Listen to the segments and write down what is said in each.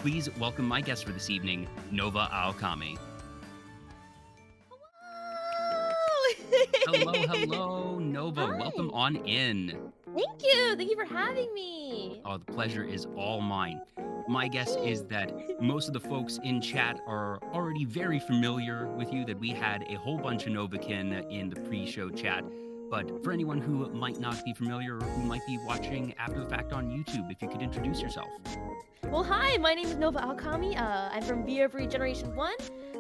Please welcome my guest for this evening, Nova Aokami. Hello, Nova. Hi. Welcome on in. Thank you. Thank you for having me. Oh, the pleasure is all mine. My guess is that most of the folks in chat are already very familiar with you, that we had a whole bunch of Novakin in the pre-show chat. But for anyone who might not be familiar or who might be watching after the fact on YouTube, if you could introduce yourself. Well, hi. My name is Nova Aokami. I'm from V-REVERIE Generation 1.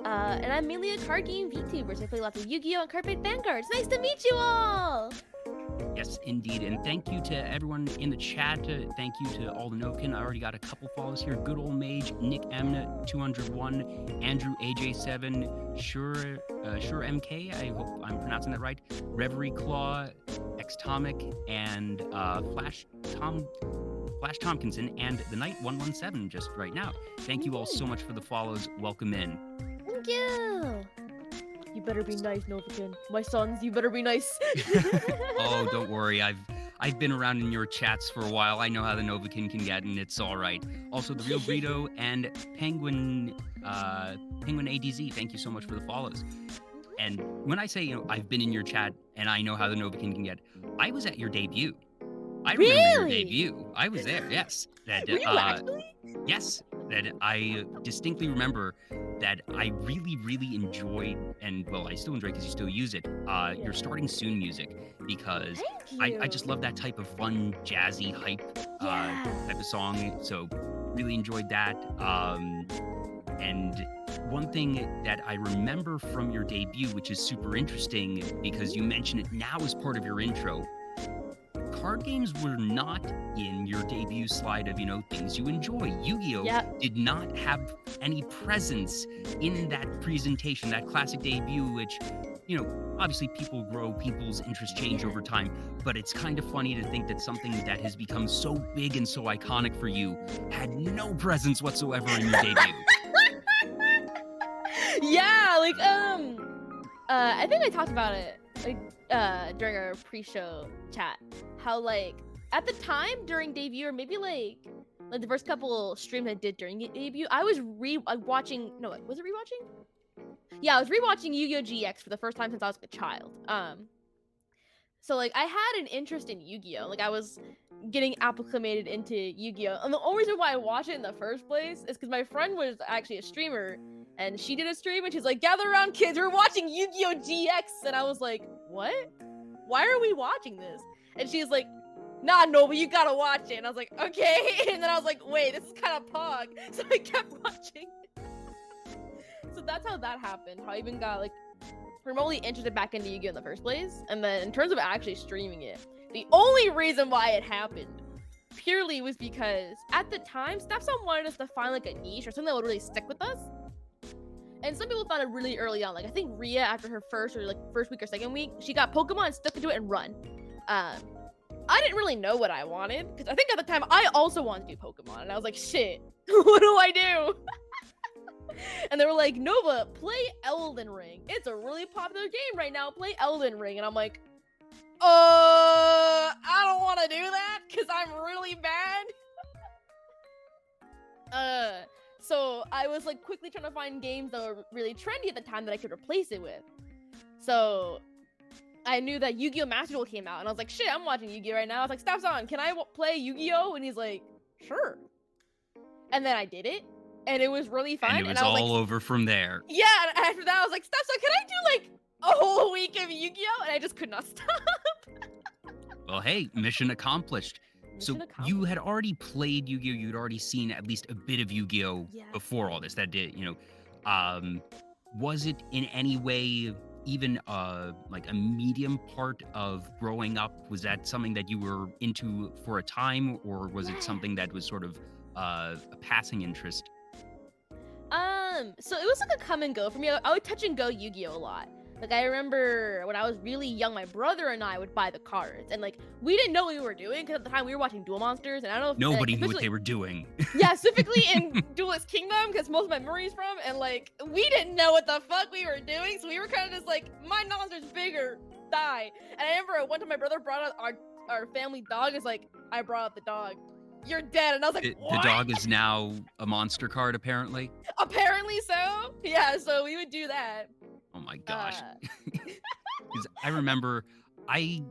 And I'm mainly a card game VTuber, so I play lots of Yu-Gi-Oh! And Card-Based Vanguard. It's nice to meet you all! Yes, indeed. And thank you to everyone in the chat. Thank you to all the Novakin. I already got a couple follows here. Good Old Mage, Nick Mna 201, Andrew AJ7, Sure MK, I hope I'm pronouncing that right, Reverie Claw, Xtomic, and Flash Tompkinson, and the Knight 117 just right now. Thank you all so much for the follows. Welcome in. Thank you! You better be nice, Novakin. My sons, you better be nice. Oh, don't worry. I've been around in your chats for a while. I know how the Novakin can get, and it's all right. Also, the Real Burrito and Penguin ADZ, thank you so much for the follows. And when I say, I've been in your chat and I know how the Novakin can get, I was at your debut. I remember your debut. I was there, yes. Were you actually? Yes, that I distinctly remember that I really, really enjoyed, and well, I still enjoy because you still use it, your Starting Soon music, because I just love that type of fun, jazzy, hype type of song, so really enjoyed that. And one thing that I remember from your debut, which is super interesting because you mention it now as part of your intro, card games were not in your debut slide of, things you enjoy. Yu-Gi-Oh! Did not have any presence in that presentation, that classic debut, which, obviously people grow, people's interests change over time, but it's kind of funny to think that something that has become so big and so iconic for you had no presence whatsoever in your debut. I think I talked about it during our pre-show chat, how at the time during debut, or maybe like the first couple streams I did during debut, I was watching. No, was it rewatching? Yeah, I was rewatching Yu-Gi-Oh! GX for the first time since I was a child. So I had an interest in Yu-Gi-Oh! I was getting acclimated into Yu-Gi-Oh! And the only reason why I watched it in the first place is because my friend was actually a streamer, and she did a stream, and she's like, "Gather around, kids, we're watching Yu-Gi-Oh! GX!" And I was like, "What? Why are we watching this?" And she's like, "Nah, Nova, you gotta watch it." And I was like, "Okay." And then I was like, "Wait, this is kind of pog." So I kept watching. So that's how that happened. How I even got remotely interested back into Yu-Gi-Oh! In the first place. And then in terms of actually streaming it, the only reason why it happened purely was because at the time, Snapson wanted us to find a niche or something that would really stick with us. And some people found it really early on. I think Rhea, after her first week or second week, she got Pokemon, stuck into it, and run. I didn't really know what I wanted, because I think at the time I also wanted to do Pokemon, and I was like, shit, what do I do? And they were like, Nova, play Elden Ring. It's a really popular game right now. Play Elden Ring. And I'm like, I don't want to do that because I'm really bad. So I was quickly trying to find games that were really trendy at the time that I could replace it with. So I knew that Yu-Gi-Oh! Master Duel came out, and I was like, shit, I'm watching Yu-Gi-Oh! Right now. I was like, Snapson, can I play Yu-Gi-Oh? And he's like, sure. And then I did it. And it was really fun. And it was all over from there. Yeah, and after that, I was like, Snapson, can I do a whole week of Yu-Gi-Oh? And I just could not stop. Well, hey, mission accomplished. So you had already played Yu-Gi-Oh! You'd already seen at least a bit of Yu-Gi-Oh! Before all this. That did, was it in any way even a medium part of growing up? Was that something that you were into for a time, or was it something that was sort of a passing interest? So it was a come and go for me. I would touch and go Yu-Gi-Oh! A lot. I remember when I was really young, my brother and I would buy the cards, and we didn't know what we were doing because at the time we were watching Duel Monsters, and I don't know if nobody knew what they were doing. Yeah, specifically in Duelist Kingdom, because most of my memories from, and we didn't know what the fuck we were doing, so we were kind of just my monster's bigger, die. And I remember one time my brother brought out our family dog. Is I brought out the dog. you're dead. And I was like, The what? dog is now a monster card, apparently. Apparently so. Yeah, so we would do that. Oh my gosh. Uh, 'Cause I remember I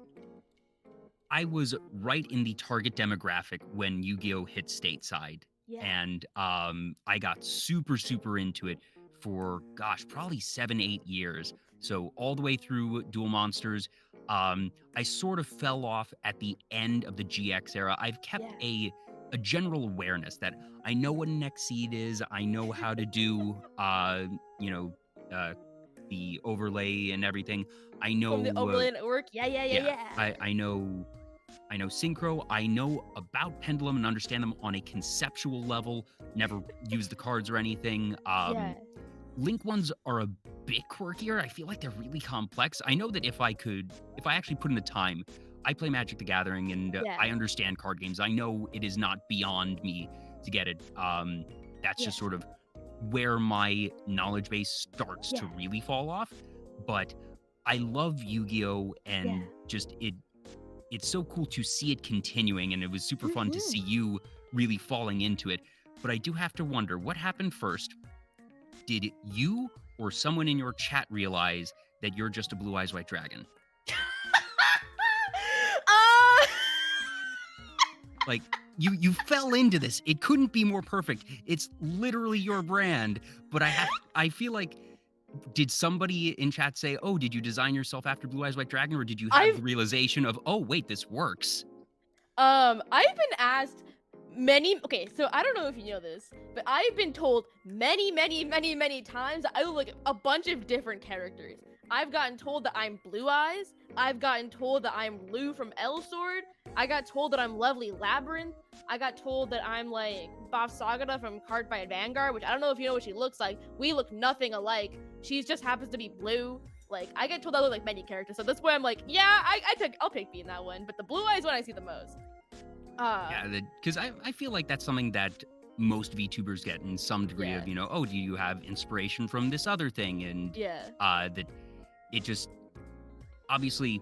was right in the target demographic when Yu-Gi-Oh hit stateside. yeah. And I got super, super into it for, gosh, probably 7, 8 years. So all the way through Duel Monsters. I sort of fell off at the end of the GX era. I've kept a general awareness that I know what an Exceed is. I know how to do, the overlay and everything. I know From the overlay network. Yeah. I know synchro. I know about pendulum and understand them on a conceptual level. Never use the cards or anything. Yeah. Link ones are a bit quirkier. I feel like they're really complex. I know that if I actually put in the time, I play Magic the Gathering and Yeah. I understand card games. I know it is not beyond me to get it. That's just sort of where my knowledge base starts to really fall off. But I love Yu-Gi-Oh! And just it's so cool to see it continuing, and it was super fun to see you really falling into it. But I do have to wonder, what happened first? Did you or someone in your chat realize that you're just a Blue Eyes White Dragon? Like, you fell into this. It couldn't be more perfect. It's literally your brand. But I feel like, did somebody in chat say, "Oh, did you design yourself after Blue Eyes White Dragon," or did you have the realization of, "Oh, wait, this works"? I've been asked okay, so I don't know if you know this, but I've been told many times that I look like a bunch of different characters. I've gotten told that I'm Blue Eyes. I've gotten told that I'm Lou from L Sword. I got told that I'm Lovely Labyrinth. I got told that I'm like Bob Sagata from Cardfight Vanguard, which I don't know if you know what she looks like. We look nothing alike. She just happens to be blue. Like, I get told I look like many characters, so that's why I'm like, yeah, I'll pick being that one. But the Blue Eyes one I see the most. Because I feel like that's something that most VTubers get in some degree of, oh, do you have inspiration from this other thing? And that it just, obviously,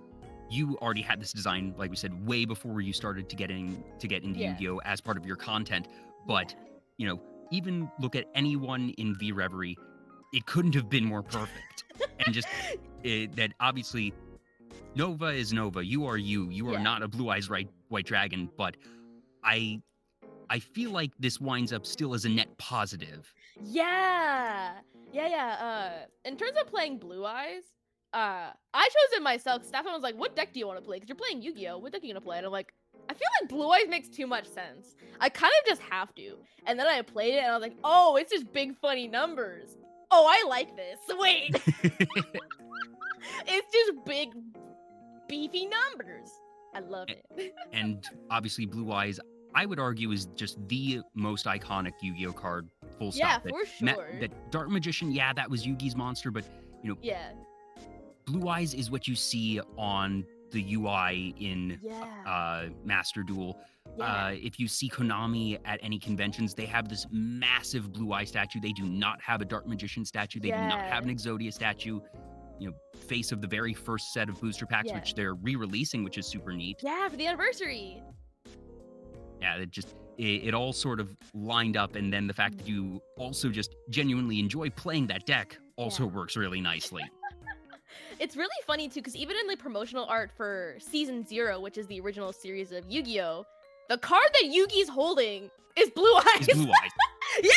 you already had this design, like we said, way before you started to get into Yu-Gi-Oh! As part of your content. But, even look at anyone in V-REVERIE, it couldn't have been more perfect. And just that obviously Nova is Nova. You are you. You are not a Blue Eyes White Dragon. But I feel like this winds up still as a net positive. Yeah. In terms of playing Blue Eyes, I chose it myself. Stefan was like, "What deck do you want to play? Because you're playing Yu-Gi-Oh! What deck are you gonna play?" And I'm like, I feel like Blue Eyes makes too much sense. I kind of just have to. And then I played it, and I was like, "Oh, it's just big funny numbers. Oh, I like this. Wait, it's just big, beefy numbers. I love it." And obviously, Blue Eyes, I would argue, is just the most iconic Yu-Gi-Oh! Card. Full stop. Yeah, for sure. That Dark Magician, that was Yugi's monster, but Blue Eyes is what you see on the UI in Master Duel. If you see Konami at any conventions, they have this massive Blue Eye statue. They do not have a Dark Magician statue. They do not have an Exodia statue. Face of the very first set of booster packs, which they're re-releasing, which is super neat. Yeah, for the anniversary. Yeah, it all sort of lined up, and then the fact that you also just genuinely enjoy playing that deck also works really nicely. It's really funny too, because even in the promotional art for Season 0, which is the original series of Yu-Gi-Oh!, the card that Yugi's holding is Blue Eyes. It's Blue Eyes. Yeah!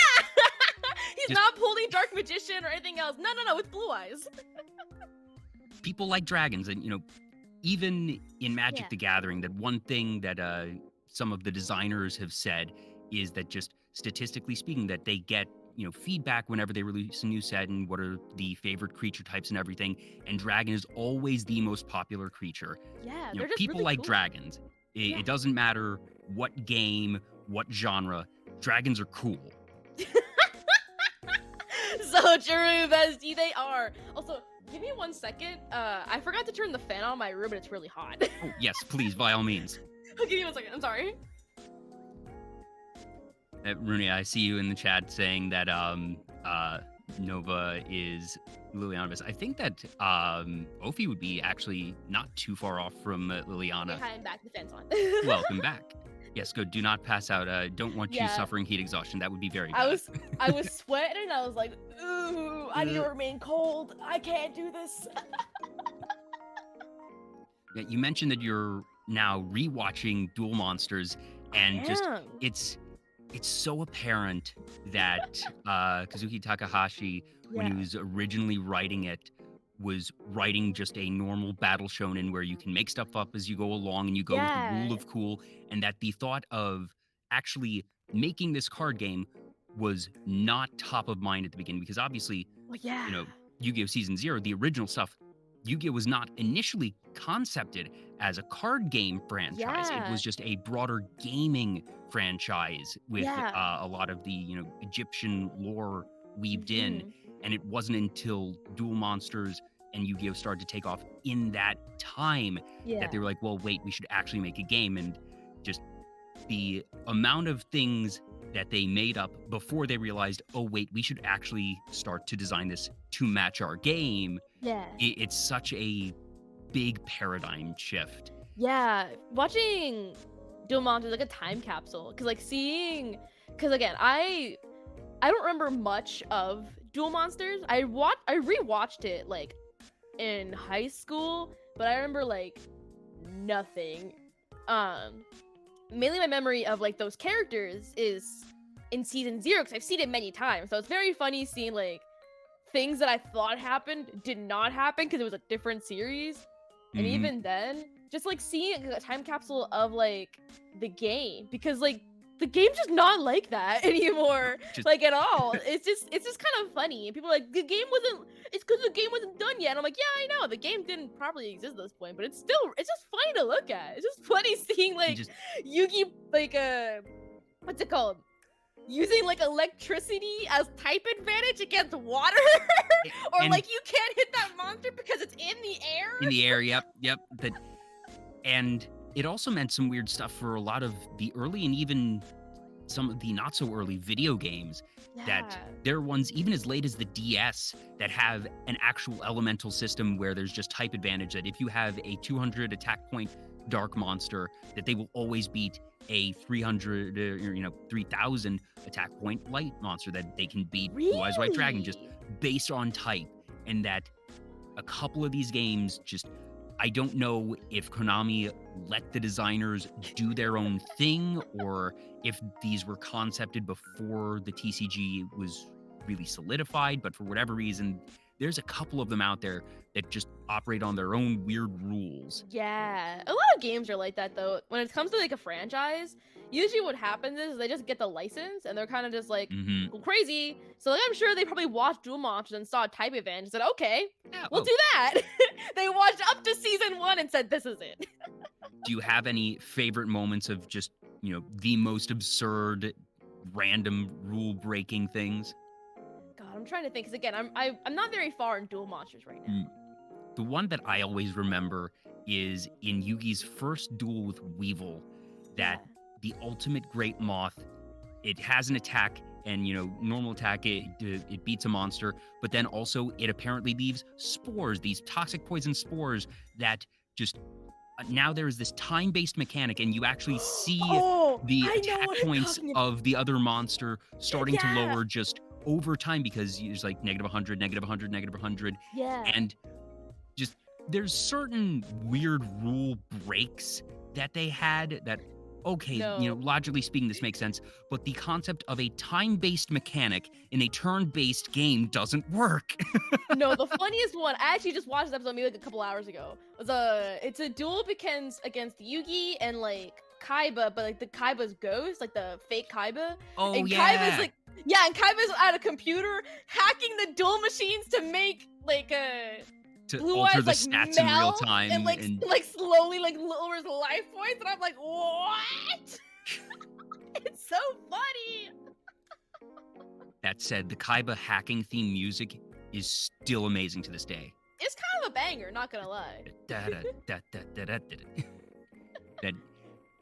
He's not holding Dark Magician or anything else. No, it's Blue Eyes. People like dragons, and even in Magic the Gathering, that one thing that some of the designers have said is that, just statistically speaking, that they get feedback whenever they release a new set and what are the favorite creature types and everything, and dragon is always the most popular creature. Yeah, they're just people really like cool. dragons. It doesn't matter what game, what genre, dragons are cool. So true, bestie, they are. Also, give me 1 second. I forgot to turn the fan on in my room, and it's really hot. Oh, yes, please, by all means. Give me 1 second. I'm sorry. Rooney, I see you in the chat saying that Nova is Liliana. I think that Ophi would be actually not too far off from Liliana. Hi, I'm back. The fan's on. Welcome back. Yes, go. Do not pass out. Don't want you Yeah. suffering heat exhaustion. That would be very I bad. was sweating and I was like, ooh, I need to remain cold. I can't do this. Yeah, you mentioned that you're now rewatching Duel Monsters, and just Damn. it's so apparent that Kazuki Takahashi, when he Yeah. was originally writing it, was writing just a normal battle shonen where you can make stuff up as you go along and you go with the rule Yeah. of cool, and that the thought of actually making this card game was not top of mind at the beginning, because obviously, Oh yeah. you know, Yu-Gi-Oh! Season 0, the original stuff, Yu-Gi-Oh! Was not initially concepted as a card game franchise. It Yeah. was just a broader gaming franchise with Yeah. a lot of the, Egyptian lore weaved in. Mhm. And it wasn't until Duel Monsters and Yu-Gi-Oh! Started to take off in that time Yeah. that they were like, well, wait, we should actually make a game. And just the amount of things that they made up before they realized, oh, wait, we should actually start to design this to match our game. Yeah. It's such a big paradigm shift. Yeah. Watching Duel Monsters is like a time capsule. Cause like cause again, I don't remember much of Duel Monsters. I rewatched it like in high school, but I remember like nothing. Mainly my memory of like those characters is in season 0 because I've seen it many times. So it's very funny seeing like things that I thought happened did not happen because it was a different series. And Mhm. even then, just like seeing a time capsule of like the game, because like the game's just not like that anymore, Just- like at all. It's just kind of funny. And people are like, it's because the game wasn't done yet. And I'm like, yeah, I know the game didn't properly exist at this point, but it's just funny to look at. It's just funny seeing like Yugi like what's it called? Using like electricity as type advantage against water, or And- like you can't hit that monster because it's in the air. In the air, yep. And it also meant some weird stuff for a lot of the early and even some of the not so early video games. That there are ones even as late as the DS that have an actual elemental system where there's just type advantage, that if you have a 200 attack point dark monster, that they will always beat a 300 3000 attack point light monster that they can beat Blue Eyes White Dragon just based on type. And that a couple of these games just, I don't know if Konami let the designers do their own thing or if these were concepted before the TCG was really solidified, but for whatever reason, there's a couple of them out there that just operate on their own weird rules. Yeah, a lot of games are like that though. When it comes to like a franchise, usually what happens is they just get the license and they're kind of just like go crazy. So like, I'm sure they probably watched Duel Monsters and saw type advantage and said, okay, we'll do that. They watched up to season 1 and said, this is it. Do you have any favorite moments of just, the most absurd, random rule-breaking things? God, I'm trying to think, because again, I'm not very far in Duel Monsters right now. The one that I always remember is in Yugi's first duel with Weevil, that the ultimate great moth, it has an attack, and normal attack, it beats a monster, but then also it apparently leaves spores, these toxic poison spores that just now there is this time-based mechanic, and you actually see the attack points of the other monster starting to lower just over time, because there's like -100, -100, -100. And just there's certain weird rule breaks that they had that, okay, logically speaking, this makes sense, but the concept of a time-based mechanic in a turn-based game doesn't work. No, the funniest one, I actually just watched this episode maybe like a couple hours ago. It's a duel against Yugi and like Kaiba, but like the Kaiba's ghost, like the fake Kaiba. Oh, and yeah. Kaiba's like, and Kaiba's at a computer hacking the duel machines to make like a to Blue alter Eyes, the like, stats in real melt time. and like slowly like lowers life points, and I'm like, what? It's so funny. That said, the Kaiba hacking theme music is still amazing to this day. It's kind of a banger, not gonna lie. That,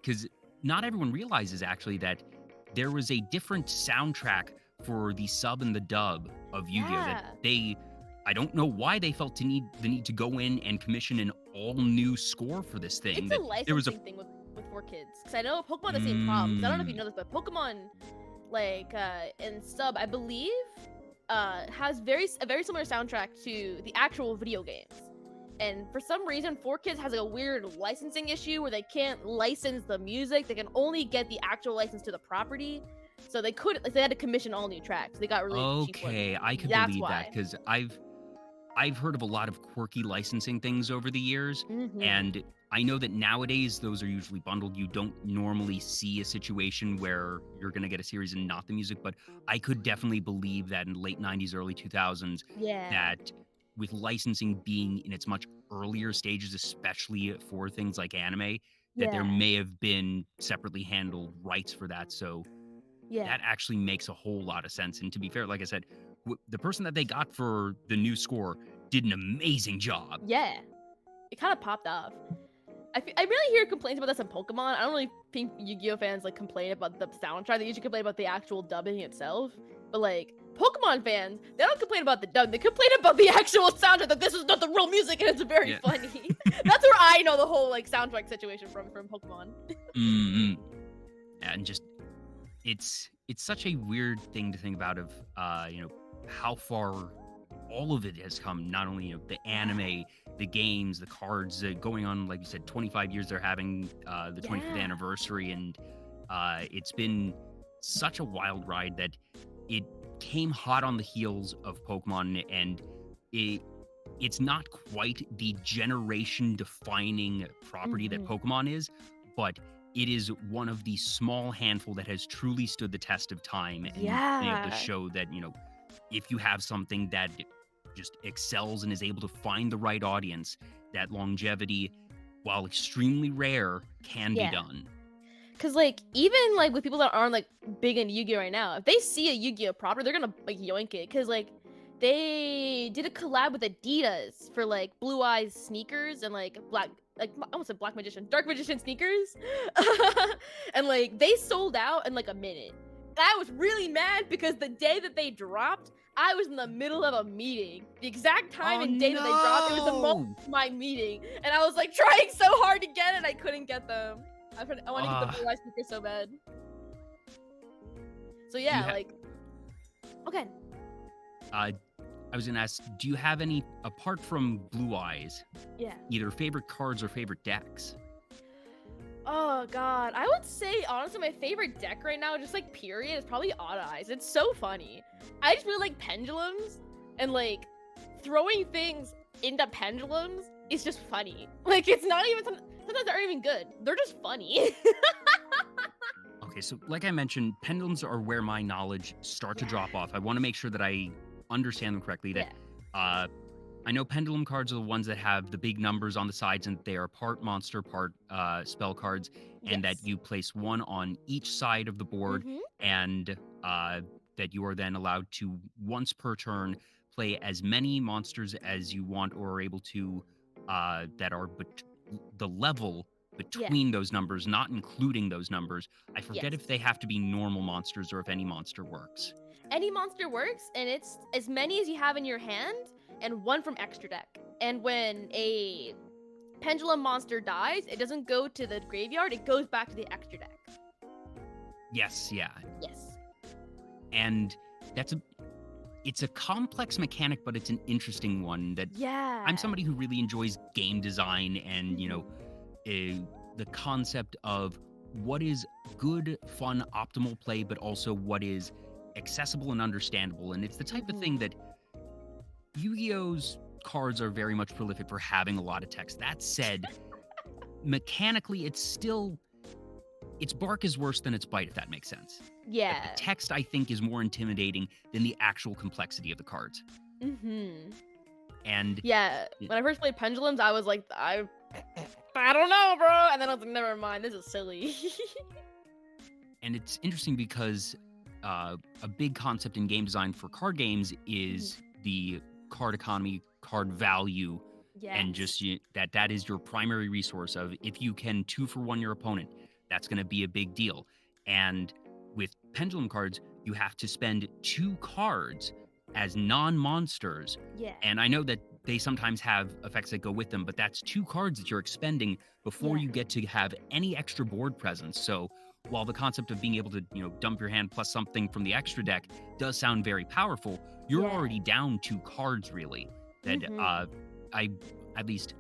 because not everyone realizes actually that there was a different soundtrack for the sub and the dub of Yu-Gi-Oh! That I don't know why they felt the need to go in and commission an all new score for this thing. It's a licensing thing with 4Kids, because I know Pokemon has the same problem. 'Cause I don't know if you know this, but Pokemon, like in sub, I believe, has a very similar soundtrack to the actual video games. And for some reason, 4Kids has a weird licensing issue where they can't license the music. They can only get the actual license to the property. So they had to commission all new tracks. They got really cheap ones. Okay, I could That's believe why. that because I've heard of a lot of quirky licensing things over the years, Mhm. and I know that nowadays those are usually bundled. You don't normally see a situation where you're going to get a series and not the music, but I could definitely believe that in late 90s, early 2000s, Yeah. that with licensing being in its much earlier stages, especially for things like anime, that there Yeah. may have been separately handled rights for that. So Yeah. that actually makes a whole lot of sense. And to be fair, like I said, the person that they got for the new score did an amazing job. Yeah. It kind of popped off. I really hear complaints about this in Pokemon. I don't really think Yu-Gi-Oh fans like complain about the soundtrack. They usually complain about the actual dubbing itself. But like Pokemon fans, they don't complain about the dub. They complain about the actual soundtrack. That this is not the real music, and it's very funny. That's where I know the whole like soundtrack situation from Pokemon. Mm-hmm. And just it's such a weird thing to think about of how far all of it has come. Not only the anime, the games, the cards, going on, like you said, 25 years. They're having the 25th anniversary, and it's been such a wild ride that it came hot on the heels of Pokemon, and it's not quite the generation defining property that Pokemon is, but it is one of the small handful that has truly stood the test of time and been able to show that, if you have something that just excels and is able to find the right audience, that longevity, while extremely rare, can be done. Cause like even like with people that aren't like big in Yu-Gi-Oh right now, if they see a Yu-Gi-Oh proper, they're gonna like yoink it. Cause like they did a collab with Adidas for like Blue Eyes sneakers and like I almost said Dark Magician sneakers. And like they sold out in like a minute. I was really mad because the day that they dropped, I was in the middle of a meeting. The exact time and day that they dropped, it was the moment of my meeting. And I was like trying so hard to get it, I couldn't get them. I want to get the Blue Eyes sneakers so bad. So yeah, okay. I was gonna ask, do you have any, apart from Blue Eyes, either favorite cards or favorite decks? Oh god, I would say honestly my favorite deck right now, just like period, is probably Odd Eyes. It's so funny. I just really like pendulums, and like throwing things into pendulums is just funny. Like it's not even sometimes they aren't even good. They're just funny. Okay, so like I mentioned, pendulums are where my knowledge start to drop off. I want to make sure that I understand them correctly. That I know pendulum cards are the ones that have the big numbers on the sides, and they are part monster, part spell cards, and that you place one on each side of the board, and that you are then allowed to, once per turn, play as many monsters as you want or are able to that are the level between those numbers, not including those numbers. I forget if they have to be normal monsters or if any monster works. Any monster works, and it's as many as you have in your hand and one from extra deck. And when a pendulum monster dies, it doesn't go to the graveyard, it goes back to the extra deck. Yes, yeah. Yes. And it's a complex mechanic, but it's an interesting one that I'm somebody who really enjoys game design and, the concept of what is good, fun, optimal play, but also what is accessible and understandable. And it's the type of thing that Yu-Gi-Oh's cards are very much prolific for having a lot of text. That said, mechanically, its bark is worse than its bite, if that makes sense. Yeah. Like, the text, I think, is more intimidating than the actual complexity of the cards. And when I first played pendulums, I was like, I don't know, bro. And then I was like, never mind, this is silly. And it's interesting because a big concept in game design for card games is the card economy, card value, and just that is your primary resource of if you can 2-for-1 your opponent, that's going to be a big deal. And with pendulum cards, you have to spend 2 cards as non-monsters. Yeah. And I know that they sometimes have effects that go with them, but that's 2 cards that you're expending before Yeah. you get to have any extra board presence. So while the concept of being able to, dump your hand plus something from the extra deck does sound very powerful, you're Yeah. already down 2 cards really. That I at least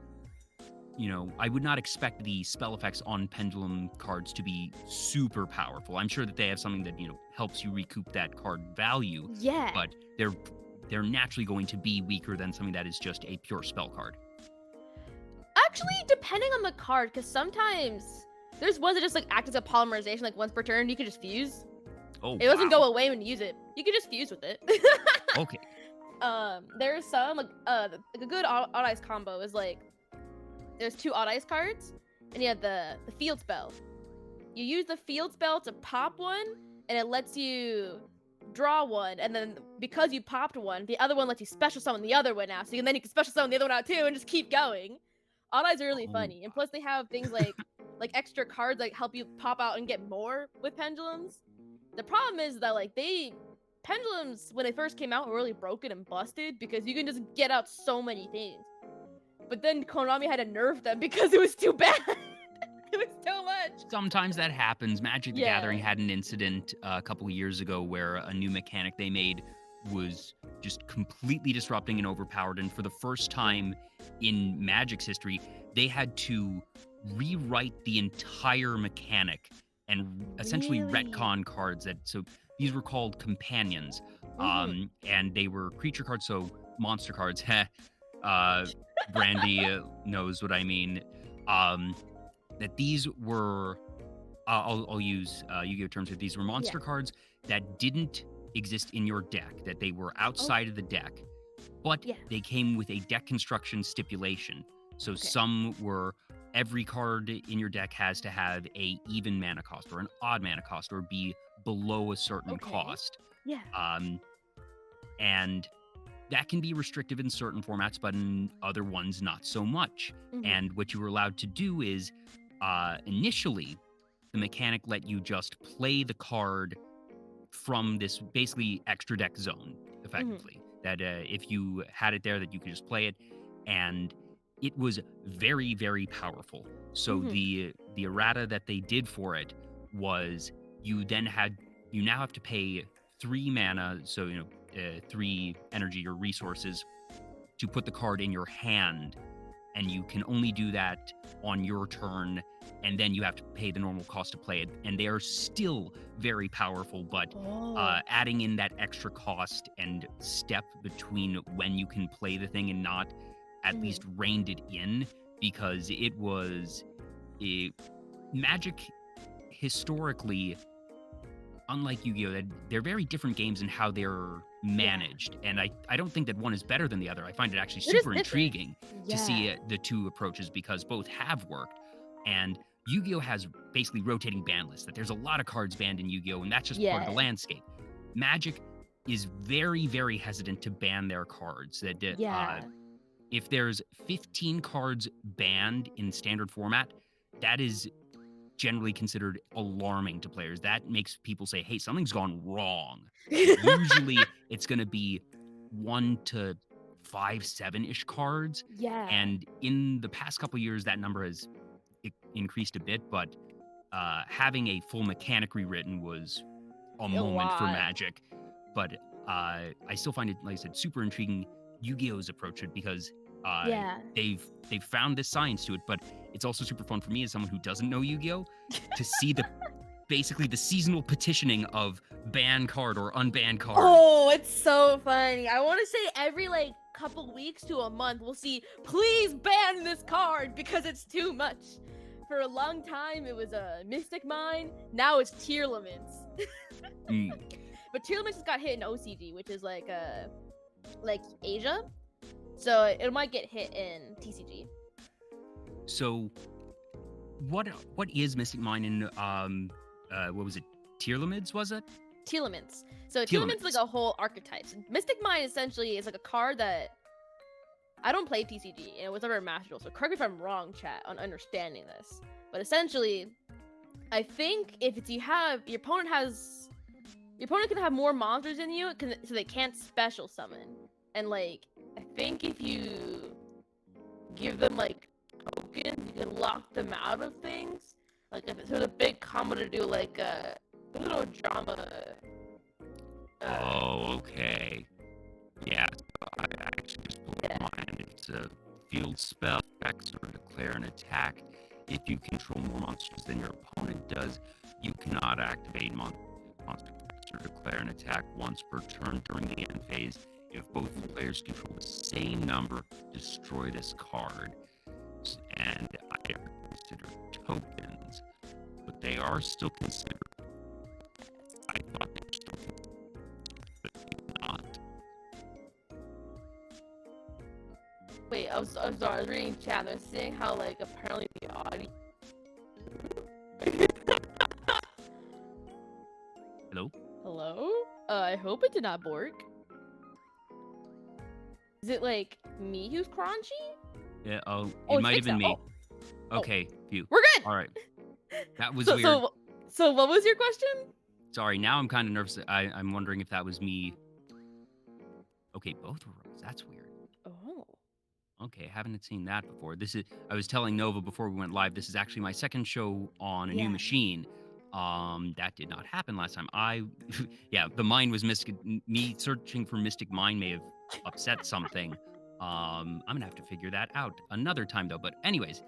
I would not expect the spell effects on pendulum cards to be super powerful. I'm sure that they have something that, helps you recoup that card value, Yeah. but they're naturally going to be weaker than something that is just a pure spell card. Actually, depending on the card, because sometimes there's ones that just like act as a polymerization, like once per turn, you can just fuse. Oh, It doesn't wow. go away when you use it. You can just fuse with it. Okay. There's some like a good odd ice combo is like there's 2 odd ice cards, and you have the field spell. You use the field spell to pop one, and it lets you draw one, and then because you popped one, the other one lets you special summon the other one now, so then you can special summon the other one out too, and just keep going. Odd eyes are really Oh, funny, and plus they have things like extra cards that help you pop out and get more with pendulums. The problem is that pendulums when they first came out were really broken and busted because you can just get out so many things. But then Konami had to nerf them because it was too bad. It was too much. Sometimes that happens. Magic the Yeah. Gathering had an incident a couple of years ago where a new mechanic they made was just completely disrupting and overpowered. And for the first time in Magic's history, they had to rewrite the entire mechanic and essentially Really? retcon cards. So these were called companions, and they were creature cards, so monster cards. Brandy knows what I mean. That these were, I'll use Yu-Gi-Oh terms here. These were monster cards that didn't exist in your deck, that they were outside of the deck, but they came with a deck construction stipulation. So some were, every card in your deck has to have a even mana cost or an odd mana cost or be below a certain cost. Yeah. And that can be restrictive in certain formats, but in other ones, not so much. And what you were allowed to do is, initially, the mechanic let you just play the card from this basically extra deck zone, effectively. That if you had it there, that you could just play it. And it was very, very powerful. So the errata that they did for it was you now have to pay 3 mana, so 3 energy or resources to put the card in your hand, and you can only do that on your turn, and then you have to pay the normal cost to play it. And they are still very powerful, but adding in that extra cost and step between when you can play the thing and not at least reined it in, because it was Magic historically, unlike Yu-Gi-Oh, they're very different games in how they're managed. And I don't think that one is better than the other. I find it actually super intriguing to see the 2 approaches because both have worked. And Yu-Gi-Oh has basically rotating ban lists, that there's a lot of cards banned in Yu-Gi-Oh, and that's just part of the landscape. Magic is very, very hesitant to ban their cards. That if there's 15 cards banned in standard format, that is generally considered alarming to players. That makes people say, hey, something's gone wrong. Usually it's going to be 1 to 5, 7-ish cards. And in the past couple years, that number has increased a bit, but having a full mechanic rewritten was a moment for Magic. But I still find it, like I said, super intriguing, Yu-Gi-Oh's approach to it, because they've found this science to it, but it's also super fun for me as someone who doesn't know Yu-Gi-Oh to see basically the seasonal petitioning of ban card or unbanned card. Oh, it's so funny. I want to say every couple weeks to a month we'll see, please ban this card because it's too much. For a long time it was a Mystic Mine, now it's tier limits. But tier limits just got hit in OCG, which is like Asia. So it might get hit in TCG. So what is Mystic Mine in what was it? Tier limits, was it? Tier limits. So tier limits is like a whole archetype. So Mystic Mine essentially is like a card that I don't play TCG and it was never a Master Duel. So correct me if I'm wrong, chat, on understanding this. But essentially, I think if your opponent has your opponent can have more monsters than you, so they can't special summon. And like, I think if you give them like tokens, you can lock them out of things. Like if it's a big combo to do like a little drama. Oh, okay. Yeah, so I actually just pulled mine. It's a field spell, effects, or declare an attack. If you control more monsters than your opponent does, you cannot activate monster effects or declare an attack once per turn during the end phase. If both players control the same number, destroy this card. And I are considered tokens, but they are still considered. I thought they were still considered, but not. Wait, I was sorry, I was reading chat. I was saying how like apparently the audio. Hello? Hello? I hope it did not bork. Is it like me who's crunchy? Yeah. Oh, it it's might have fixed been now. me. Okay. Phew. We're good. All right. That was So, weird. so what was your question? Sorry. Now I'm kind of nervous. I'm wondering if that was me. Okay, both were Rose. That's weird. Oh. Okay, haven't seen that before. I was telling Nova before we went live, this is actually my second show on a new machine. That did not happen last time. The mine was Mystic. Me searching for Mystic Mine may have upset something. I'm gonna have to figure that out another time though. But anyways,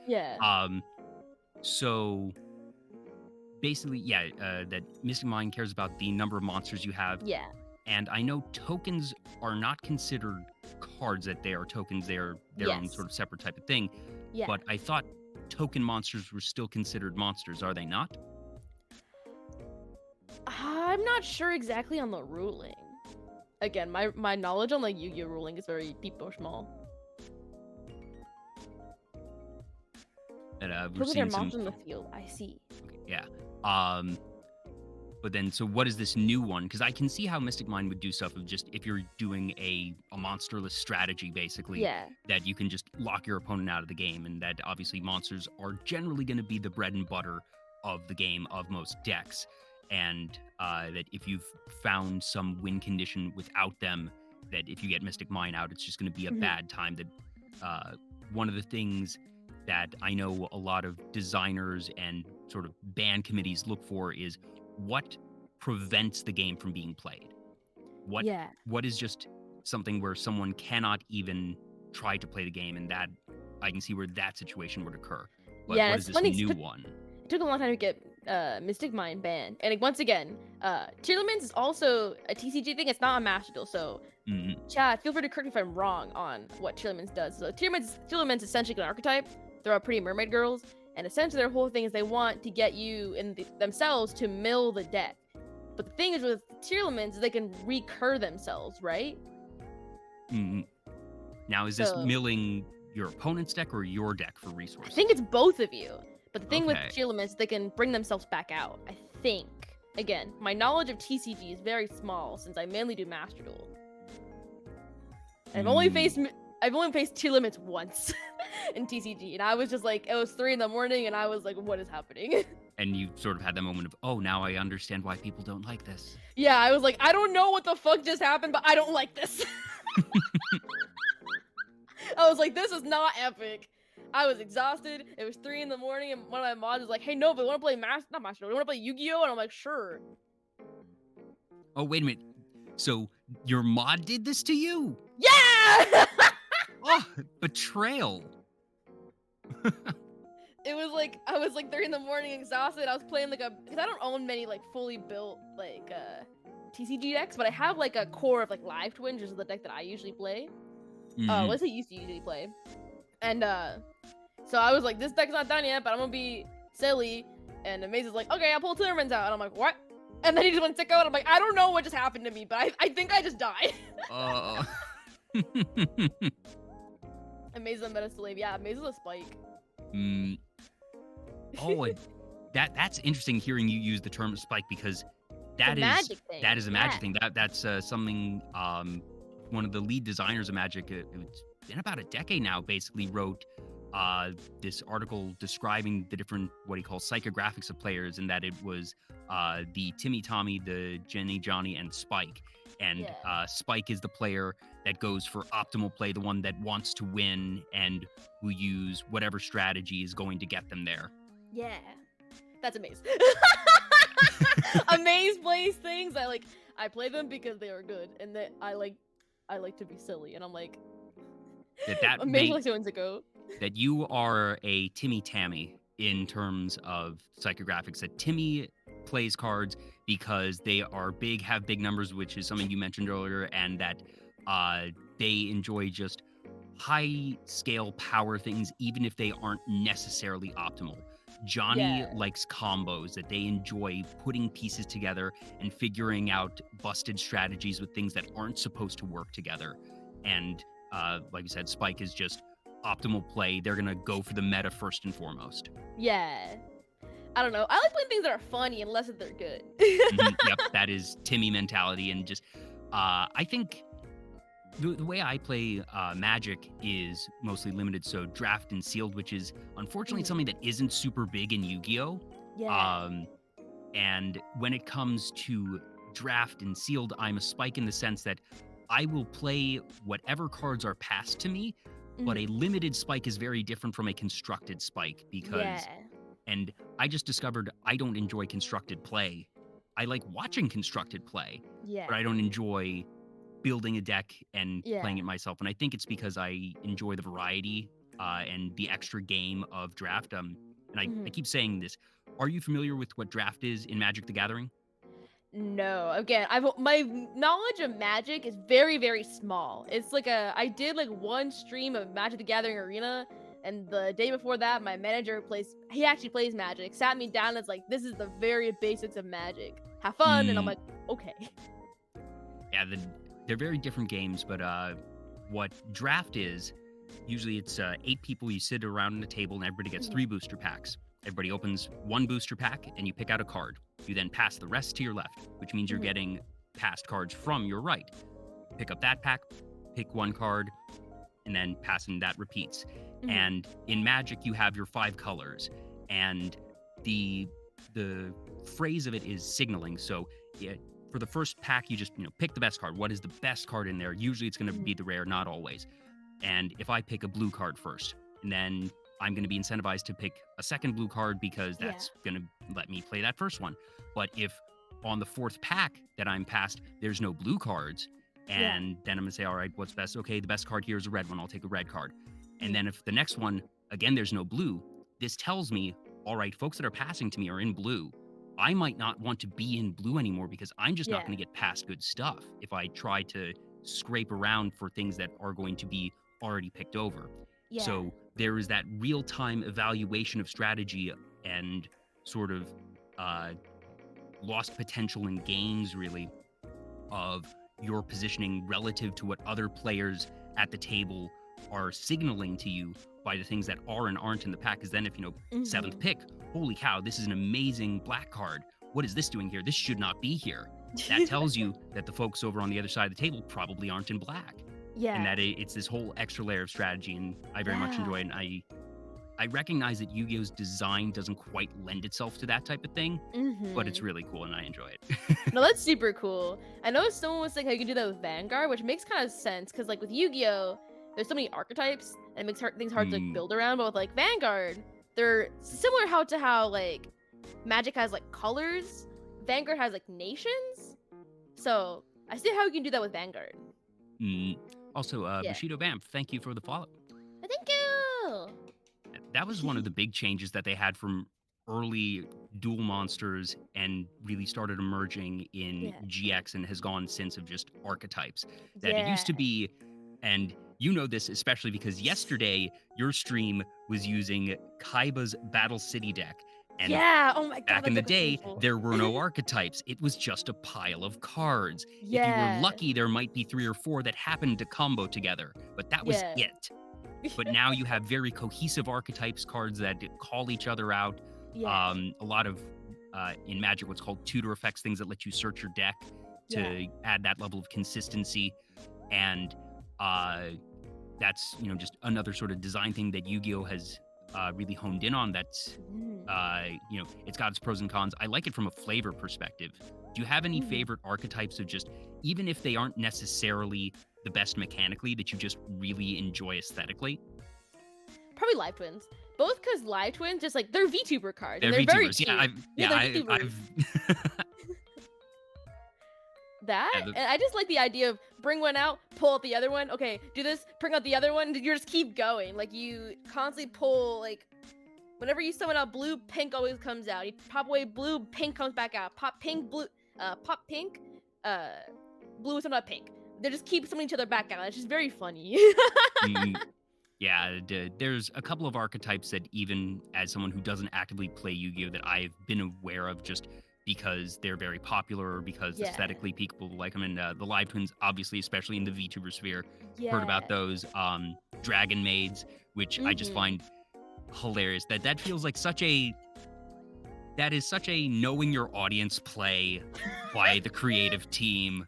so basically, that Mystic Mine cares about the number of monsters you have. Yeah. And I know tokens are not considered cards, that they are tokens. They are their own sort of separate type of thing. Yeah. But I thought token monsters were still considered monsters. Are they not? I'm not sure exactly on the ruling. Again, my knowledge on like Yu-Gi-Oh ruling is very people small. And we're Look at seeing their some monsters in the field. I see. Okay, yeah. But then, so what is this new one? Because I can see how Mystic Mine would do stuff of just if you're doing a monsterless strategy, basically, that you can just lock your opponent out of the game, and that obviously monsters are generally going to be the bread and butter of the game of most decks, and that if you've found some win condition without them, that if you get Mystic Mine out, it's just going to be a bad time. That one of the things that I know a lot of designers and sort of ban committees look for is what prevents the game from being played. What is just something where someone cannot even try to play the game, and that I can see where that situation would occur. But what is this new one? It took a long time to get Mystic Mine banned. And once again, Tearlaments is also a TCG thing. It's not a Master Duel. So, chat, feel free to correct me if I'm wrong on what Tearlaments does. So, Tearlaments is essentially an archetype. They're all pretty mermaid girls. And essentially their whole thing is they want to get you and themselves to mill the deck. But the thing is with Tearlaments, they can recur themselves, right? Now, is this milling your opponent's deck or your deck for resources? I think it's both of you. But the thing with Tearlaments, they can bring themselves back out, I think. Again, my knowledge of TCG is very small since I mainly do Master Duel. I've only faced Tearlaments once in TCG, and I was just like, it was 3 a.m, and I was like, what is happening? And you sort of had that moment of, oh, now I understand why people don't like this. Yeah, I was like, I don't know what the fuck just happened, but I don't like this. I was like, this is not epic. I was exhausted. It was 3 a.m, and one of my mods was like, hey, Nova, you want to play not Master Duel, you want to play Yu-Gi-Oh? And I'm like, sure. Oh, wait a minute. So your mod did this to you? Yeah! Oh, betrayal. It was like, I was like 3 a.m, exhausted. I was playing like because I don't own many like fully built like TCG decks, but I have like a core of like Live Twin, which is the deck that I usually play. What's it used to usually play? And so I was like, this deck's not done yet, but I'm gonna be silly. And Amaze is like, okay, I'll pull Tillerman's out. And I'm like, what? And then he just went sicko, and I'm like, I don't know what just happened to me, but I think I just died. Amaze is a meta slave. Yeah, Amaze is a spike. Oh, and that's interesting hearing you use the term spike, because that is a magic thing. That's something one of the lead designers of Magic, it's been about a decade now, basically wrote this article describing the different what he calls psychographics of players, and that it was the Timmy, Tommy, the Jenny, Johnny, and Spike. And Spike is the player that goes for optimal play, the one that wants to win and who use whatever strategy is going to get them there. Yeah, that's Amaze. Amaze plays things I play them because they are good, and that I like to be silly, and I'm like, that Amaze likes to go. That you are a Timmy Tammy in terms of psychographics. That Timmy plays cards because they are big, have big numbers, which is something you mentioned earlier, and that they enjoy just high-scale power things, even if they aren't necessarily optimal. Johnny likes combos, that they enjoy putting pieces together and figuring out busted strategies with things that aren't supposed to work together. And like you said, Spike is just optimal play. They're going to go for the meta first and foremost. Yeah. I don't know. I like playing things that are funny unless they're good. Yep, that is Timmy mentality. And just, I think the way I play Magic is mostly limited. So draft and sealed, which is unfortunately something that isn't super big in Yu-Gi-Oh! Yeah. And when it comes to draft and sealed, I'm a Spike in the sense that I will play whatever cards are passed to me, but a limited Spike is very different from a constructed Spike because, and I just discovered I don't enjoy constructed play. I like watching constructed play, but I don't enjoy building a deck and playing it myself. And I think it's because I enjoy the variety and the extra game of draft. And I keep saying this. Are you familiar with what draft is in Magic the Gathering? No. Again, my knowledge of Magic is very, very small. It's like I did like one stream of Magic the Gathering Arena, and the day before that, my manager he actually plays Magic, sat me down and was like, this is the very basics of Magic. Have fun. And I'm like, okay. Yeah, they're very different games, but what draft is, usually it's 8 people, you sit around on a table and everybody gets 3 booster packs. Everybody opens 1 booster pack and you pick out a card. You then pass the rest to your left, which means you're getting passed cards from your right. Pick up that pack, pick 1 card, and then pass, and that repeats. And in Magic, you have your 5 colors, and the phrase of it is signaling. So for the first pack, you just pick the best card. What is the best card in there? Usually it's going to be the rare, not always. And if I pick a blue card first, and then I'm going to be incentivized to pick a second blue card because that's going to let me play that first one. But if on the 4th pack that I'm passed, there's no blue cards, and then I'm going to say, all right, what's best? Okay, the best card here is a red one. I'll take a red card. And then if the next one, again, there's no blue, this tells me, all right, folks that are passing to me are in blue. I might not want to be in blue anymore because I'm just not going to get past good stuff if I try to scrape around for things that are going to be already picked over. So there is that real-time evaluation of strategy and sort of lost potential in games, really, of your positioning relative to what other players at the table are signaling to you by the things that are and aren't in the pack. Because then if, 7th pick, holy cow, this is an amazing black card. What is this doing here? This should not be here. That tells you that the folks over on the other side of the table probably aren't in black. And that it's this whole extra layer of strategy, and I very much enjoy it. And I recognize that Yu-Gi-Oh's design doesn't quite lend itself to that type of thing, but it's really cool, and I enjoy it. No, that's super cool. I know someone was saying how you can do that with Vanguard, which makes kind of sense, because like with Yu-Gi-Oh, there's so many archetypes, and it makes things hard to like, build around. But with like Vanguard, they're similar how like Magic has like colors, Vanguard has like nations. So I see how you can do that with Vanguard. Also, Bushido Vamp, thank you for the follow. Thank you! That was one of the big changes that they had from early dual monsters and really started emerging in GX and has gone since, of just archetypes. That it used to be, and you know this especially because yesterday your stream was using Kaiba's Battle City deck. And oh my God, back in the day, there were no archetypes. It was just a pile of cards. If you were lucky, there might be 3 or 4 that happened to combo together, but that was it. But now you have very cohesive archetypes, cards that call each other out. A lot of, in Magic, what's called tutor effects, things that let you search your deck to add that level of consistency. And that's, just another sort of design thing that Yu-Gi-Oh has really honed in on. That's, it's got its pros and cons. I like it from a flavor perspective. Do you have any favorite archetypes of just, even if they aren't necessarily the best mechanically, that you just really enjoy aesthetically? Probably Live Twins. Both because Live Twins, just like, they're VTuber cards. They're And they're very VTubers. cute. I've That, Yeah, and I just like the idea of bring one out, pull out the other one. Okay, do this, bring out the other one. You just keep going. Like, you constantly pull, like, whenever you summon out blue, pink always comes out. You pop away blue, pink comes back out. Pop pink, blue, blue, summon out pink. They just keep summoning each other back out. It's just very funny. Yeah, there's a couple of archetypes that, even as someone who doesn't actively play Yu-Gi-Oh, that I've been aware of just because they're very popular, or because aesthetically people like them. And the Live Twins, obviously, especially in the VTuber sphere, heard about those. Dragon Maids, which I just find hilarious. That feels like that is such a knowing your audience play by the creative team.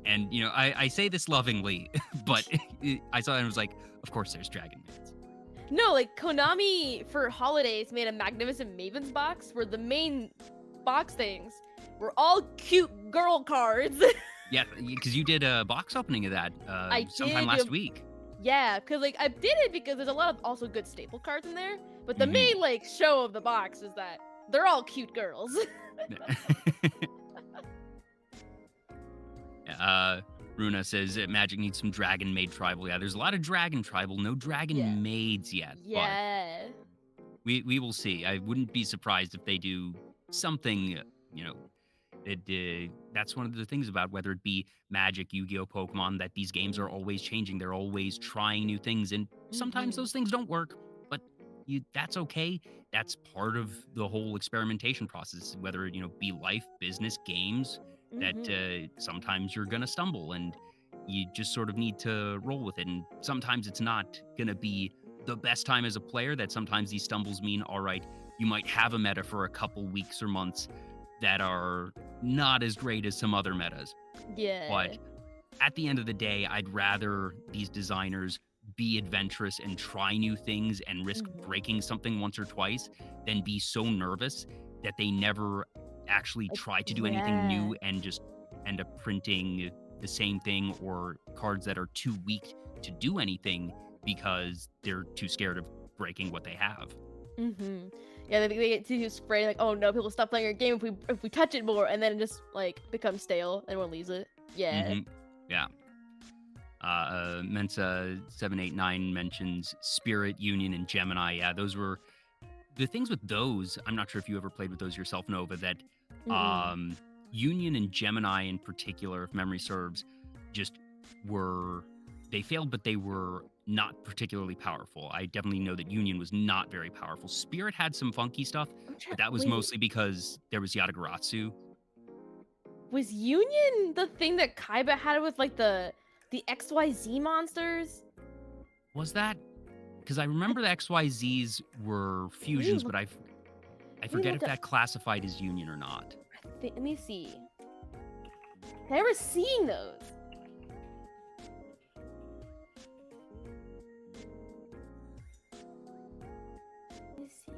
And, I say this lovingly, but I saw it and was like, of course there's Dragon Maids. No, like, Konami for holidays made a Magnificent Mavens box where the main box things were all cute girl cards. Yeah, because you did a box opening of that sometime last week. Yeah, because, like, I did it because there's a lot of also good staple cards in there. But the main, like, show of the box is that they're all cute girls. Runa says Magic needs some Dragon Maid tribal. Yeah, there's a lot of Dragon tribal, no Dragon Maids yet. Yeah. But we will see. I wouldn't be surprised if they do something, that's one of the things about whether it be Magic, Yu-Gi-Oh, Pokemon, that these games are always changing. They're always trying new things, and sometimes those things don't work, but that's okay. That's part of the whole experimentation process, whether it, be life, business, games, that sometimes you're going to stumble, and you just sort of need to roll with it. And sometimes it's not going to be the best time as a player. That sometimes these stumbles mean, all right, you might have a meta for a couple weeks or months that are not as great as some other metas. Yeah. But at the end of the day, I'd rather these designers be adventurous and try new things and risk breaking something once or twice than be so nervous that they never actually try to do anything new and just end up printing the same thing, or cards that are too weak to do anything because they're too scared of breaking what they have. Yeah, they get too sprayed, like, oh no, people stop playing your game if we touch it more, and then it just, like, becomes stale. Everyone leaves it. Yeah. Yeah. Mensa789 mentions Spirit, Union, and Gemini. Yeah, those were the things with those. I'm not sure if you ever played with those yourself, Nova, that Union and Gemini in particular, if memory serves, just they failed, but they were not particularly powerful. I definitely know that Union was not very powerful. Spirit had some funky stuff, but that was mostly because there was Yatagarasu. Was Union the thing that Kaiba had with, like, the XYZ monsters? Was that? Because I remember the XYZs were fusions, but I forget if that classified as Union or not. Let me see. I never seen those. Let me see.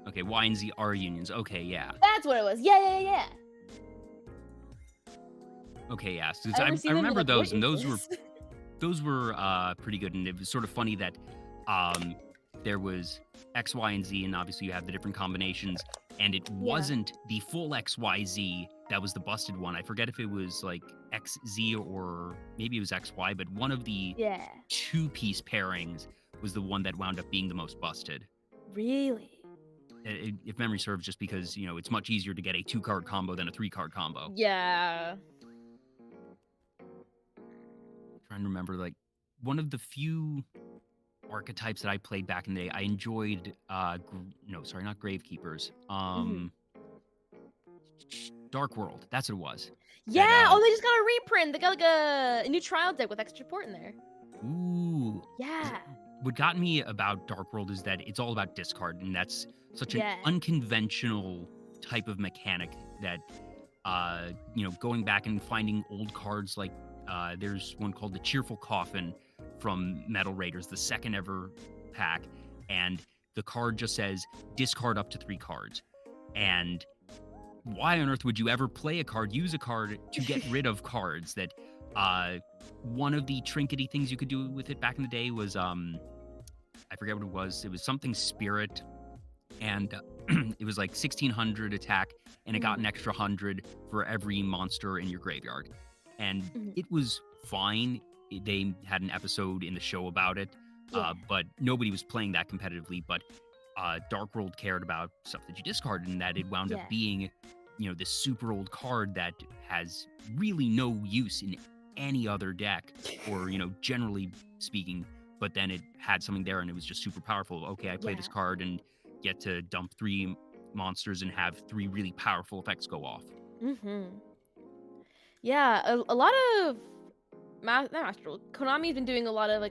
Okay, Y and Z are unions. Okay, yeah. That's what it was. Yeah. Okay, yeah. So I remember those, and those were pretty good. And it was sort of funny that there was X, Y, and Z, and obviously you have the different combinations. And it wasn't the full XYZ that was the busted one. I forget if it was like XZ or maybe it was XY, but one of the two-piece pairings was the one that wound up being the most busted. Really? If memory serves, just because, it's much easier to get a 2-card combo than a 3-card combo. Yeah. Trying to remember, like, one of the few archetypes that I played back in the day, I enjoyed, not Gravekeepers. Dark World, that's what it was. Yeah, they just got a reprint. They got, like, a new trial deck with extra support in there. Ooh. Yeah. What got me about Dark World is that it's all about discard, and that's such an unconventional type of mechanic that, going back and finding old cards like there's one called the Cheerful Coffin from Metal Raiders, the second ever pack, and the card just says discard up to 3 cards. And why on earth would you ever play a card, use a card to get rid of cards? That one of the trinkety things you could do with it back in the day was I forget what it was. It was something spirit, and it was like 1600 attack, and it got an extra 100 for every monster in your graveyard. And it was fine. They had an episode in the show about it, but nobody was playing that competitively. But Dark World cared about stuff that you discarded, and that it wound up being, this super old card that has really no use in any other deck, or, generally speaking. But then it had something there, and it was just super powerful. Okay, I play this card and get to dump 3 monsters and have 3 really powerful effects go off. Yeah, a lot of Konami's been doing a lot of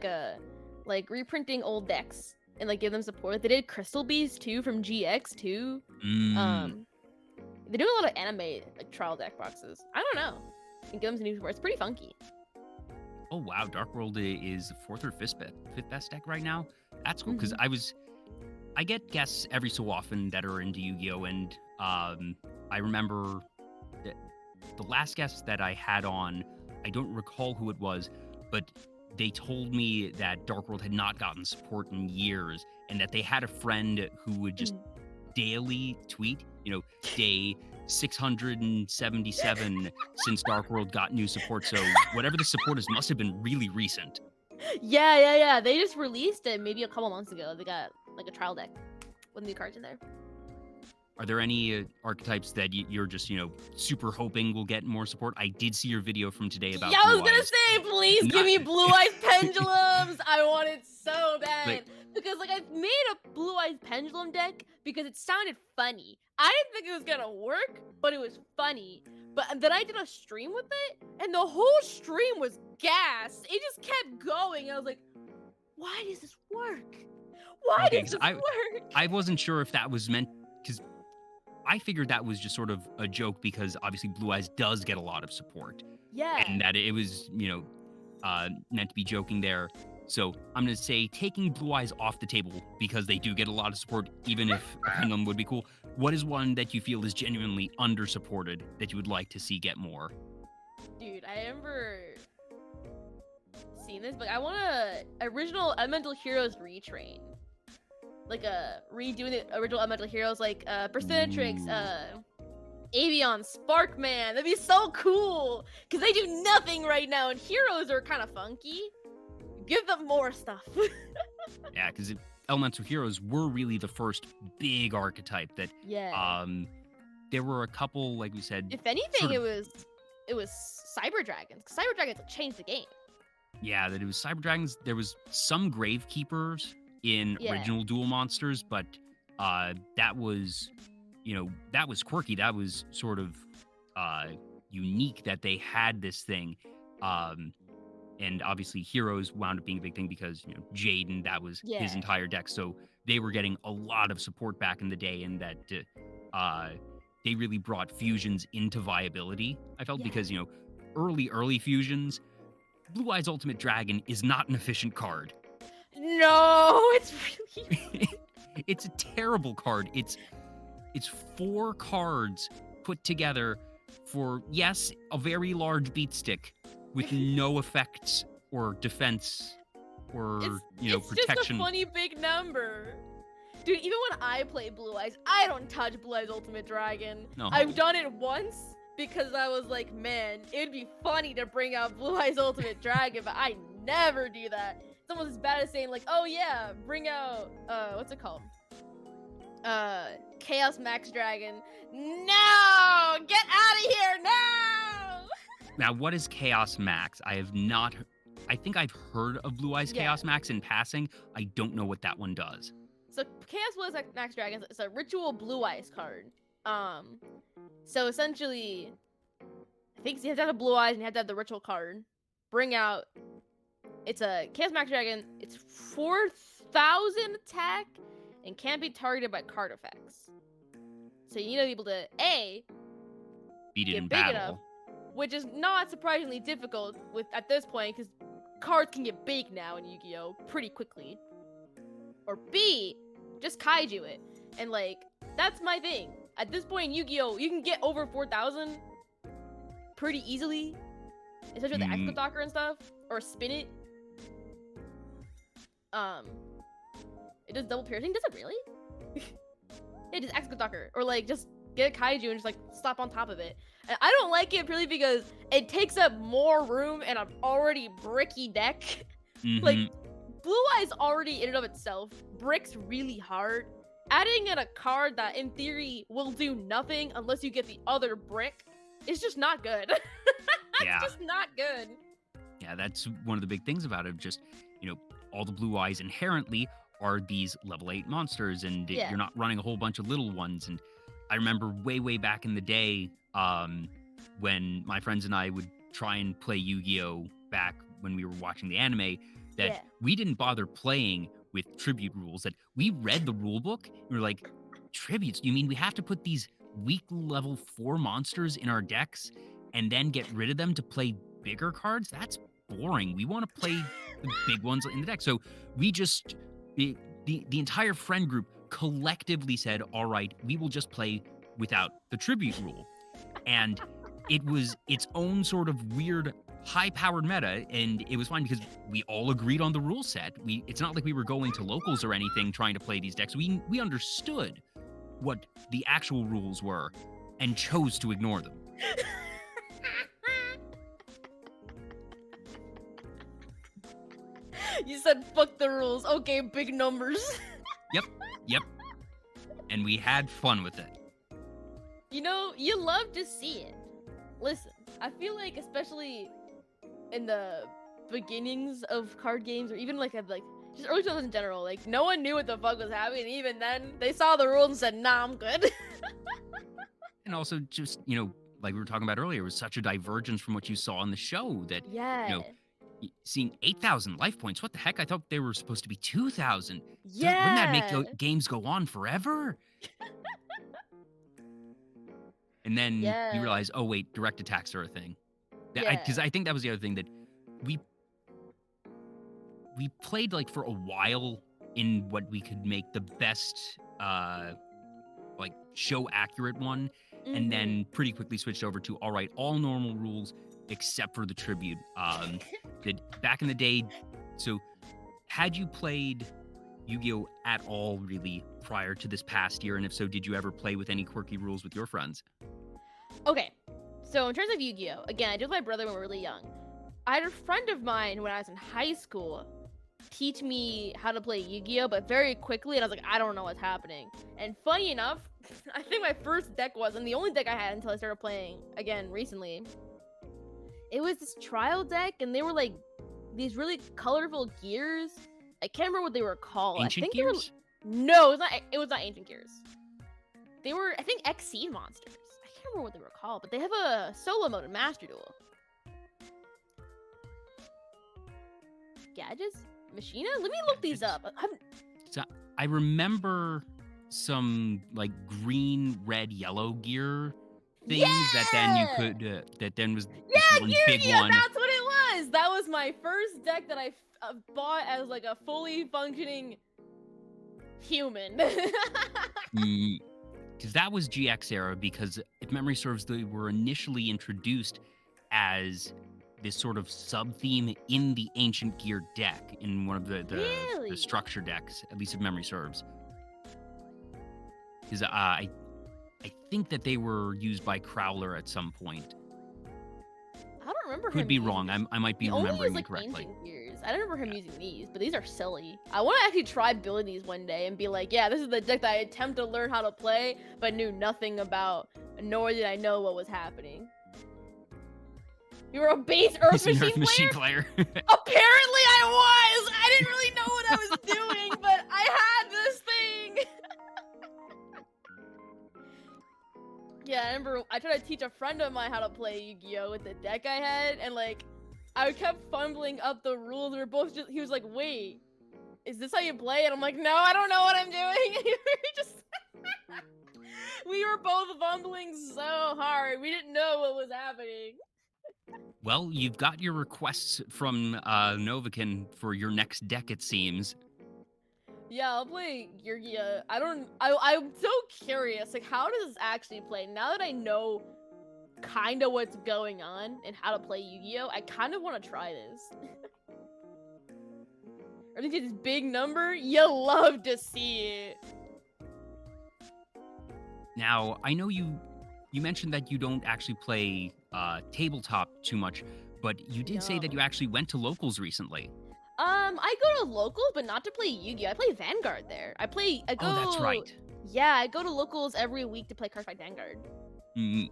like reprinting old decks and like give them support. They did Crystal Bees too from GX too. They're doing a lot of anime like trial deck boxes. I don't know. And give them some new support. It's pretty funky. Oh wow, Dark World is 4th or 5th best deck right now. That's cool, because I get guests every so often that are into Yu-Gi-Oh! And I remember that the last guest that I had on, I don't recall who it was, but they told me that Dark World had not gotten support in years, and that they had a friend who would just daily tweet, day 677 since Dark World got new support. So whatever the support is must have been really recent. Yeah. They just released it maybe a couple months ago. They got like a trial deck with new cards in there. Are there any archetypes that you're just, super hoping will get more support? I did see your video from today about I was gonna say, please give me Blue Eyes Pendulums. I want it so bad. Because I made a Blue Eyes Pendulum deck because it sounded funny. I didn't think it was gonna work, but it was funny. But then I did a stream with it, and the whole stream was gas. It just kept going. I was like, why does this work? Why does this work? I wasn't sure if that was meant, because I figured that was just sort of a joke, because obviously Blue Eyes does get a lot of support. Yeah. And that it was, meant to be joking there. So I'm going to say taking Blue Eyes off the table, because they do get a lot of support, even if a Pendulum would be cool. What is one that you feel is genuinely under-supported that you would like to see get more? Dude, I remember seeing this, but I want a original Elemental Heroes retrain. Like redoing the original Elemental Heroes, like Persinatrix, Avion, Sparkman. That'd be so cool, because they do nothing right now, and heroes are kind of funky. Give them more stuff. Yeah, because Elemental Heroes were really the first big archetype that. There were a couple, like we said. If anything, it was Cyber Dragons. Cyber Dragons changed the game. Yeah, that it was Cyber Dragons. There was some Gravekeepers in original Duel Monsters, but that was, that was quirky. That was sort of unique that they had this thing. And obviously Heroes wound up being a big thing because, Jaden, that was his entire deck. So they were getting a lot of support back in the day, and that they really brought fusions into viability, I felt, because, early fusions, Blue Eyes Ultimate Dragon is not an efficient card. No, it's really it's a terrible card. It's 4 cards put together for, yes, a very large beat stick with no effects or defense or, it's protection. It's just a funny big number. Dude, even when I play Blue Eyes, I don't touch Blue Eyes Ultimate Dragon. No. I've done it once because I was like, man, it'd be funny to bring out Blue Eyes Ultimate Dragon, but I never do that. It's almost as bad as saying, like, oh yeah, bring out, what's it called? Chaos Max Dragon. No! Get out of here, no! Now, what is Chaos Max? I think I've heard of Blue Eyes Chaos Max in passing. I don't know what that one does. So Chaos Blue Eyes Max Dragons is a ritual Blue Eyes card. So essentially, I think you have to have Blue Eyes and you have to have the ritual card. Bring out. It's a Chaos Max Dragon. It's 4,000 attack and can't be targeted by card effects. So you need to be able to A, beat it get in big battle. enough, which is not surprisingly difficult at this point because cards can get big now in Yu-Gi-Oh pretty quickly. Or B, just kaiju it, and like that's my thing. At this point in Yu-Gi-Oh, you can get over 4,000 pretty easily, especially with the Exodocker and stuff, or spin it. It does double piercing. Does it really? It is Exodocker, or like just get a kaiju and just like slap on top of it. And I don't like it purely because it takes up more room in an already bricky deck. Like Blue Eyes already in and of itself bricks really hard. Adding in a card that in theory will do nothing unless you get the other brick is just not good. It's just not good. Yeah, that's one of the big things about it. Just, all the Blue Eyes inherently are these level 8 monsters, and you're not running a whole bunch of little ones. And I remember way back in the day when my friends and I would try and play Yu-Gi-Oh! Back when we were watching the anime, that we didn't bother playing with tribute rules, that we read the rule book and we were like, tributes? You mean we have to put these weak level 4 monsters in our decks and then get rid of them to play bigger cards? That's boring. We want to play the big ones in the deck. So we just, the entire friend group collectively said, all right, we will just play without the tribute rule. And it was its own sort of weird high-powered meta, and it was fine because we all agreed on the rule set. It's not like we were going to locals or anything trying to play these decks. We understood what the actual rules were and chose to ignore them. You said fuck the rules. Okay, big numbers. Yep. And we had fun with it. You love to see it. Listen, I feel like especially in the beginnings of card games, or even like just early 2000s in general, like no one knew what the fuck was happening. Even then, they saw the rules and said, "Nah, I'm good." And also, just like we were talking about earlier, it was such a divergence from what you saw on the show that seeing 8,000 life points. What the heck? I thought they were supposed to be 2,000. Yeah, wouldn't that make games go on forever? And then you realize, oh wait, direct attacks are a thing. Because I think that was the other thing that we played like for a while in what we could make the best like show accurate one, and then pretty quickly switched over to all right, all normal rules except for the tribute. That back in the day. So had you played Yu-Gi-Oh at all really prior to this past year, and if so, did you ever play with any quirky rules with your friends? Okay, so in terms of Yu-Gi-Oh, again, I did with my brother when we were really young. I had a friend of mine when I was in high school teach me how to play Yu-Gi-Oh, but very quickly, and I was like, I don't know what's happening. And funny enough, I think my first deck was, and the only deck I had until I started playing again recently, it was this trial deck, and they were like these really colorful gears. I can't remember what they were called. Ancient gears? No, it was not ancient gears. They were, I think, Xseed monsters. I can't remember what they were called, but they have a solo mode in Master Duel. Gadgets? Machina? Let me look these up. So I remember some like green, red, yellow gear things that then you could that then was this one big one. That's what it was. That was my first deck that I bought as like a fully functioning human. Because that was GX era, because if memory serves, they were initially introduced as this sort of sub-theme in the Ancient Gear deck, in one of the structure decks, at least if memory serves. Because I think that they were used by Crowler at some point. I don't remember. Could be wrong. I might be remembering incorrectly. Ancient Gears. I don't remember him using these, but these are silly. I want to actually try building these one day and be like, yeah, this is the deck that I attempt to learn how to play, but knew nothing about, nor did I know what was happening. You were a base Earth machine player? Apparently I was! I didn't really know what I was doing, but I had this thing! Yeah, I remember I tried to teach a friend of mine how to play Yu-Gi-Oh! With the deck I had, and like, I kept fumbling up the rules. We were both just, he was like, wait, is this how you play? And I'm like, no, I don't know what I'm doing. And we just, we were both fumbling so hard. We didn't know what was happening. Well, you've got your requests from Novakin for your next deck, it seems. Yeah, I'll play Yu-Gi-Oh. I'm so curious. Like, how does this actually play? Now that I know kind of what's going on and how to play Yu-Gi-Oh, I kind of want to try this. I think this big number, you love to see it. Now, I know you mentioned that you don't actually play tabletop too much, but you did say that No. you actually went to locals recently. I go to locals, but not to play Yu-Gi-Oh. I play Vanguard there. I go. Oh, that's right. Yeah, I go to locals every week to play Card Fight Vanguard. Mm.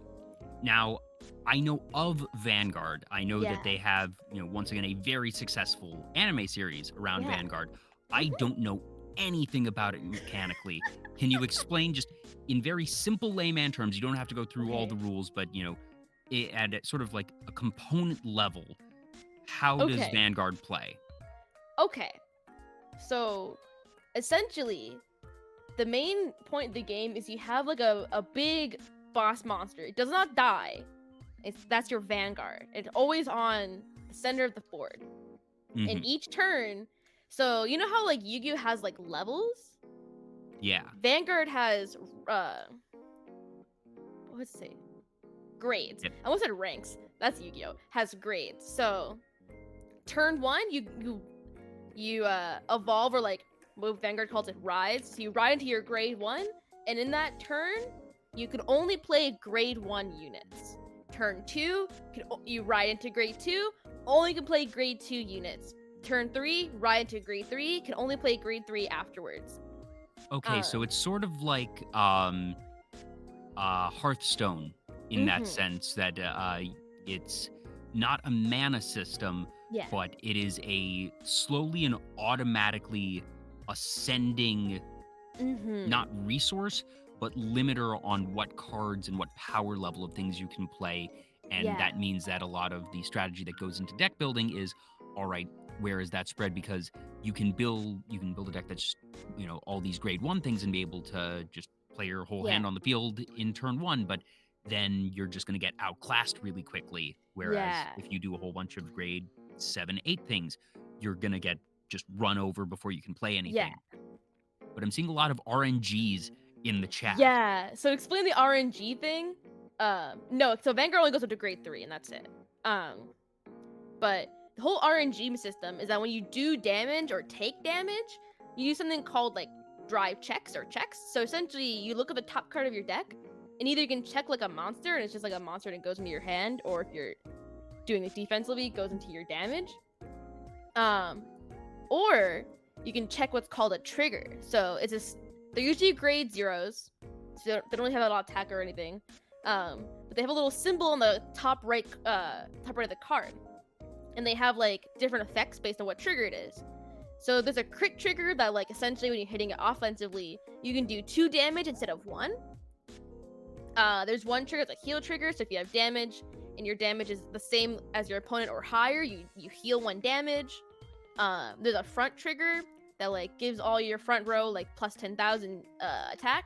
Now, I know of Vanguard. I know Yeah. that they have, once again, a very successful anime series around Yeah. Vanguard. I don't know anything about it mechanically. Can you explain just in very simple layman terms? You don't have to go through all Okay. the rules, but, at sort of like a component level, how does Okay. Vanguard play? Okay. So, essentially, the main point of the game is you have like a big boss monster. It does not die. That's your Vanguard. It's always on the center of the board. Mhm. And each turn, so you know how like Yu-Gi-Oh has like levels? Yeah. Vanguard has what's it say? Grades. Yep. I almost said ranks. That's Yu-Gi-Oh. Has grades. So turn one, you evolve, or like what Vanguard calls it, rise. So you ride into your grade 1, and in that turn, you can only play grade 1 units. Turn 2, you ride into grade 2, only can play grade 2 units. Turn 3, ride into grade 3, can only play grade 3 afterwards. Okay, so it's sort of like Hearthstone in that sense that it's not a mana system, Yeah. but it is a slowly and automatically ascending, not resource, but limiter on what cards and what power level of things you can play. And Yeah. that means that a lot of the strategy that goes into deck building is, all right, where is that spread? Because you can build a deck that's, all these grade 1 things and be able to just play your whole hand on the field in turn 1, but then you're just going to get outclassed really quickly. Whereas if you do a whole bunch of grade 7, 8 things, you're going to get just run over before you can play anything. But I'm seeing a lot of RNGs in the chat. Yeah. So explain the RNG thing. No, so Vanguard only goes up to grade 3, and that's it. But the whole RNG system is that when you do damage or take damage, you use something called like drive checks or checks. So essentially, you look at the top card of your deck, and either you can check like a monster, and it's just like a monster and it goes into your hand, or if you're doing it defensively, it goes into your damage. Or you can check what's called a trigger. So they're usually grade 0s, so they don't really have a lot of attack or anything. But they have a little symbol on the top right of the card, and they have like different effects based on what trigger it is. So there's a crit trigger that, like, essentially when you're hitting it offensively, you can do 2 damage instead of 1. There's one trigger that's a heal trigger, so if you have damage and your damage is the same as your opponent or higher, you heal 1 damage. There's a front trigger that like gives all your front row like plus 10,000 attack,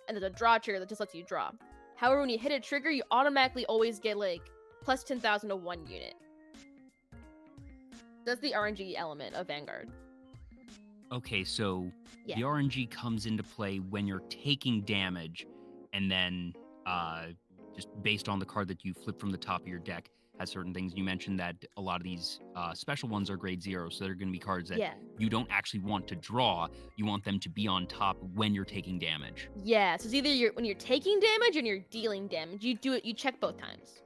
and there's a draw trigger that just lets you draw. However, when you hit a trigger, you automatically always get like plus 10,000 to 1 unit. That's the RNG element of Vanguard. Okay, so the RNG comes into play when you're taking damage, and then just based on the card that you flip from the top of your deck has certain things. You mentioned that a lot of these special ones are grade 0, so they're going to be cards that you don't actually want to draw. You want them to be on top when you're taking damage. Yeah, so it's either when you're taking damage or you're dealing damage. You check both times.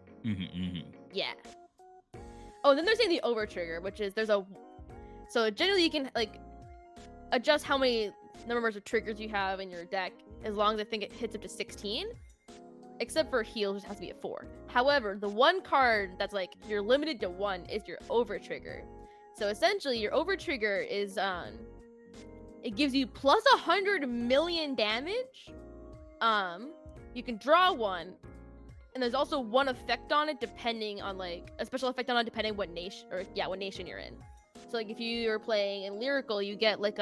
Yeah. Oh, then there's the over trigger, which is so generally you can like adjust how many numbers of triggers you have in your deck, as long as I think it hits up to 16. Except for heals, which has to be at 4. However, the one card that's like you're limited to 1 is your over trigger. So essentially, your over trigger is it gives you plus 100 million damage. You can draw 1, and there's also one effect on it depending on like a special effect on it depending what nation you're in. So like if you're playing in Lyrical, you get like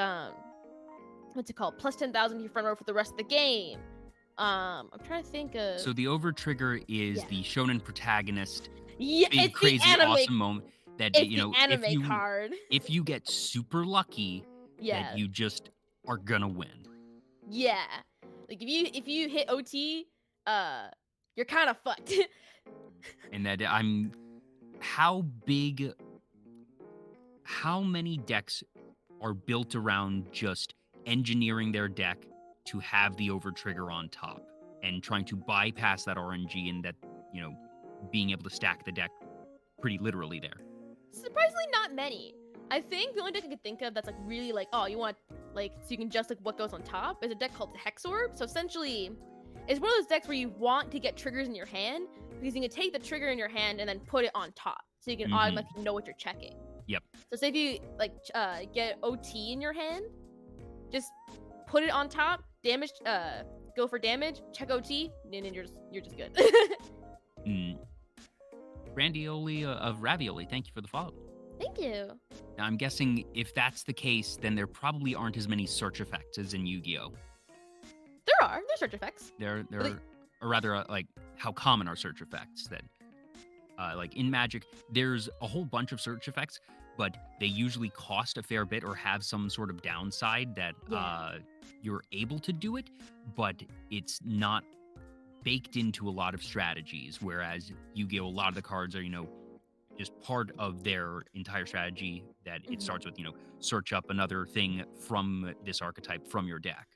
what's it called? Plus 10,000 to your front row for the rest of the game. I'm trying to think of. So the over trigger is Yeah. the shonen protagonist, Yeah, big it's the crazy anime. awesome moment that It's the if anime card. if you get super lucky, Yeah. that you just are gonna win. Yeah. Like if you hit OT, you're kind of fucked. And that how many decks are built around just engineering their deck to have the over trigger on top and trying to bypass that RNG and that, being able to stack the deck pretty literally there. Surprisingly, not many. I think the only deck I could think of that's like really like, oh, you want like so you can just like what goes on top is a deck called Hexorb. So essentially, it's one of those decks where you want to get triggers in your hand because you can take the trigger in your hand and then put it on top, so you can automatically know what you're checking. Yep. So say if you like get OT in your hand, just put it on top, damage, go for damage, check OT, and then you're just good. Randioli of Ravioli, thank you for the follow. Thank you. Now, I'm guessing if that's the case, then there probably aren't as many search effects as in Yu-Gi-Oh! There's search effects. Or rather, like, how common are search effects? That, like, in Magic, there's a whole bunch of search effects, but they usually cost a fair bit or have some sort of downside that you're able to do it, but it's not baked into a lot of strategies, whereas Yu-Gi-Oh! A lot of the cards are, just part of their entire strategy that it starts with, search up another thing from this archetype from your deck.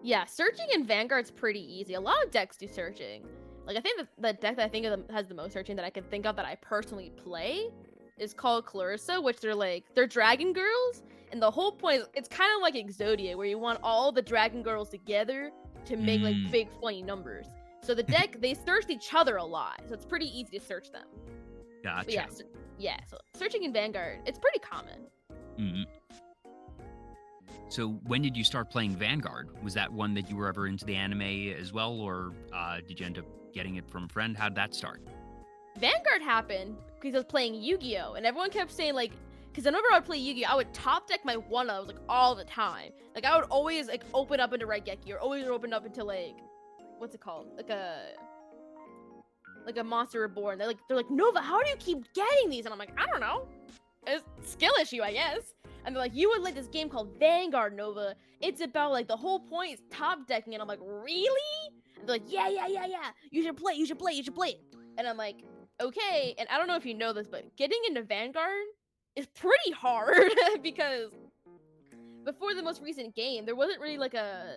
Yeah, searching in Vanguard's pretty easy. A lot of decks do searching. Like, I think the deck that I think of has the most searching that I can think of that I personally play is called Clarissa, which they're dragon girls, and the whole point is it's kind of like Exodia, where you want all the dragon girls together to make like big funny numbers. So the deck they search each other a lot, so it's pretty easy to search them. Gotcha. But so searching in Vanguard, it's pretty common. Mm-hmm. So when did you start playing Vanguard? Was that one that you were ever into the anime as well, or did you end up getting it from a friend? How'd that start? Vanguard happened because I was playing Yu-Gi-Oh! And everyone kept saying like, because whenever I would play Yu-Gi-Oh! I would top deck my one-ofs like all the time. Like I would always like open up into Raigeki or always open up into like, what's it called? Like a Monster Reborn. They're like, Nova, how do you keep getting these? And I'm like, I don't know. It's a skill issue, I guess. And they're like, you would like this game called Vanguard, Nova. It's about like the whole point is top decking. And I'm like, really? And they're like, yeah. You should play it. And I'm like, okay. And I don't know if you know this, but getting into Vanguard is pretty hard because before the most recent game, there wasn't really like a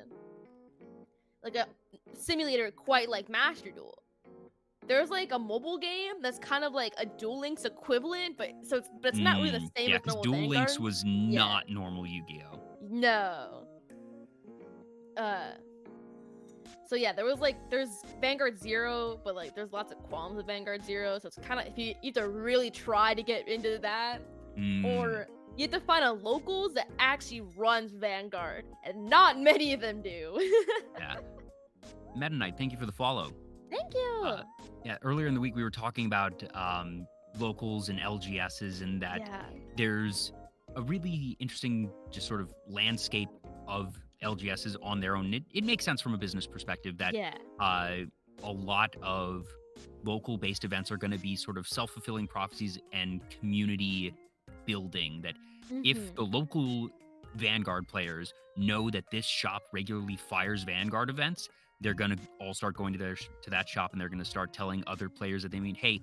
simulator quite like Master Duel. There's like a mobile game that's kind of like a Duel Links equivalent, but it's not really the same as because normal Duel Vanguard. Links was not normal Yu-Gi-Oh! No. So yeah, there's Vanguard 0, but like there's lots of qualms with Vanguard 0, so it's kind of you have to really try to get into that, or you have to find a locals that actually runs Vanguard, and not many of them do. Yeah. Meta Knight, thank you for the follow. Thank you. Yeah, earlier in the week we were talking about locals and LGSs, and that there's a really interesting just sort of landscape of LGSs on their own. It makes sense from a business perspective that a lot of local-based events are going to be sort of self-fulfilling prophecies and community building. That if the local Vanguard players know that this shop regularly fires Vanguard events, they're going to all start going to that shop, and they're going to start telling other players that they mean, hey,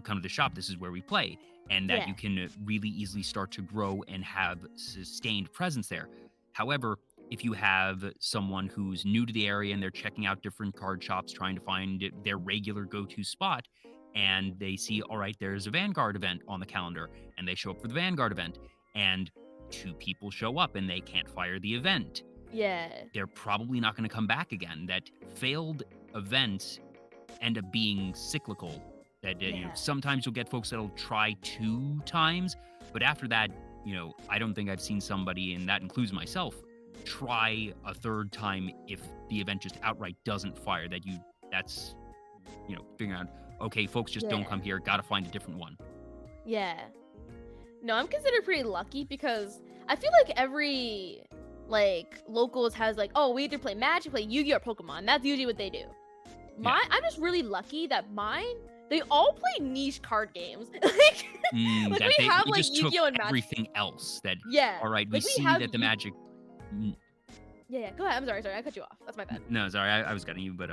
come to the shop. This is where we play. And that you can really easily start to grow and have sustained presence there. However, if you have someone who's new to the area and they're checking out different card shops, trying to find their regular go-to spot, and they see, all right, there's a Vanguard event on the calendar, and they show up for the Vanguard event, and 2 people show up and they can't fire the event. They're probably not going to come back again. That failed events end up being cyclical. That sometimes you'll get folks that'll try 2 times, but after that, I don't think I've seen somebody, and that includes myself, try a 3rd time if the event just outright doesn't fire. That's figuring out, okay, folks just don't come here. Got to find a different one. No, I'm considered pretty lucky because I feel like like locals has like, oh, we either play Magic, play Yu-Gi-Oh, or Pokemon. That's usually what they do. I'm just really lucky that mine, they all play niche card games. like That we have they like just took Yu-Gi-Oh and Magic. everything else that, Yeah. all right, we Like, we see have that the Yu- Magic. Yeah, go ahead. I'm sorry. I cut you off. That's my bad. No, sorry, I was cutting you, but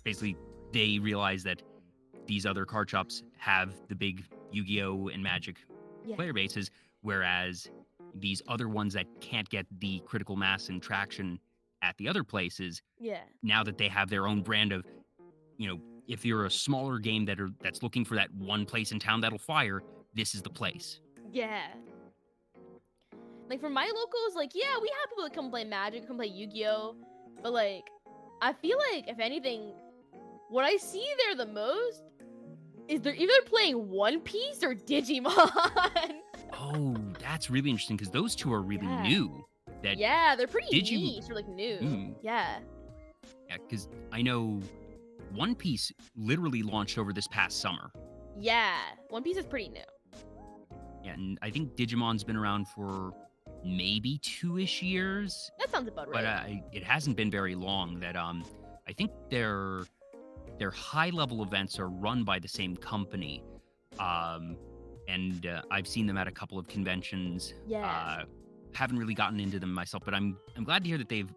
basically they realize that these other card shops have the big Yu-Gi-Oh and Magic player bases, whereas these other ones that can't get the critical mass and traction at the other places, now that they have their own brand of, if you're a smaller game that's looking for that one place in town that'll fire, this is the place. Yeah. Like for my locals, like, yeah, we have people that come play Magic, come play Yu-Gi-Oh, but like, I feel like if anything, what I see there the most is they're either playing One Piece or Digimon. Oh, that's really interesting because those two are really new. Yeah, they're pretty niche. They're like new. Yeah. Yeah, because I know One Piece literally launched over this past summer. Yeah, One Piece is pretty new. Yeah, and I think Digimon's been around for maybe 2-ish years. That sounds about right. But it hasn't been very long. That I think their high level events are run by the same company. And I've seen them at a couple of conventions. Yeah. Haven't really gotten into them myself, but I'm glad to hear that they've,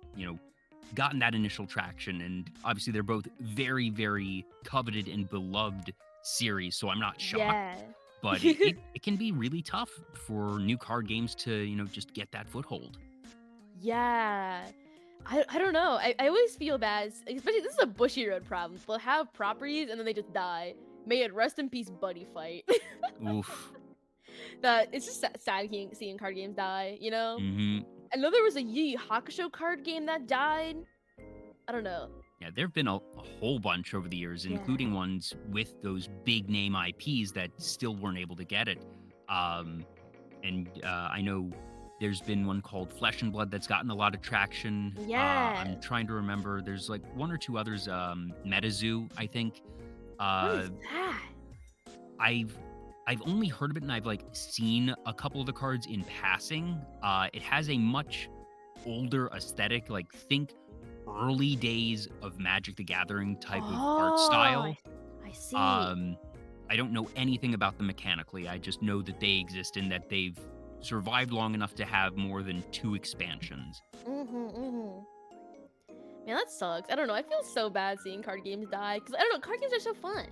gotten that initial traction. And obviously they're both very, very coveted and beloved series, so I'm not shocked. Yeah. But it can be really tough for new card games to, just get that foothold. Yeah. I don't know. I always feel bad, especially this is a Bushy Road problem. They'll have properties and then they just die. May it rest in peace, Buddy Fight. Oof. That it's just sad seeing card games die, Mm-hmm. I know there was a Yu Yu Hakusho card game that died. I don't know. Yeah, there have been a whole bunch over the years, including ones with those big name IPs that still weren't able to get it. And I know there's been one called Flesh and Blood that's gotten a lot of traction. Yeah. I'm trying to remember. There's like one or two others. MetaZoo, I think. What is that? I've only heard of it, and I've like seen a couple of the cards in passing. It has a much older aesthetic, like think early days of Magic the Gathering type of art style. I see. I don't know anything about them mechanically. I just know that they exist and that they've survived long enough to have more than 2 expansions. Man, that sucks. I don't know. I feel so bad seeing card games die because I don't know. Card games are so fun,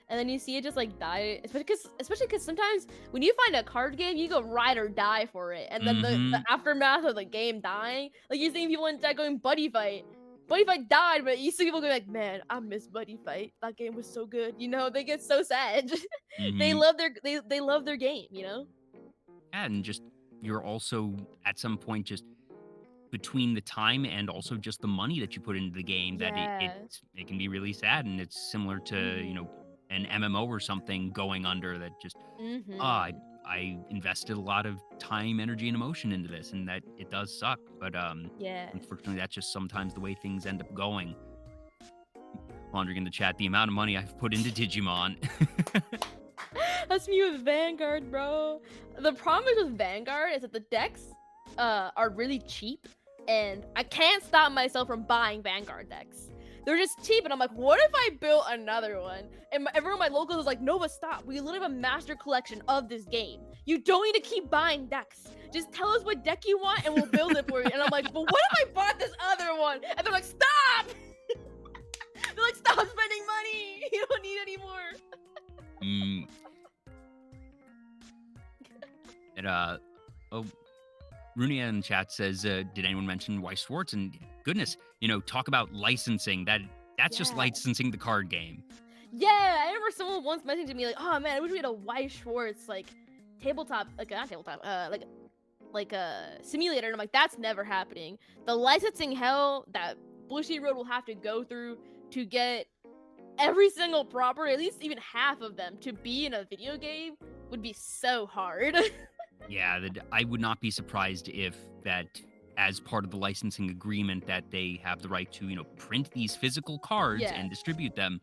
and then you see it just like die. Especially because sometimes when you find a card game, you go ride or die for it, and then the aftermath of the game dying, like you're seeing people in chat going Buddy Fight. Buddy Fight died, but you see people going like, man, I miss Buddy Fight. That game was so good. They get so sad. They love their game. And just you're also at some point just between the time and also just the money that you put into the game that it can be really sad, and it's similar to an MMO or something going under that just I invested a lot of time, energy, and emotion into this, and that it does suck. But unfortunately, that's just sometimes the way things end up going. Laundering in the chat, the amount of money I've put into Digimon. That's me with Vanguard, bro. The problem with Vanguard is that the decks are really cheap, and I can't stop myself from buying Vanguard decks. They're just cheap, and I'm like, what if I built another one? And everyone in my locals is like, Nova, stop. We literally have a master collection of this game. You don't need to keep buying decks. Just tell us what deck you want, and we'll build it for you. And I'm like, but what if I bought this other one? And they're like, stop! They're like, stop spending money. You don't need any more. And Runia in chat says, did anyone mention Weiss Schwartz? And goodness, talk about licensing. That's just licensing the card game. Yeah, I remember someone once mentioned to me like, oh man, I wish we had a Weiss Schwartz like tabletop, like not tabletop, like a simulator. And I'm like, that's never happening. The licensing hell that Bushy Road will have to go through to get every single property, at least even half of them, to be in a video game would be so hard. Yeah, I would not be surprised if that, as part of the licensing agreement, that they have the right to, print these physical cards and distribute them,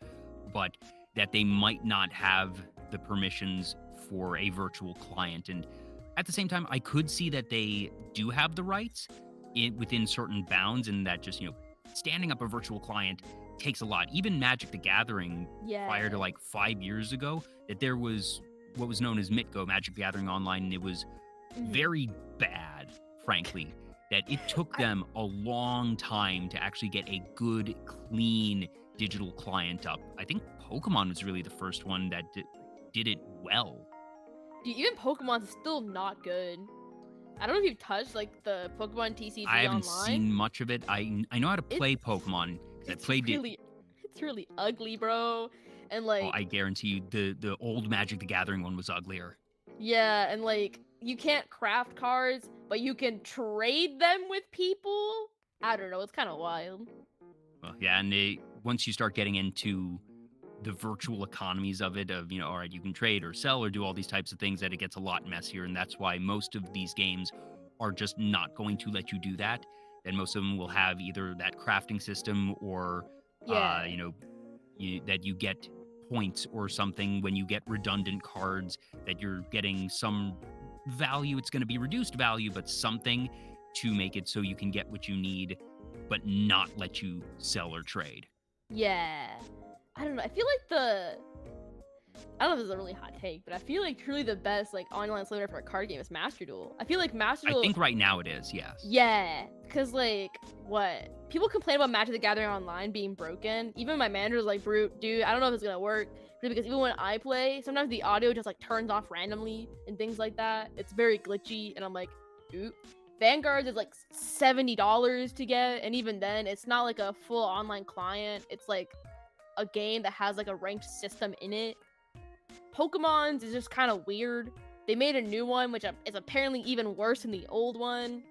but that they might not have the permissions for a virtual client. And at the same time, I could see that they do have the rights within certain bounds, and that just, standing up a virtual client takes a lot. Even Magic the Gathering prior to Yeah. like 5 years ago, that there was what was known as MITGO, Magic the Gathering Online, and it was Mhm. very bad, frankly. That it took I them a long time to actually get a good, clean digital client up. I think Pokemon was really the first one that did it well. Dude, even Pokemon's still not good. I don't know if you've touched like the Pokemon I TCG haven't online. seen much of it. I know how to play It's Pokemon because I it's played it. really it's really ugly, bro. And Oh, I like guarantee you, the old Magic the Gathering one was uglier. yeah, and like you can't craft cards, but you can trade them with people. I don't know, it's kind of wild. Well, yeah, and once you start getting into the virtual economies of it, of all right, you can trade or sell or do all these types of things, that it gets a lot messier, and that's why most of these games are just not going to let you do that. Then most of them will have either that crafting system or, Yeah. that you get points or something when you get redundant cards, that you're getting some value. It's going to be reduced value, but something to make it so you can get what you need, but not let you sell or trade. Yeah. I don't know. I feel like I don't know if this is a really hot take, but I feel like truly the best like online simulator for a card game is Master Duel. I feel like Master I Duel, think right now it is, yes. yeah, cause like what people complain about Magic the Gathering Online being broken. Even my manager's like, "Brute, dude, I don't know if it's gonna work." Because even when I play, sometimes the audio just like turns off randomly and things like that. It's very glitchy, and I'm like, "Oop." Vanguard is like $70 to get, and even then, it's not like a full online client. It's like a game that has like a ranked system in it. Pokemon's is just kind of weird. They made a new one, which is apparently even worse than the old one.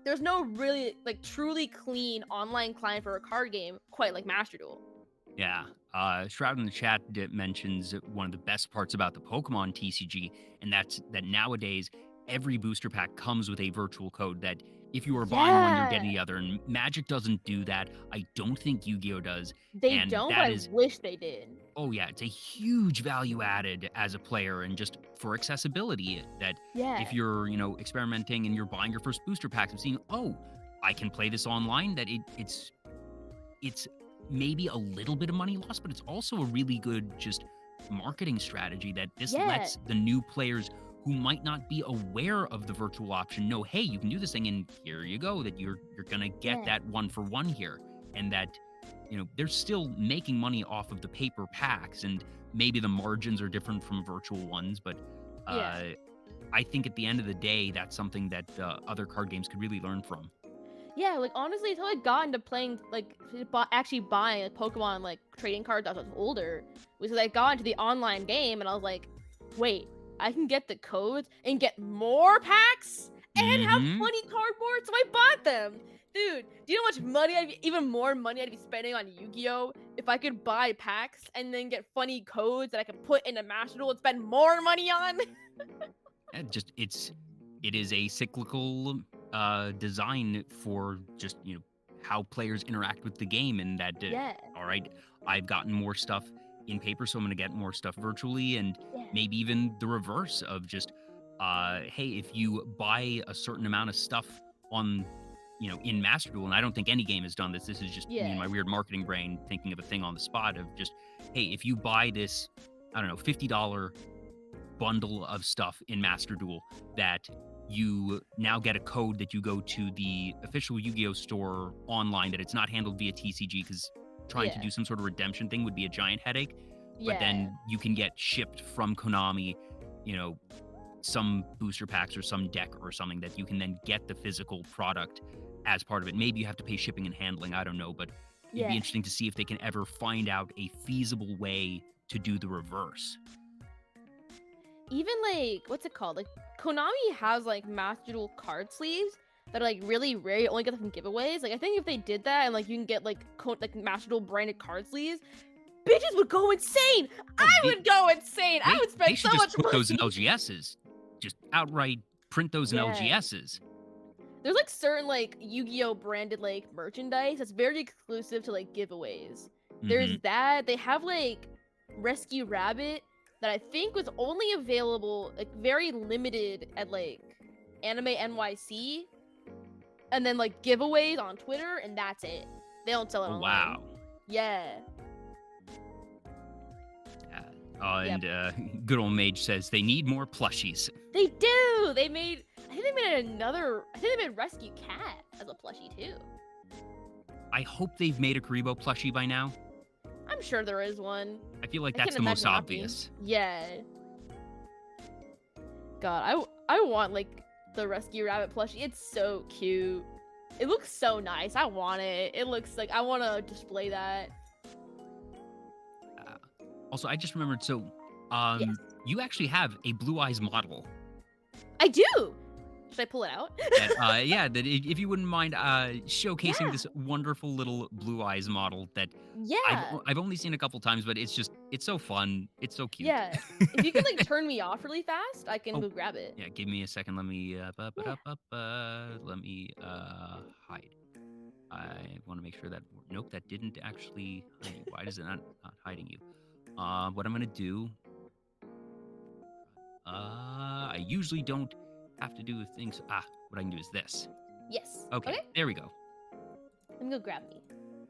There's no really like truly clean online client for a card game quite like Master Duel. Yeah. Shroud in the chat mentions one of the best parts about the Pokemon TCG, and that's that nowadays every booster pack comes with a virtual code that if you are buying one, you're getting Yeah, the other. And Magic doesn't do that. I don't think Yu-Gi-Oh does. they And don't, but that I is, wish they did. oh yeah, it's a huge value added as a player and just for accessibility. That Yeah, if you're, experimenting and you're buying your first booster packs and seeing, oh, I can play this online, that it's maybe a little bit of money lost, but it's also a really good just marketing strategy, that this yeah, lets the new players who might not be aware of the virtual option know, hey, you can do this thing, and here you go, that you're gonna get yeah, that 1-for-1 here, and that they're still making money off of the paper packs, and maybe the margins are different from virtual ones, but yeah. I think at the end of the day, that's something that other card games could really learn from. Yeah, like honestly, until I got into playing, like actually buying like Pokemon like trading cards as I was older, was because I got into the online game and I was like, wait, I can get the codes and get more packs and have Mm-hmm. funny cardboard, so I bought them. Dude, do you know how much money even more money I'd be spending on Yu-Gi-Oh if I could buy packs and then get funny codes that I could put in a Master Duel and spend more money on? It is a cyclical design for just how players interact with the game, and that Yeah, all right, I've gotten more stuff in paper, so I'm going to get more stuff virtually, and yeah, maybe even the reverse of just hey, if you buy a certain amount of stuff on in Master Duel, and I don't think any game has done this. This is just me and yeah, my weird marketing brain thinking of a thing on the spot of just, hey, if you buy this, I don't know, $50 bundle of stuff in Master Duel, that you now get a code that you go to the official Yu-Gi-Oh store online, that it's not handled via TCG, because trying to yeah, do some sort of redemption thing would be a giant headache. But yeah. then you can get shipped from Konami, some booster packs or some deck or something, that you can then get the physical product as part of it. Maybe you have to pay shipping and handling, I don't know, but it'd be Yeah. interesting to see if they can ever find out a feasible way to do the reverse. Even like what's it called? Like Konami has like Master Duel card sleeves that are like really rare. You only get them from giveaways. Like I think if they did that and like you can get like like Master Duel branded card sleeves, bitches would go insane. Oh, I would go insane. I would they spend should so just much put those in money. LGSs. Just outright print those in Yeah. LGSs. There's like certain like Yu-Gi-Oh branded like merchandise that's very exclusive to like giveaways. Hmm. There's that. They have like Rescue Rabbit that I think was only available like very limited at like Anime NYC. and then like giveaways on Twitter, and that's it. They don't sell it Oh, online. wow. Yeah. And good old Mage says they need more plushies. They do. They made. I think they made another. I think they made Rescue Cat as a plushie too. I hope they've made a Karibo plushie by now. I'm sure there is one. I feel like I that's can't the most imagine not being. obvious. Yeah. God, I want like the Rescue Rabbit plushie. It's so cute. It looks so nice. I want it. It looks like I want to display that. Also, I just remembered, so Yes. you actually have a Blue Eyes model. I do. Should I pull it out? That if you wouldn't mind showcasing this wonderful little Blue Eyes model that Yeah. I've only seen a couple times, but it's so fun. It's so cute. Yeah. If you can like turn me off really fast, I can Oh, go grab it. Yeah, give me a second. Let me hide. I want to make sure that nope, that didn't actually hide you. Why does it not hiding you? What I'm gonna do? I usually don't have to do things. What I can do is this. Yes. Okay, there we go. Let me go grab me.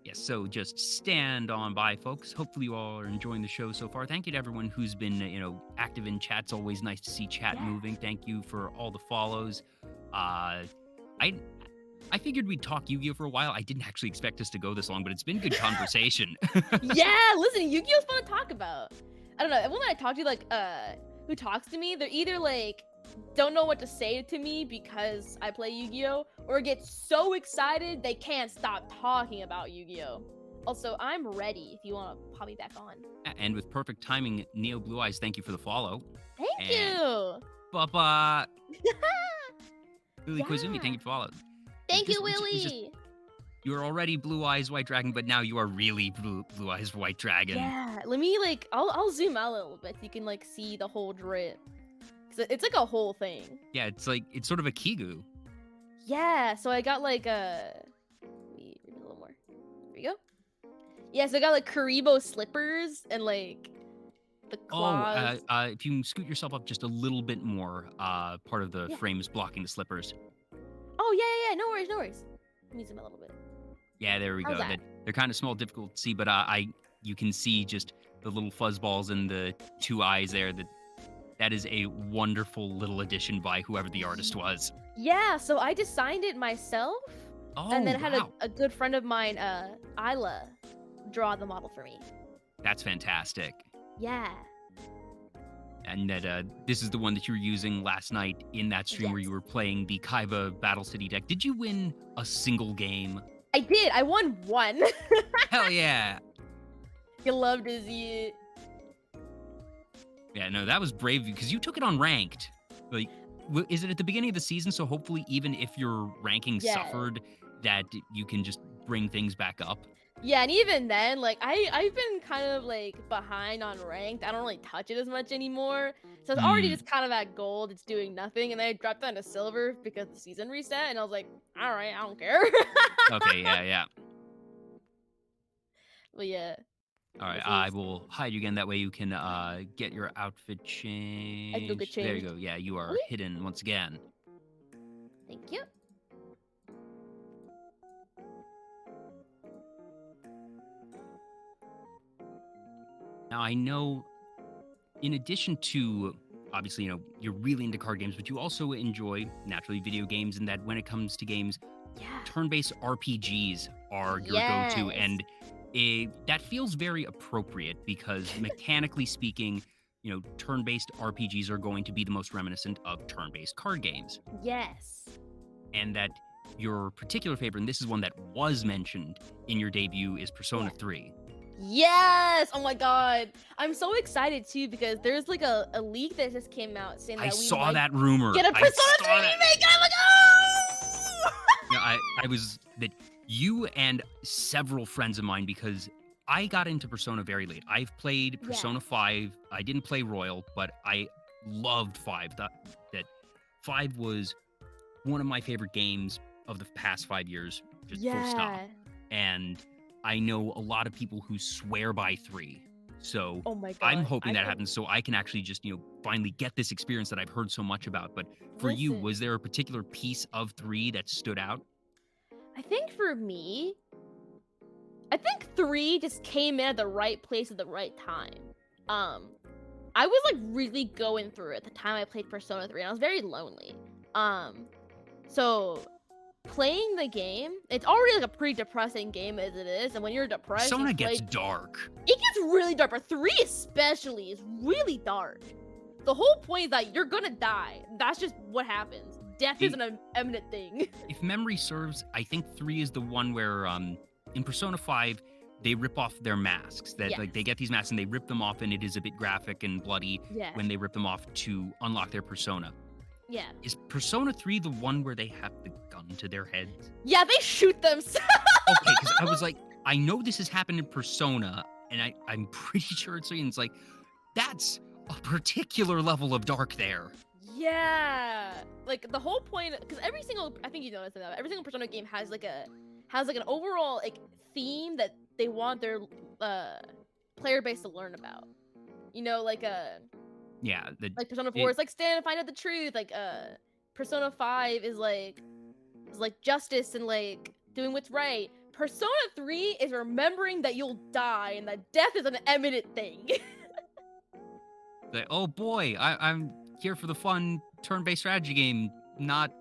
Yes, so just stand on by, folks. Hopefully you all are enjoying the show so far. Thank you to everyone who's been, active in chat. It's always nice to see chat moving. Thank you for all the follows. I figured we'd talk Yu-Gi-Oh for a while. I didn't actually expect us to go this long, but it's been good conversation. Yeah, listen, Yu-Gi-Oh's fun to talk about. I don't know. Everyone I talk to, who talks to me, they're either like don't know what to say to me because I play Yu-Gi-Oh, or get so excited they can't stop talking about Yu-Gi-Oh. Also, I'm ready if you want to pop me back on. And with perfect timing, Neo Blue Eyes, thank you for the follow. Thank you. Baba. Lily Koizumi, thank you for the follow. Thank you, Willie. You're already Blue Eyes White Dragon, but now you are really Blue Eyes White Dragon. Yeah, let me I'll zoom out a little bit so you can see the whole drip. It's like a whole thing. Yeah, it's sort of a Kigu. Yeah, so I got let me read a little more. There we go. Yeah, so I got Karibo slippers and the claws. If you can scoot yourself up just a little bit more, part of the frame is blocking the slippers. Oh yeah, no worries. Let me zoom a little bit. Yeah, there we go. That? They're kind of small, difficult to see, but you can see just the little fuzz balls and the two eyes there. That is a wonderful little addition by whoever the artist was. Yeah, so I designed it myself. Oh, and then had a good friend of mine, Isla, draw the model for me. That's fantastic. Yeah. And that this is the one that you were using last night in that stream where you were playing the Kaiba Battle City deck. Did you win a single game? I did. I won one. Hell yeah. You love to see it. Yeah, no, that was brave because you took it on ranked. Is it at the beginning of the season? So hopefully, even if your ranking suffered, that you can just bring things back up. Yeah, and even then, I've been kind of behind on ranked. I don't really touch it as much anymore. So it's already just kind of at gold. It's doing nothing, and then I dropped down to silver because the season reset, and I was like, all right, I don't care. Okay, yeah. But yeah. All right, I will hide you again. That way you can get your outfit changed. I can go get changed. There you go. Yeah, you are hidden once again. Thank you. Now, I know, in addition to, obviously, you're really into card games, but you also enjoy, naturally, video games, and that when it comes to games, turn-based RPGs are your go-to, and that feels very appropriate because, mechanically speaking, turn-based RPGs are going to be the most reminiscent of turn-based card games. Yes. And that your particular favorite, and this is one that was mentioned in your debut, is Persona 3. Yes! Oh my god. I'm so excited too because there's a leak that just came out saying that I saw that rumor. Get a Persona 3 remake! I'm like, oh! I was that you and several friends of mine, because I got into Persona very late. I've played Persona 5. I didn't play Royal, but I loved 5. That 5 was one of my favorite games of the past 5 years, just full stop. And I know a lot of people who swear by 3. So I'm hoping that happens so I can actually just, finally get this experience that I've heard so much about. But for you, was there a particular piece of 3 that stood out? I think for me, I think 3 just came in at the right place at the right time. I was like really going through it at the time I played Persona 3, and I was very lonely. So playing the game, it's already like a pretty depressing game as it is, and when you're depressed, Persona gets dark. It gets really dark, but 3 especially is really dark. The whole point is that you're gonna die. That's just what happens. Death is an imminent thing. If memory serves, I think 3 is the one where in Persona 5 they rip off their masks. That like they get these masks and they rip them off, and it is a bit graphic and bloody when they rip them off to unlock their persona. Yeah. Is Persona 3 the one where they have the gun to their heads? Yeah, they shoot themselves. Okay, because I was like, I know this has happened in Persona, and I'm pretty sure it's 3, and it's like, that's a particular level of dark there. Yeah, like the whole point, because I think you noticed that every single Persona game has like an overall like theme that they want their player base to learn about. You know, like like Persona 4 is like stand and find out the truth. Like Persona 5 is like justice and like doing what's right. Persona 3 is remembering that you'll die and that death is an imminent thing. Like, oh boy, I'm here for the fun turn-based strategy game, not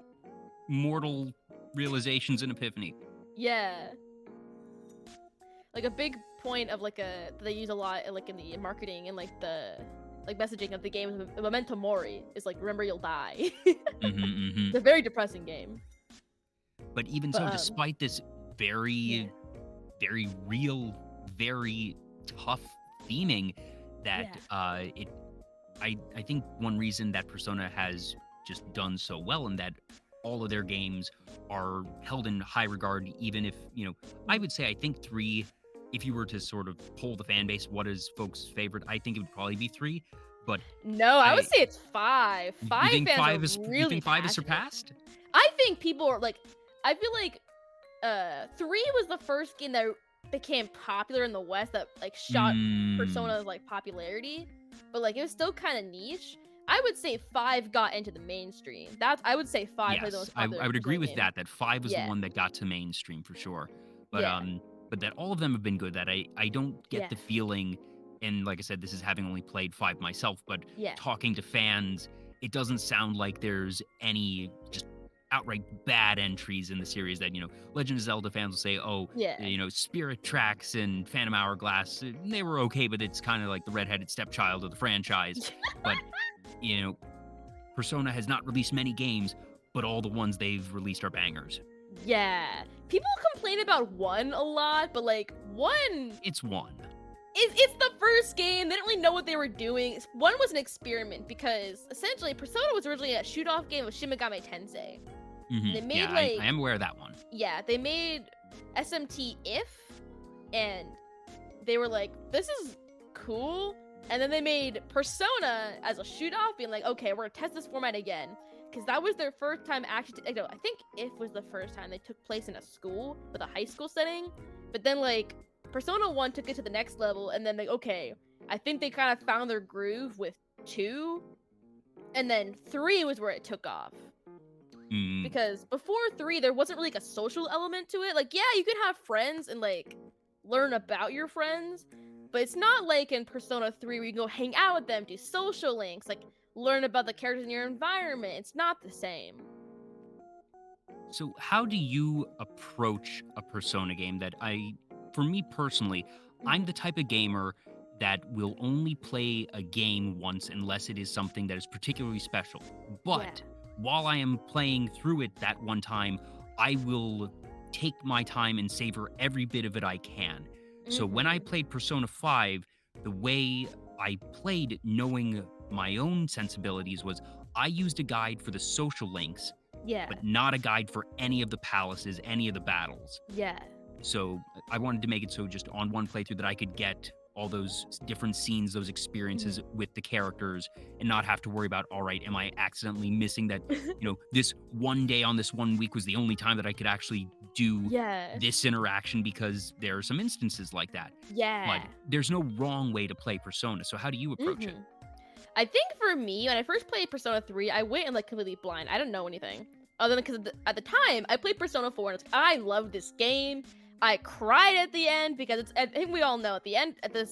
mortal realizations and epiphany. Yeah. Like a big point of like they use a lot like in the marketing and like the messaging of the game is Memento Mori is like remember you'll die. It's a very depressing game. But even so, despite this very real, very tough theming, that I think one reason that Persona has just done so well and that all of their games are held in high regard, even if, I would say I think 3, if you were to sort of poll the fan base, what is folks' favorite, I think it would probably be 3, but... No, I would say it's 5. 5 fans are really You think 5 is passionate. surpassed? I think people are like... I feel like 3 was the first game that became popular in the West that like shot Persona's like popularity, but like it was still kind of niche. I would say 5 got into the mainstream. I would say 5 was the most popular. I would agree with game. that 5 was the one that got to mainstream for sure. But but that all of them have been good. That I don't get the feeling, and like I said, this is having only played 5 myself, but talking to fans, it doesn't sound like there's any just outright bad entries in the series that, Legend of Zelda fans will say, Spirit Tracks and Phantom Hourglass, they were okay, but it's kind of like the redheaded stepchild of the franchise. But, Persona has not released many games, but all the ones they've released are bangers. Yeah. People complain about 1 a lot, but like 1... It's 1. It's the first game. They didn't really know what they were doing. 1 was an experiment because essentially Persona was originally a shoot-off game of Shin Megami Tensei. They made I am aware of that one. Yeah, they made SMT If, and they were like, this is cool. And then they made Persona as a shoot-off, being like, okay, we're gonna test this format again. Because that was their first time actually, I think If was the first time they took place in a school, with a high school setting. But then like, Persona 1 took it to the next level, and then I think they kind of found their groove with 2. And then 3 was where it took off. Because before 3, there wasn't really like a social element to it. Like, yeah, you could have friends and like learn about your friends, but it's not like in Persona 3 where you can go hang out with them, do social links, like learn about the characters in your environment. It's not the same. So how do you approach a Persona game for me personally, I'm the type of gamer that will only play a game once unless it is something that is particularly special. But while I am playing through it that one time, I will take my time and savor every bit of it I can. So when I played Persona 5, the way I played, knowing my own sensibilities, was I used a guide for the social links, but not a guide for any of the palaces, any of the battles. So I wanted to make it so just on one playthrough that I could get all those different scenes, those experiences with the characters, and not have to worry about, all right, am I accidentally missing that, this one day on this one week was the only time that I could actually do this interaction, because there are some instances like that. But there's no wrong way to play Persona. So how do you approach it? I think for me, when I first played Persona 3, I went in like completely blind. I didn't know anything. other than because at the time I played Persona 4 and I love this game. I cried at the end because I think we all know at the end at the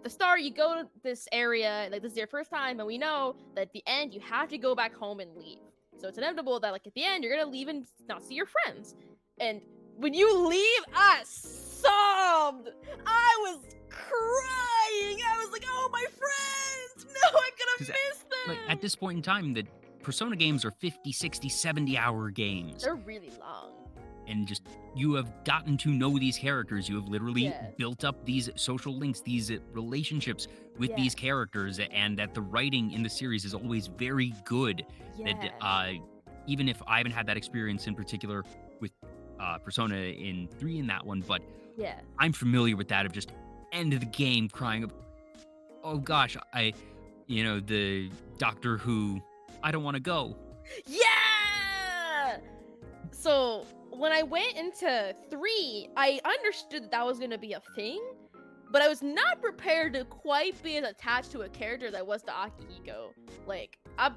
start you go to this area, like this is your first time, and we know that at the end you have to go back home and leave. So it's inevitable that like at the end you're gonna leave and not see your friends. And when you leave, I sobbed. I was crying. I was like, oh, my friends. No, I'm gonna miss them. Like, at this point in time, the Persona games are 50, 60, 70-hour games. They're really long. And just, you have gotten to know these characters. You have literally built up these social links, these relationships with these characters, and that the writing in the series is always very good. That even if I haven't had that experience in particular with Persona in 3 in that one, but I'm familiar with that of just end of the game crying of, oh gosh, the Doctor Who, I don't want to go. Yeah! So when I went into 3, I understood that was going to be a thing, but I was not prepared to quite be as attached to a character that was to Akihiko. I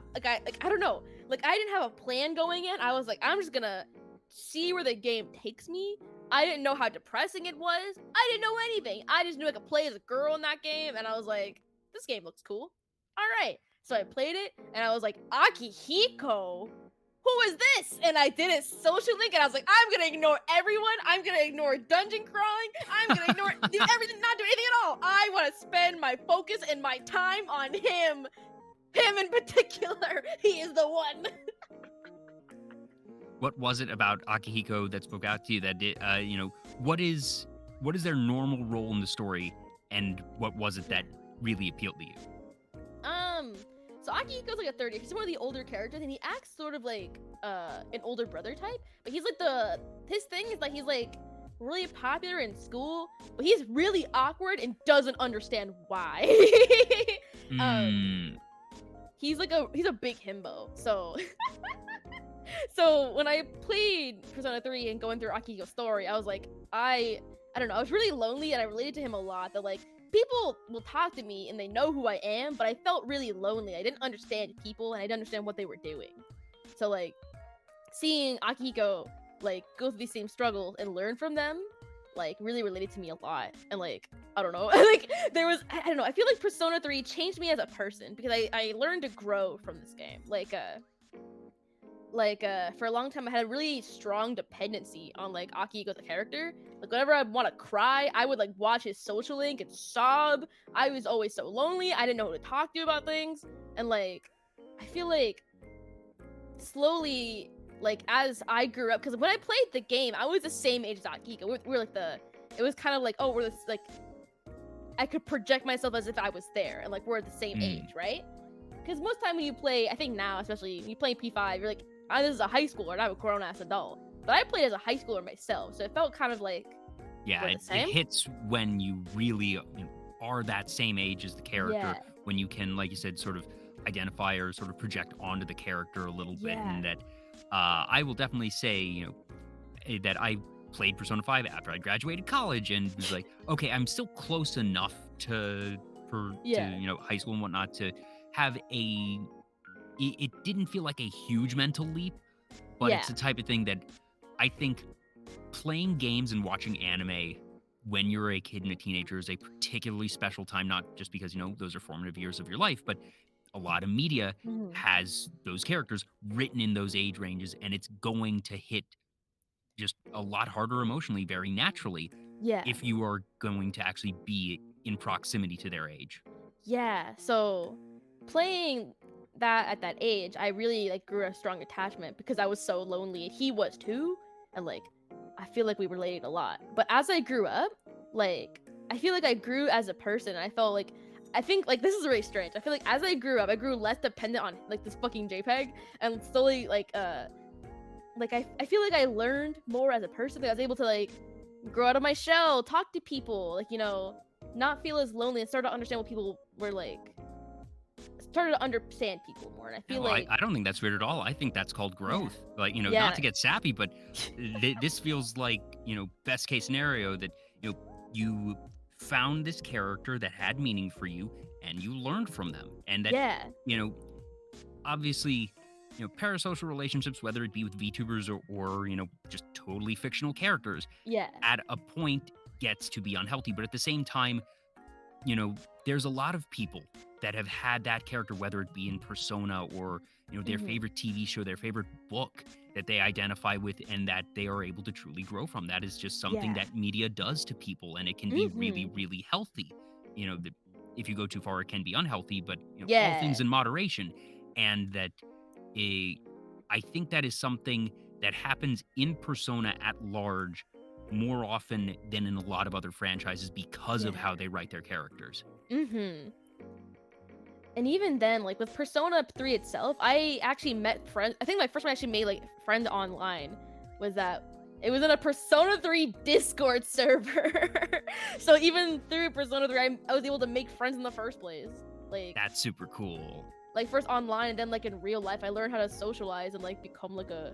don't know. Like, I didn't have a plan going in. I was like, I'm just gonna see where the game takes me. I didn't know how depressing it was. I didn't know anything. I just knew I could play as a girl in that game, and I was like, this game looks cool. All right. So I played it, and I was like, Akihiko? Who is this? And I did it social link, and I was like, I'm gonna ignore everyone. I'm gonna ignore dungeon crawling. I'm gonna ignore do everything, not do anything at all. I want to spend my focus and my time on him. Him in particular. He is the one. What was it about Akihiko that spoke out to you that did, what is their normal role in the story, and what was it that really appealed to you? So Akihiko's like a third year. He's one of the older characters, and he acts sort of like an older brother type. But he's like his thing is like he's like really popular in school, but he's really awkward and doesn't understand why. He's a big himbo. So so when I played Persona 3 and going through Akihiko's story, I was like, I don't know, I was really lonely, and I related to him a lot. That like people will talk to me and they know who I am, but I felt really lonely. I didn't understand people, and I didn't understand what they were doing. So like seeing Akihiko like go through these same struggles and learn from them, like really related to me a lot. And like I don't know, like there was I don't know, I feel like Persona 3 changed me as a person because I learned to grow from this game. For a long time I had a really strong dependency on like Akihiko the character. Like whenever I want to cry, I would like watch his social link and sob. I was always so lonely. I didn't know who to talk to about things. And like I feel like slowly, like as I grew up, because when I played the game, I was the same age as Akihiko. We're like it was kind of like, oh, we're this like I could project myself as if I was there, and like we're the same age, right? Because most time when you play, I think now especially when you play P5, you're like, this is a high schooler and I'm a grown ass adult. But I played as a high schooler myself, so it felt kind of like it hits when you really are that same age as the character, when you can, like you said, sort of identify or sort of project onto the character a little bit. And that I will definitely say, that I played Persona 5 after I graduated college and was like, okay, I'm still close enough to high school and whatnot to have it didn't feel like a huge mental leap, but it's the type of thing that I think playing games and watching anime when you're a kid and a teenager is a particularly special time, not just because, those are formative years of your life, but a lot of media has those characters written in those age ranges, and it's going to hit just a lot harder emotionally, very naturally, if you are going to actually be in proximity to their age. Yeah, so playing that at that age, I really like grew a strong attachment because I was so lonely, and he was too, and like I feel like we related a lot. But as I grew up, like I feel like I grew as a person, and I think like this is really strange. I feel like as I grew up, I grew less dependent on like this fucking JPEG, and slowly I feel like I learned more as a person. I was able to like grow out of my shell, talk to people, like not feel as lonely, and start to understand what people were like. Started to understand people more, and I feel I don't think that's weird at all. I think that's called growth. Like not to get sappy, but this feels like best case scenario that you found this character that had meaning for you, and you learned from them, and that obviously parasocial relationships, whether it be with VTubers or just totally fictional characters, Yeah. at a point gets to be unhealthy. But at the same time, there's a lot of people that have had that character, whether it be in Persona or, their favorite TV show, their favorite book that they identify with and that they are able to truly grow from. That is just something that media does to people, and it can be really, really healthy. If you go too far, it can be unhealthy, but all things in moderation. And that I think that is something that happens in Persona at large more often than in a lot of other franchises because of how they write their characters. And even then, like with Persona 3 itself, I actually met friends. I think my first one I actually made like friend online was that it was in a Persona 3 Discord server. So even through Persona 3, I was able to make friends in the first place. Like that's super cool. Like first online and then like in real life, I learned how to socialize and like become like a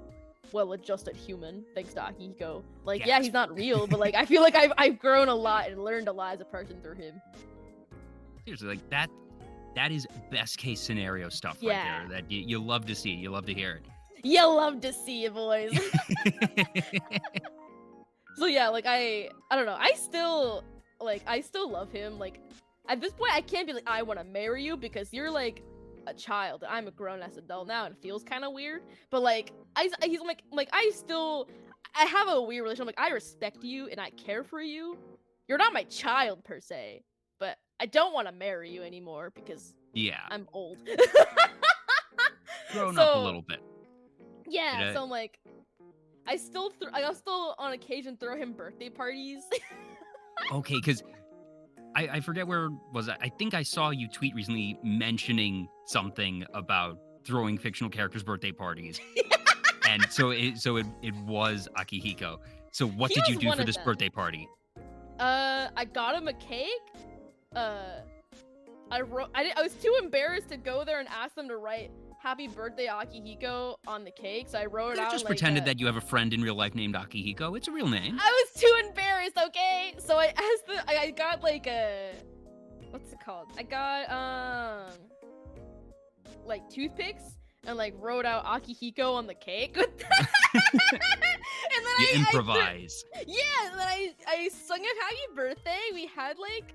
well-adjusted human thanks to Akihiko. Like yeah, he's not real, but like I feel like I've grown a lot and learned a lot as a person through him. Seriously, like that is best case scenario stuff right there that you love to see. You love to hear it. You love to see it, boys. So yeah, like I don't know. I still love him. Like at this point, I can't be like I want to marry you because you're like a child. I'm a grown ass adult now, and it feels kind of weird. But like he's like I have a weird relationship. Like I respect you and I care for you. You're not my child per se, but I don't want to marry you anymore because I'm old. Grown up a little bit. Yeah, so I'm like, I'll still on occasion throw him birthday parties. Okay, because I forget where was I think I saw you tweet recently mentioning something about throwing fictional characters birthday parties. And so it was Akihiko. So what did you do for this birthday party? I got him a cake. I was too embarrassed to go there and ask them to write "Happy Birthday Akihiko" on the cake, so I wrote it out. Just pretended that you have a friend in real life named Akihiko. It's a real name. I was too embarrassed. Okay, so I got like a what's it called? I got like toothpicks and like wrote out Akihiko on the cake with that. And then you improvise. And then I sung him happy birthday. We had like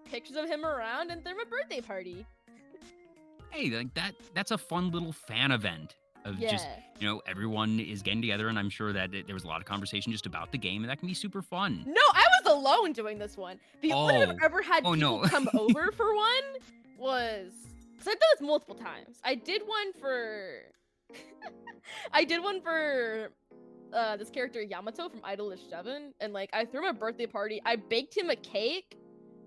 pictures of him around and threw him a birthday party. Hey, like that's a fun little fan event of just, everyone is getting together, and I'm sure that there was a lot of conversation just about the game, and that can be super fun. No, I was alone doing this one. The only time I've ever had people come over for one was, because I've done this multiple times. I did one for this character Yamato from Idolish 7, and like I threw him a birthday party. I baked him a cake.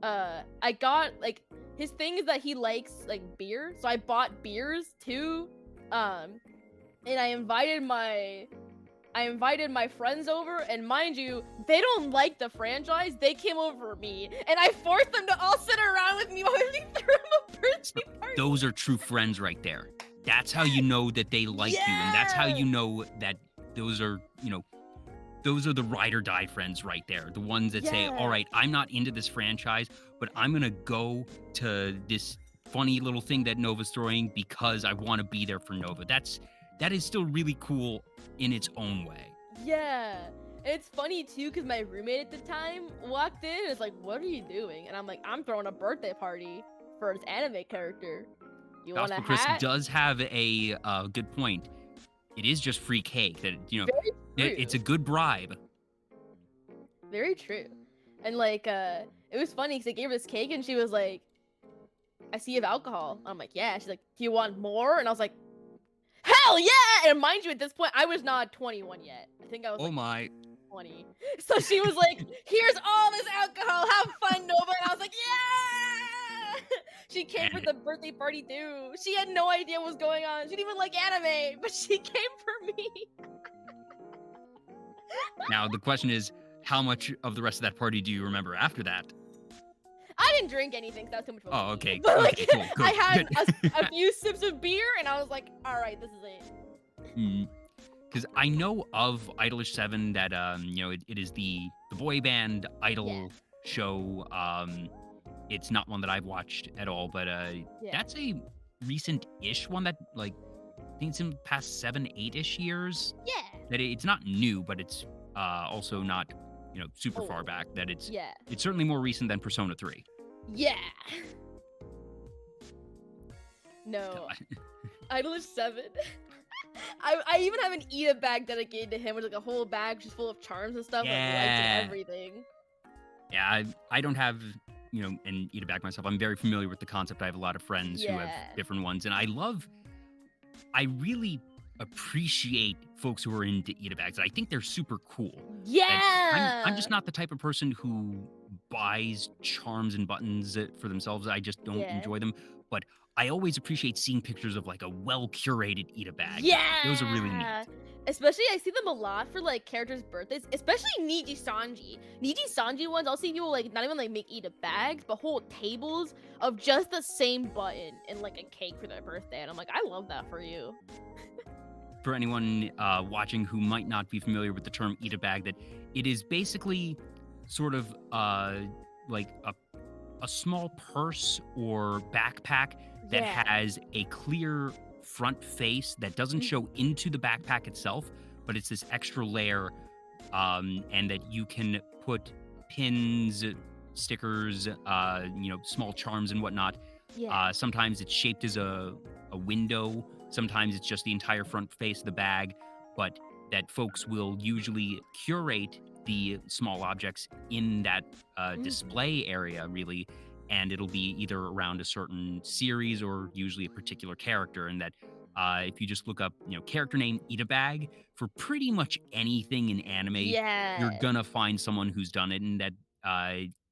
I got like his thing is that he likes like beer, so I bought beers too. And I invited my friends over, and mind you, they don't like the franchise. They came over for me, and I forced them to all sit around with me while we threw him a birthday party. Those are true friends right there. That's how you know that they like you, and that's how you know that those are the ride or die friends right there. The ones that say, all right, I'm not into this franchise, but I'm going to go to this funny little thing that Nova's throwing because I want to be there for Nova. That is still really cool in its own way. Yeah. And it's funny too, because my roommate at the time walked in and was like, what are you doing? And I'm like, I'm throwing a birthday party for this anime character. You want a hat? Chris does have a good point. It is just free cake. That it's a good bribe. Very true. And like, it was funny because I gave her this cake and she was like, I see you have alcohol. I'm like, yeah. She's like, do you want more? And I was like, hell yeah! And mind you, at this point, I was not 21 yet. I think I was 20. So she was like, here's all this alcohol. Have fun, Nova. And I was like, yeah! She came for the birthday party too. She had no idea what was going on. She didn't even like anime, but she came for me. Now, the question is, how much of the rest of that party do you remember after that? I didn't drink anything, that was too much fun. Oh, okay. But like, okay, cool, good, I had a few sips of beer, and I was like, all right, this is it. Because I know of Idolish 7 that, it is the boy band idol show. It's not one that I've watched at all, but that's a recent-ish one that, like, think it's in the past 7, 8-ish years. Yeah. That it's not new, but it's also not, super far Old. back. That it's Yeah. certainly more recent than Persona 3. Yeah. No. Idolish 7. I even have an Ida bag dedicated to him, which is like a whole bag just full of charms and stuff, like lights and everything. Yeah, I don't have, an Ida bag myself. I'm very familiar with the concept. I have a lot of friends who have different ones, and I really appreciate folks who are into Ida bags. I think they're super cool. Yeah. I'm just not the type of person who buys charms and buttons for themselves. I just don't enjoy them. But I always appreciate seeing pictures of like a well-curated Ida bag. Yeah. Those are really neat. Especially I see them a lot for like characters' birthdays, especially Niji Sanji. Niji Sanji ones, I'll see people like not even like make Ida bags, but whole tables of just the same button and like a cake for their birthday. And I'm like, I love that for you. For anyone watching who might not be familiar with the term Ida bag, that it is basically sort of like a small purse or backpack that has a clear front face that doesn't show into the backpack itself, but it's this extra layer, and that you can put pins, stickers, small charms and whatnot. Sometimes it's shaped as a window. Sometimes it's just the entire front face of the bag, but that folks will usually curate the small objects in that display area, really, and it'll be either around a certain series or usually a particular character. And that if you just look up, character name Ida bag for pretty much anything in anime, you're gonna find someone who's done it, and that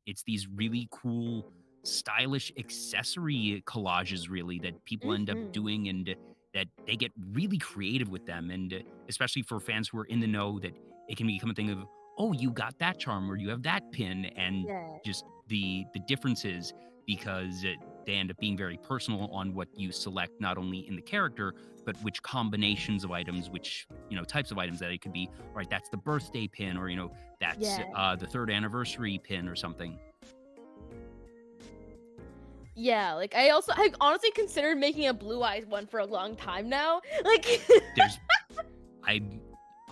it's these really cool, stylish accessory collages, really, that people end up doing, and that they get really creative with them. And especially for fans who are in the know, that it can become a thing of, oh, you got that charm or you have that pin, and just the differences, because they end up being very personal on what you select, not only in the character, but which combinations of items, which, types of items that it could be. All right, that's the birthday pin, or, that's the 3rd anniversary pin or something. Yeah, like I've honestly considered making a Blue Eyes one for a long time now. Like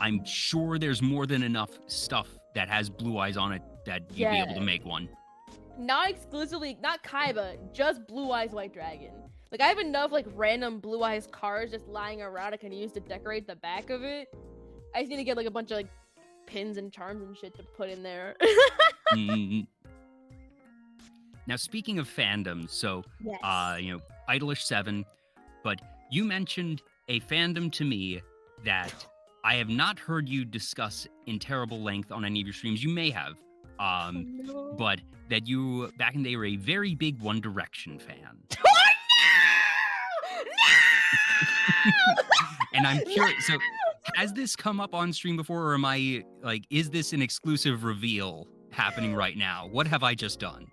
I'm sure there's more than enough stuff that has Blue Eyes on it that you'd be able to make one. Not exclusively, not Kaiba, just Blue Eyes White Dragon. Like I have enough like random Blue Eyes cards just lying around I can use to decorate the back of it. I just need to get like a bunch of like pins and charms and shit to put in there. Now, speaking of fandom, so, Idolish 7, but you mentioned a fandom to me that I have not heard you discuss in terrible length on any of your streams. You may have, but that you, back in the day, were a very big One Direction fan. Oh, no! And I'm curious, so has this come up on stream before, or am I, like, is this an exclusive reveal happening right now? What have I just done?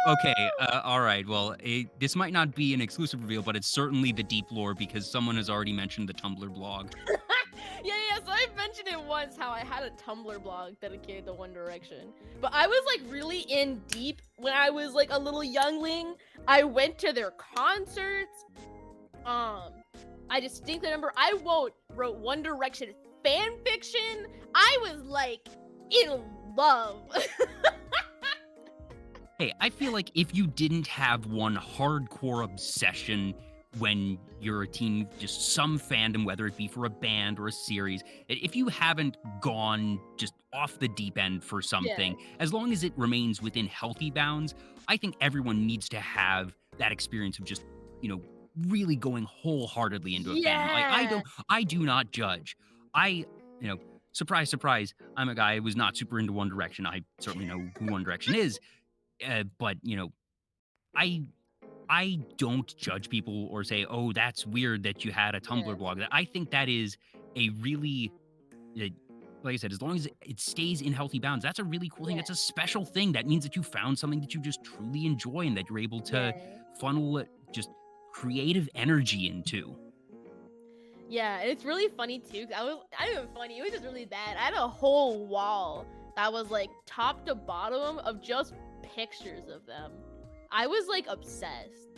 Okay, all right. Well, this might not be an exclusive reveal, but it's certainly the deep lore, because someone has already mentioned the Tumblr blog. Yeah, so I mentioned it once how I had a Tumblr blog dedicated to One Direction. But I was like really in deep when I was like a little youngling. I went to their concerts. I distinctly remember I wrote One Direction fan fiction. I was like in love. Hey, I feel like if you didn't have one hardcore obsession when you're a teen, just some fandom, whether it be for a band or a series, if you haven't gone just off the deep end for something, as long as it remains within healthy bounds, I think everyone needs to have that experience of just, really going wholeheartedly into a fandom. Like, I do not judge. Surprise, surprise, I'm a guy who was not super into One Direction. I certainly know who One Direction is. But, I don't judge people or say, oh, that's weird that you had a Tumblr blog. I think that is a really, like I said, as long as it stays in healthy bounds, that's a really cool thing. That's a special thing. That means that you found something that you just truly enjoy and that you're able to funnel just creative energy into. Yeah, and it's really funny too. I didn't even funny. It was just really bad. I had a whole wall that was like top to bottom of just pictures of them. I was like obsessed.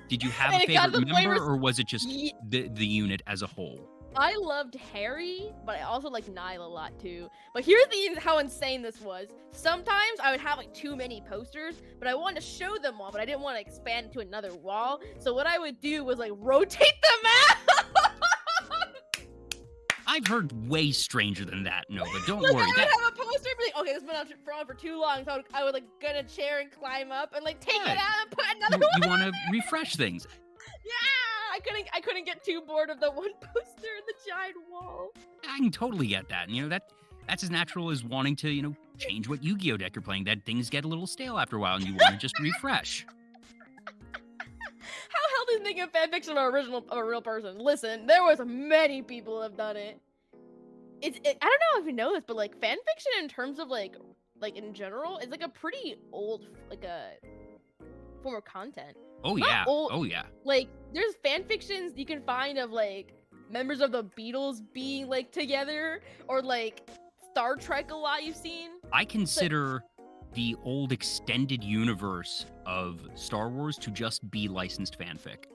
Did you have And a it got to favorite the point member, where or was it just Ye- the unit as a whole? I loved Harry, but I also liked Nile a lot too. But here's how insane this was. Sometimes I would have like too many posters, but I wanted to show them all, but I didn't want to expand to another wall. So what I would do was like rotate them out. I've heard way stranger than that, Nova. Don't Like, worry. I would have a poster and be like, okay, this went on for too long, so I would like get a chair and climb up and like take it Yeah. out and put another one. You want to refresh things. Yeah, I couldn't get too bored of the one poster in the giant wall. I can totally get that. And, that's as natural as wanting to, change what Yu-Gi-Oh deck you're playing. That things get a little stale after a while, and you want to just refresh. How healthy is making a fanfiction of a real person? Listen, there was many people have done it. I don't know if you know this, but like fanfiction in terms of like in general, is like a pretty old like a form of content. Oh Not yeah. old- Oh yeah. Like there's fanfictions you can find of like members of the Beatles being like together, or like Star Trek a lot you've seen. I consider the old extended universe of Star Wars to just be licensed fanfic.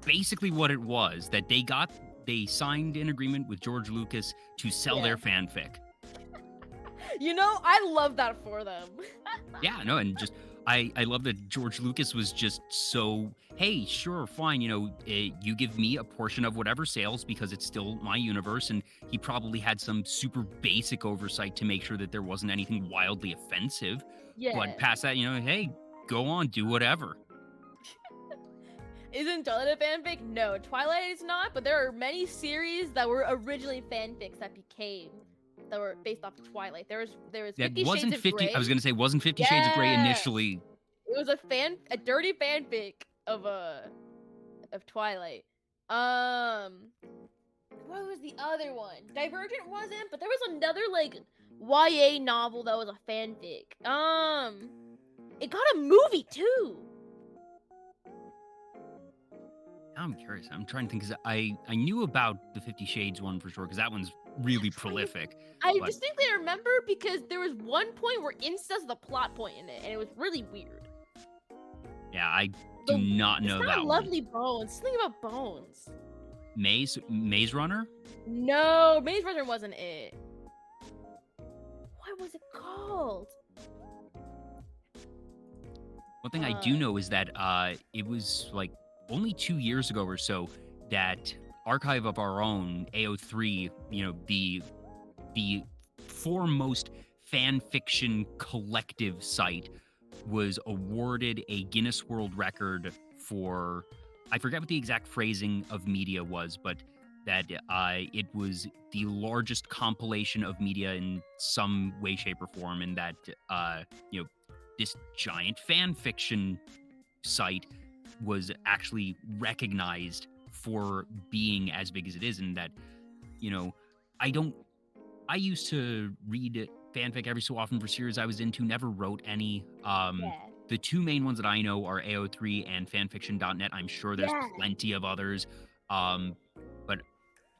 Basically what it was, that they signed an agreement with George Lucas to sell their fanfic. I love that for them. Yeah, no, and just I love that George Lucas was just so, hey, sure, fine, you give me a portion of whatever sales because it's still my universe, and he probably had some super basic oversight to make sure that there wasn't anything wildly offensive. Yeah. But past that, hey, go on, do whatever. Isn't Twilight a fanfic? No, Twilight is not, but there are many series that were originally fanfics that were based off of Twilight. There was 50 wasn't Shades of Grey. I was gonna say, wasn't 50 Shades of Grey Yeah. initially? It was a dirty fanfic of Twilight. What was the other one? Divergent wasn't, but there was another like YA novel that was a fanfic. It got a movie too. I'm curious. I'm trying to think, because I knew about the 50 Shades one for sure, because that one's really prolific. I but- distinctly remember because there was one point where incest was the plot point in it, and it was really weird. Yeah, I do not know that one. Lovely Bones. Something about bones. Maze Runner? No, Maze Runner wasn't it. What was it called? One thing I do know is that it was like only 2 years ago or so that Archive of Our Own, AO3, the foremost fan fiction collective site, was awarded a Guinness World Record for, I forget what the exact phrasing of media was, but that it was the largest compilation of media in some way, shape, or form, and that this giant fan fiction site was actually recognized for being as big as it is. And that, I used to read fanfic every so often for series I was into, never wrote any. The two main ones that I know are AO3 and fanfiction.net. I'm sure there's plenty of others. But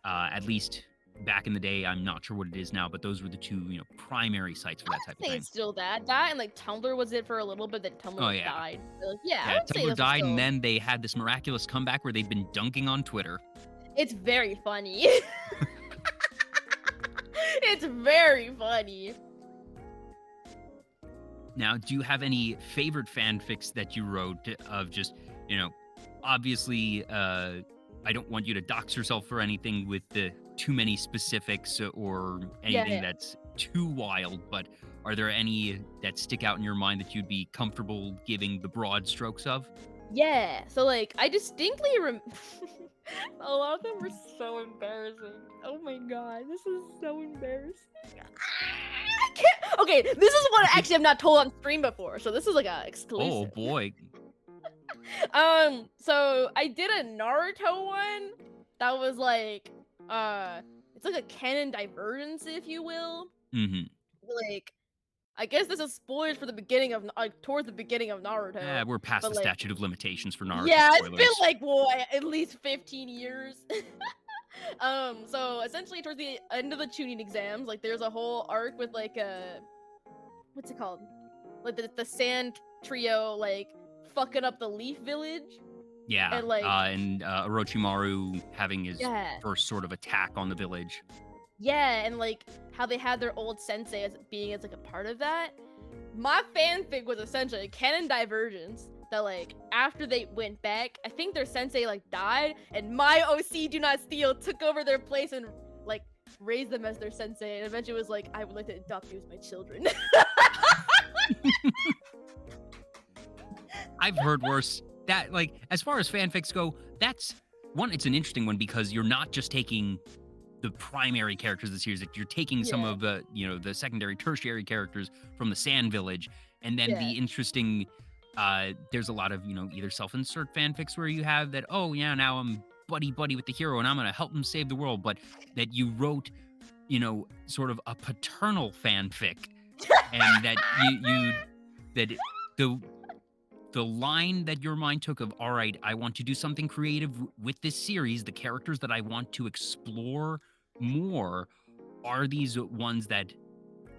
at least back in the day, I'm not sure what it is now, but those were the two, primary sites for that type of thing. It's still that and like Tumblr was it for a little bit, then Tumblr died. Like, I would say Tumblr this died, still... and then they had this miraculous comeback where they've been dunking on Twitter. It's very funny. It's very funny. Now, do you have any favorite fanfics that you wrote of just, obviously, I don't want you to dox yourself or anything with the too many specifics or anything that's too wild, but are there any that stick out in your mind that you'd be comfortable giving the broad strokes of? Yeah, so like I distinctly a lot of them were so embarrassing. Oh my god, this is so embarrassing. I can't. Okay, this is what actually I've not told on stream before, so this is like a exclusive. Oh boy. So I did a Naruto one that was like, it's like a canon divergence, if you will. Mm-hmm. Like, I guess this is spoilers for the beginning of, towards the beginning of Naruto. Yeah, we're past the like, statute of limitations for Naruto. Yeah, spoilers. it's been like, at least 15 years. So essentially towards the end of the tuning exams, like there's a whole arc with like what's it called? Like the sand trio like fucking up the Leaf Village. Yeah, And like and Orochimaru having his yeah. first sort of attack on the village. Yeah, and like how they had their old sensei as being as like a part of that. My fanfic was essentially canon divergence that like after they went back, I think their sensei like died, and my OC Do Not Steal took over their place and like raised them as their sensei, and eventually was like, I would like to adopt you as my children. I've heard worse. That, like, as far as fanfics go, that's one. It's an interesting one because you're not just taking the primary characters of the series; you're taking some Yeah. of the, the secondary, tertiary characters from the Sand Village, and then Yeah. the interesting. There's a lot of either self-insert fanfics where you have that. Oh yeah, now I'm buddy with the hero, and I'm gonna help him save the world. But that you wrote, sort of a paternal fanfic, and that you that the line that your mind took of, all right, I want to do something creative with this series. The characters that I want to explore more are these ones that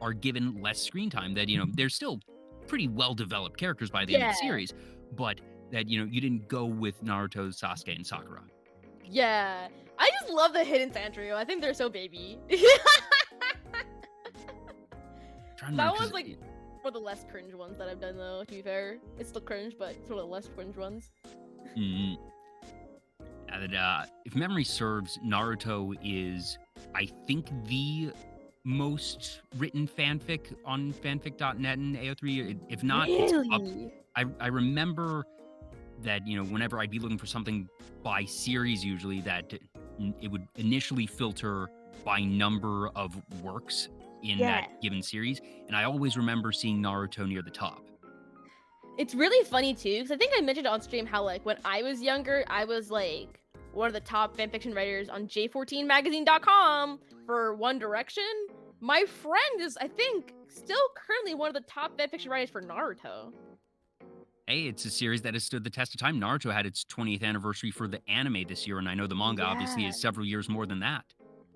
are given less screen time. That, they're still pretty well-developed characters by the end of the Yeah. series, but that, you didn't go with Naruto, Sasuke, and Sakura. Yeah. I just love the hidden fan trio. I think they're so baby. That one's like one of the less cringe ones that I've done, though, to be fair. It's still cringe, but it's one of the less cringe ones. If memory serves, Naruto is, I think, the most written fanfic on fanfic.net and AO3. If not, it's up. I remember that, whenever I'd be looking for something by series, usually, that it would initially filter by number of works in that given series, and I always remember seeing Naruto near the top. It's really funny too, because I think I mentioned on stream how like when I was younger, I was like one of the top fanfiction writers on J14magazine.com for One Direction. My friend is, I think, still currently one of the top fanfiction writers for Naruto. Hey, it's a series that has stood the test of time. Naruto had its 20th anniversary for the anime this year, and I know the manga obviously is several years more than that.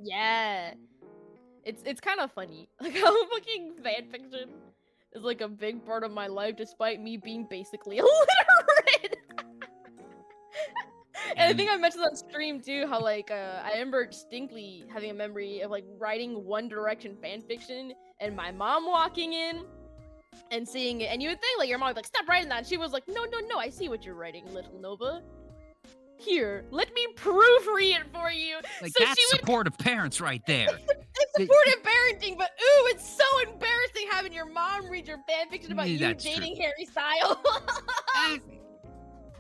Yeah. It's kind of funny, like how fucking fanfiction is like a big part of my life, despite me being basically illiterate. And I think I mentioned on stream too, how like I remember distinctly having a memory of like writing One Direction fanfiction, and my mom walking in and seeing it, and you would think like your mom would be like, stop writing that, and she was like, no, I see what you're writing, little Nova. Here, let me proofread it for you. Like, so that's supportive parents right there. It's supportive parenting, but ooh, it's so embarrassing having your mom read your fanfiction about you dating Harry Styles.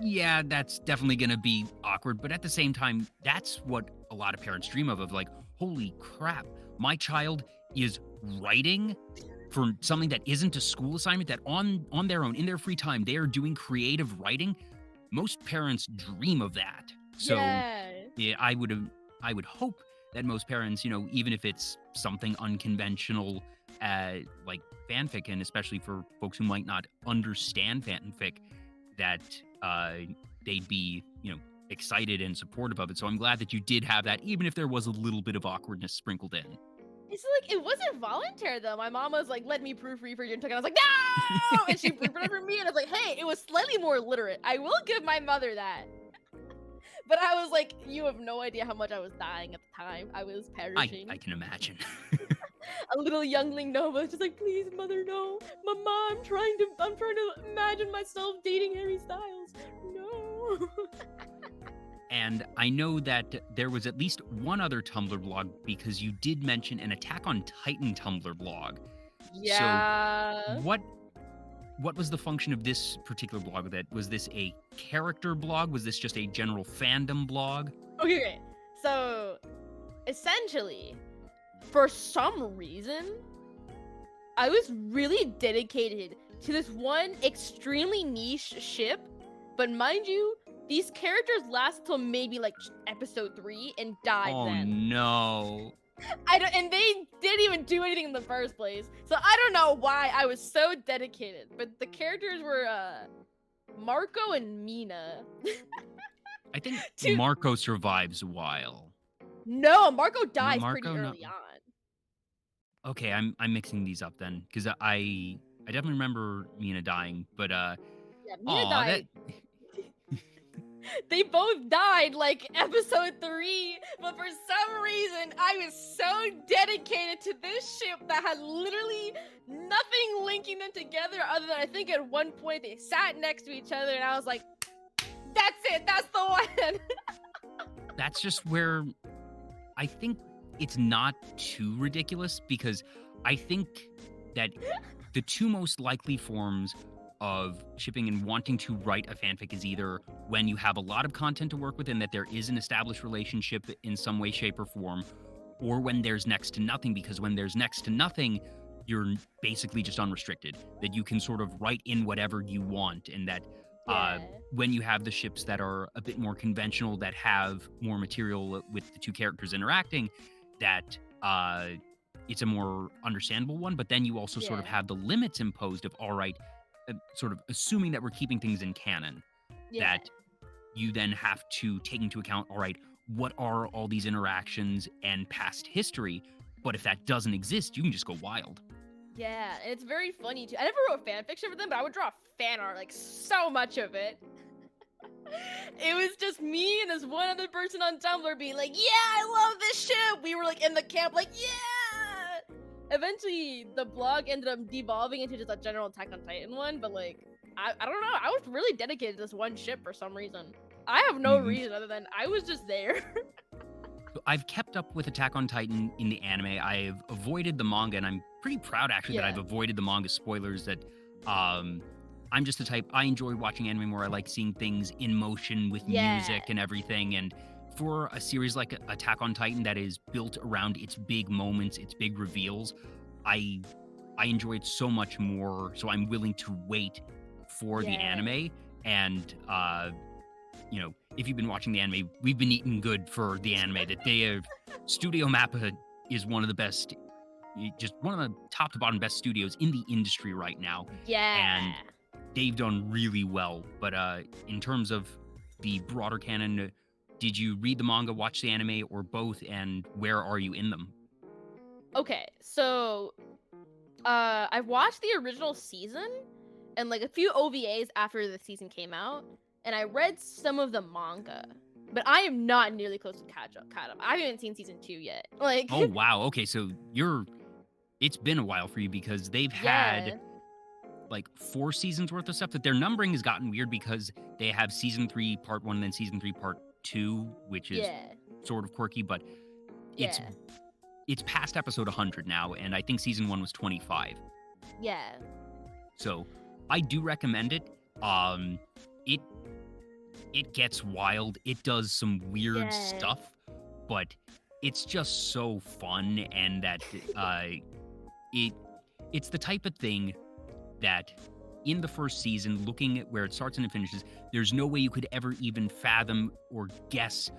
Yeah, that's definitely gonna be awkward, but at the same time, that's what a lot of parents dream of like, holy crap, my child is writing for something that isn't a school assignment, that on their own, in their free time, they are doing creative writing. Most parents dream of that. So yeah, I would hope that most parents, even if it's something unconventional, like fanfic, and especially for folks who might not understand fanfic, that they'd be, excited and supportive of it. So I'm glad that you did have that, even if there was a little bit of awkwardness sprinkled in. It's like, it wasn't voluntary though. My mom was like, let me proofread for you, and I was like, no! And she proofread for me, and I was like, hey, it was slightly more literate. I will give my mother that. But I was like, you have no idea how much I was dying at the time. I was perishing. I can imagine. A little youngling Nova just like, please, mother, no. Mama, I'm trying to imagine myself dating Harry Styles. No. And I know that there was at least one other Tumblr blog, because you did mention an Attack on Titan Tumblr blog. Yeah. So what was the function of this particular blog? That was this a character blog? Was this just a general fandom blog? Okay. So essentially, for some reason, I was really dedicated to this one extremely niche ship. But mind you, these characters last till maybe like episode 3 and died then. Oh no. And they didn't even do anything in the first place. So I don't know why I was so dedicated. But the characters were Marco and Mina. I think Marco survives a while. No, Marco dies Marco, pretty early on. Okay, I'm mixing these up then, because definitely remember Mina dying, but Yeah, Mina aw, that died. They both died like episode 3, but for some reason I was so dedicated to this ship that had literally nothing linking them together other than I think at one point they sat next to each other and I was like, that's it, that's the one. that's just where I think it's not too ridiculous, because I think that the two most likely forms of shipping and wanting to write a fanfic is either when you have a lot of content to work with and that there is an established relationship in some way, shape, or form, or when there's next to nothing, because when there's next to nothing, you're basically just unrestricted, that you can sort of write in whatever you want, and that Yeah. when you have the ships that are a bit more conventional, that have more material with the two characters interacting, that it's a more understandable one. But then you also sort of Yeah. have the limits imposed of, all right, sort of assuming that we're keeping things in canon, Yeah. that you then have to take into account, all right, what are all these interactions and past history? But if that doesn't exist, you can just go wild. Yeah, and it's very funny too. I never wrote fan fiction for them, but I would draw fan art, like so much of it. It was just me and this one other person on Tumblr being like, yeah, I love this ship. We were like in the camp, like, yeah. Eventually, the blog ended up devolving into just a general Attack on Titan one, but like, I don't know. I was really dedicated to this one ship for some reason. I have no reason other than I was just there. I've kept up with Attack on Titan in the anime. I've avoided the manga, and I'm pretty proud actually that Yeah. I've avoided the manga spoilers. That I'm just the type, I enjoy watching anime where I like seeing things in motion with Yeah. music and everything. And for a series like Attack on Titan that is built around its big moments, its big reveals, I enjoy it so much more. So I'm willing to wait for the Yeah. anime. And if you've been watching the anime, we've been eating good for the anime. That they have, Studio Mappa is one of the best, just one of the top to bottom best studios in the industry right now. Yeah. And they've done really well. But in terms of the broader canon, did you read the manga, watch the anime, or both? And where are you in them? Okay, so I've watched the original season and like a few OVAs after the season came out, and I read some of the manga, but I am not nearly close to catch up. I haven't seen season 2 yet. Like, Oh wow, okay, so it's been a while for you, because they've had yeah, like 4 seasons worth of stuff. That their numbering has gotten weird, because they have season 3 part 1 and then season 3 part 2, which is yeah, sort of quirky, but yeah, it's past episode 100 now, and I think season 1 was 25. yeah, So I do recommend it. It gets wild. It does some weird Yeah. stuff, but it's just so fun, and that it's the type of thing that in the first season, looking at where it starts and it finishes, there's no way you could ever even fathom or guess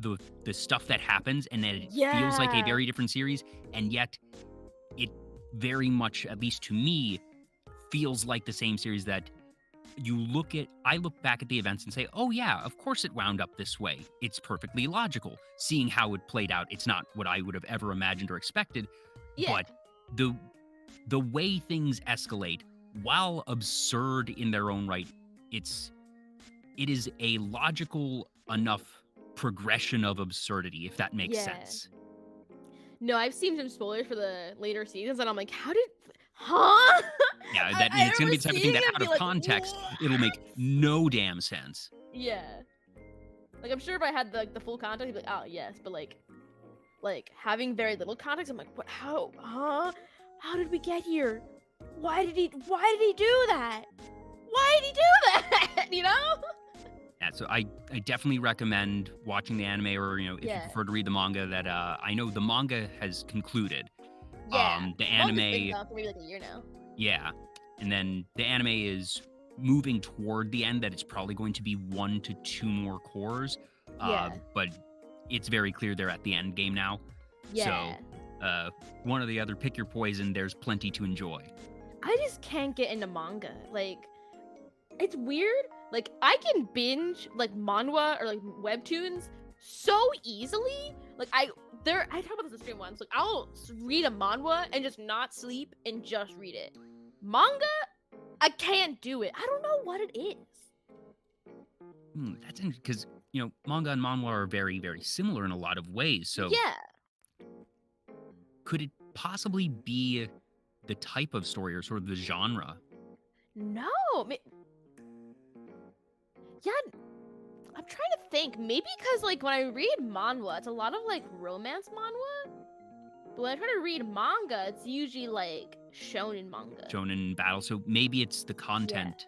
the stuff that happens, and that it feels like a Yeah. very different series, and yet it very much, at least to me, feels like the same series. That I look back at the events and say, oh yeah, of course it wound up this way. It's perfectly logical. Seeing how it played out, it's not what I would have ever imagined or expected, yeah, but the way things escalate, while absurd in their own right, it is a logical enough progression of absurdity, if that makes Yeah. sense. No, I've seen some spoilers for the later seasons, and I'm like, huh? Yeah, I it's going to be the type of thing remember that seeing it out and of be like, context, "What?" it'll make no damn sense. Yeah. Like, I'm sure if I had the full context, I'd be like, oh, yes. But, like having very little context, I'm like, what? How? Huh? How did we get here? Why did he do that? Why did he do that? You know? Yeah, so I definitely recommend watching the anime, or, if you Yeah. prefer to read the manga, that I know the manga has concluded. Yeah. The Manga's been anime, gone for maybe like a year now. yeah. And then the anime is moving toward the end, that it's probably going to be 1 to 2 more cores. Yeah. But it's very clear they're at the end game now. Yeah. So, one or the other, pick your poison. There's plenty to enjoy. I just can't get into manga. Like, it's weird. Like, I can binge like manhwa or like webtoons so easily. Like, I talked about this in stream once. Like, I'll read a manhwa and just not sleep and just read it. Manga, I can't do it. I don't know what it is. That's interesting because, manga and manhwa are very, very similar in a lot of ways. So Yeah. could it possibly be the type of story or sort of the genre? No. Yeah, I'm trying to think. Maybe because, like, when I read manhwa, it's a lot of, like, romance manhwa. But when I try to read manga, it's usually, like, shonen manga. Shonen battle. So maybe it's the content.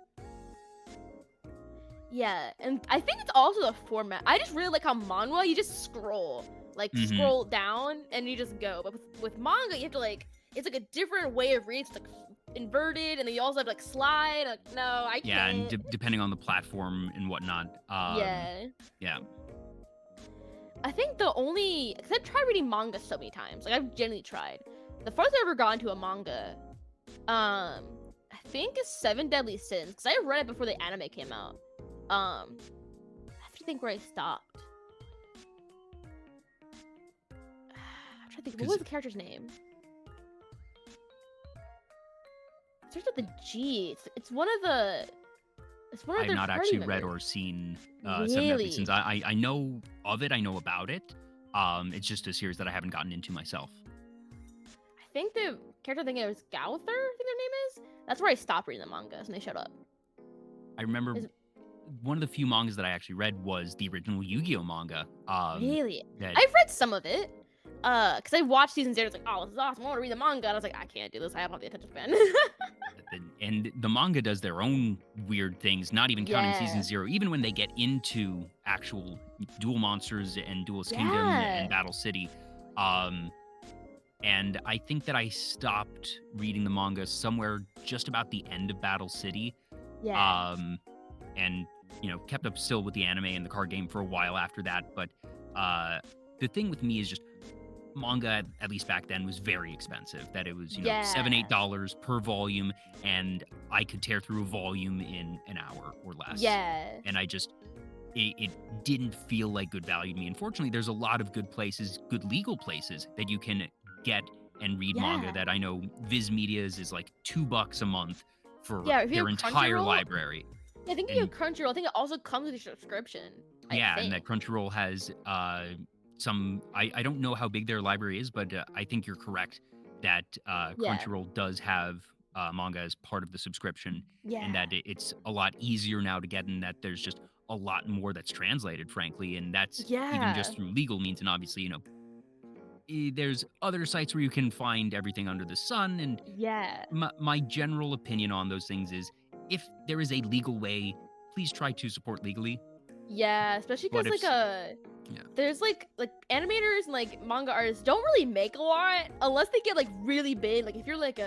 Yeah, and I think it's also the format. I just really like how manhwa, you just scroll. Like, scroll down, and you just go. But with manga, you have to, like, it's, like, a different way of reading. It's, like, inverted, and then you also have to, like, slide. Like, no, I can't. Yeah, and depending on the platform and whatnot. Yeah. I think the only, because I've tried reading manga so many times. Like, I've genuinely tried. The farthest I ever got into a manga, I think is Seven Deadly Sins, because I read it before the anime came out. I have to think where I stopped. I'm trying to think, what was the character's name? It starts with a G. It's one of the. It's one of I've their not party actually members. read or seen Seven Deadly Really? Sins. I know of it. I know about it. It's just a series that I haven't gotten into myself. I think the character thinking it was Gauther, I think their name is. That's where I stopped reading the mangas and they showed up. I remember one of the few mangas that I actually read was the original Yu-Gi-Oh manga. Really? I've read some of it. Because I watched season 0. It's like, oh, this is awesome. I want to read the manga. And I was like, I can't do this. I don't have the attention span. And the manga does their own weird things, not even counting season 0. Even when they get into actual Duel Monsters and Duelist Kingdom and Battle City. And I think that I stopped reading the manga somewhere just about the end of Battle City. Yeah. And, kept up still with the anime and the card game for a while after that. But the thing with me is just manga, at least back then, was very expensive. That it was, $7-8 per volume, and I could tear through a volume in an hour or less. Yeah. And it didn't feel like good value to me. Unfortunately, there's a lot of good places, good legal places that you can get and read manga that I know Viz Media's is like $2 a month for their entire library. I think if you have Crunchyroll, I think it also comes with your subscription. And that Crunchyroll has some, I don't know how big their library is, but I think you're correct that Crunchyroll does have manga as part of the subscription, and that it's a lot easier now to get, and that there's just a lot more that's translated, frankly, and that's even just through legal means. And obviously, there's other sites where you can find everything under the sun, and my general opinion on those things is if there is a legal way, please try to support legally. Yeah, especially because there's like animators and like manga artists don't really make a lot unless they get like really big. Like if you're like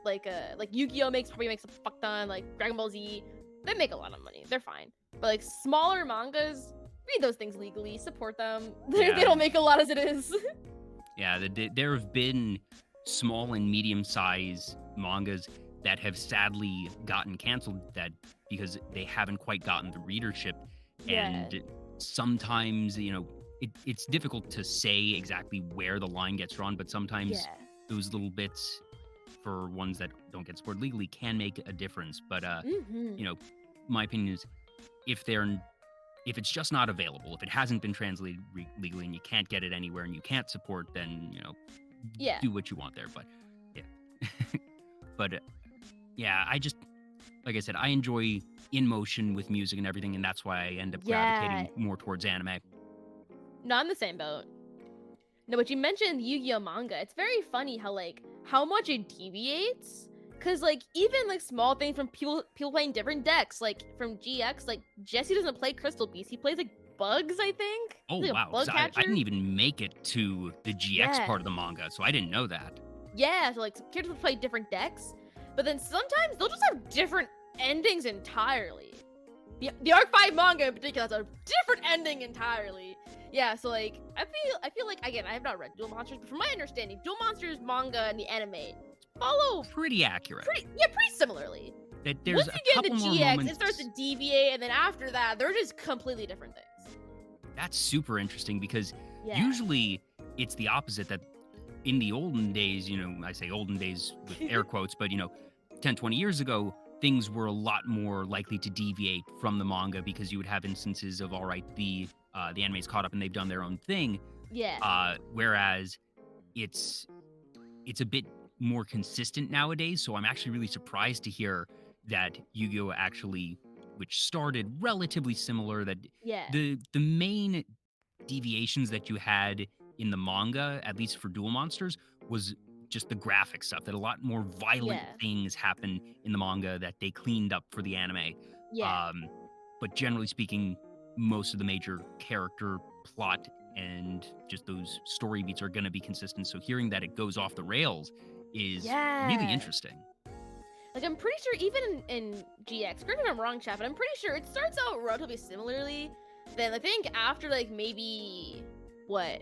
Yu-Gi-Oh probably makes a fuck ton, like Dragon Ball Z, they make a lot of money. They're fine. But like smaller mangas, read those things legally, support them. They don't make a lot as it is. There have been small and medium-sized mangas that have sadly gotten canceled because they haven't quite gotten the readership. And sometimes, it's difficult to say exactly where the line gets drawn, but sometimes those little bits for ones that don't get supported legally can make a difference. But, my opinion is if it's just not available, if it hasn't been translated legally and you can't get it anywhere and you can't support, then, do what you want there. But, but, I just, like I said, I enjoy in motion with music and everything, and that's why I end up gravitating more towards anime. No, I'm the same boat. No, but you mentioned Yu-Gi-Oh manga. It's very funny how much it deviates. Cause even small things from people playing different decks, from GX, Jesse doesn't play Crystal Beast. He plays bugs, I think. Oh wow! I didn't even make it to the GX part of the manga, so I didn't know that. Yeah, so characters will play different decks, but then sometimes they'll just have different endings entirely. The Arc 5 manga in particular has a different ending entirely. Yeah, so I feel like, again, I have not read Duel Monsters, but from my understanding, Duel Monsters manga and the anime follow pretty accurate. Pretty similarly. That there's once you get into GX, it starts to deviate, and then after that, they're just completely different things. That's super interesting because usually it's the opposite. That in the olden days, I say olden days with air quotes, but 10, 20 years ago, things were a lot more likely to deviate from the manga because you would have instances of, all right, the anime's caught up and they've done their own thing. Yeah. Whereas it's a bit more consistent nowadays. So I'm actually really surprised to hear that Yu-Gi-Oh! Actually, which started relatively similar, that Yeah. the main deviations that you had in the manga, at least for Duel Monsters, was just the graphic stuff, that a lot more violent Yeah. things happen in the manga that they cleaned up for the anime. Yeah. But generally speaking, most of the major character plot and just those story beats are going to be consistent. So hearing that it goes off the rails is really Yeah. interesting. Like, I'm pretty sure even in GX, correct me if I'm wrong, chat, but I'm pretty sure it starts out relatively similarly. Then I think after, like, maybe, what,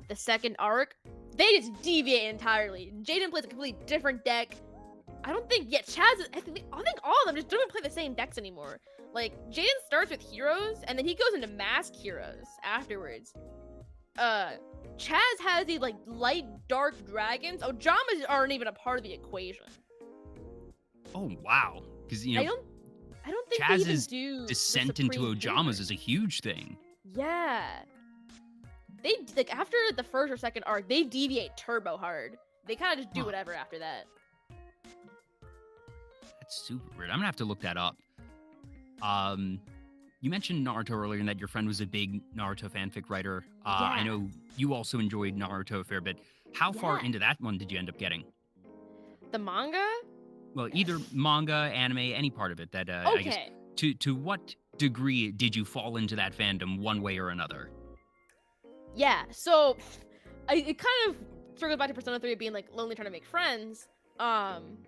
the second arc, they just deviate entirely. Jaden plays a completely different deck. I don't think, yeah, I think all of them just don't play the same decks anymore. Like, Jaden starts with heroes, and then he goes into mask heroes afterwards. Chaz has these, like, light dark dragons. Ojamas aren't even a part of the equation. Oh, wow. Because, I don't think they even Chaz's do descent into Ojamas is a huge thing. Yeah. They, like, after the first or second arc, they deviate turbo hard. They kind of just do whatever after that. That's super weird. I'm gonna have to look that up. You mentioned Naruto earlier and that your friend was a big Naruto fanfic writer. I know you also enjoyed Naruto a fair bit. How far into that one did you end up getting? The manga? Well, either manga, anime, any part of it that I guess, to what degree did you fall into that fandom one way or another? Yeah, so it kind of circles back to Persona 3 being like lonely trying to make friends. And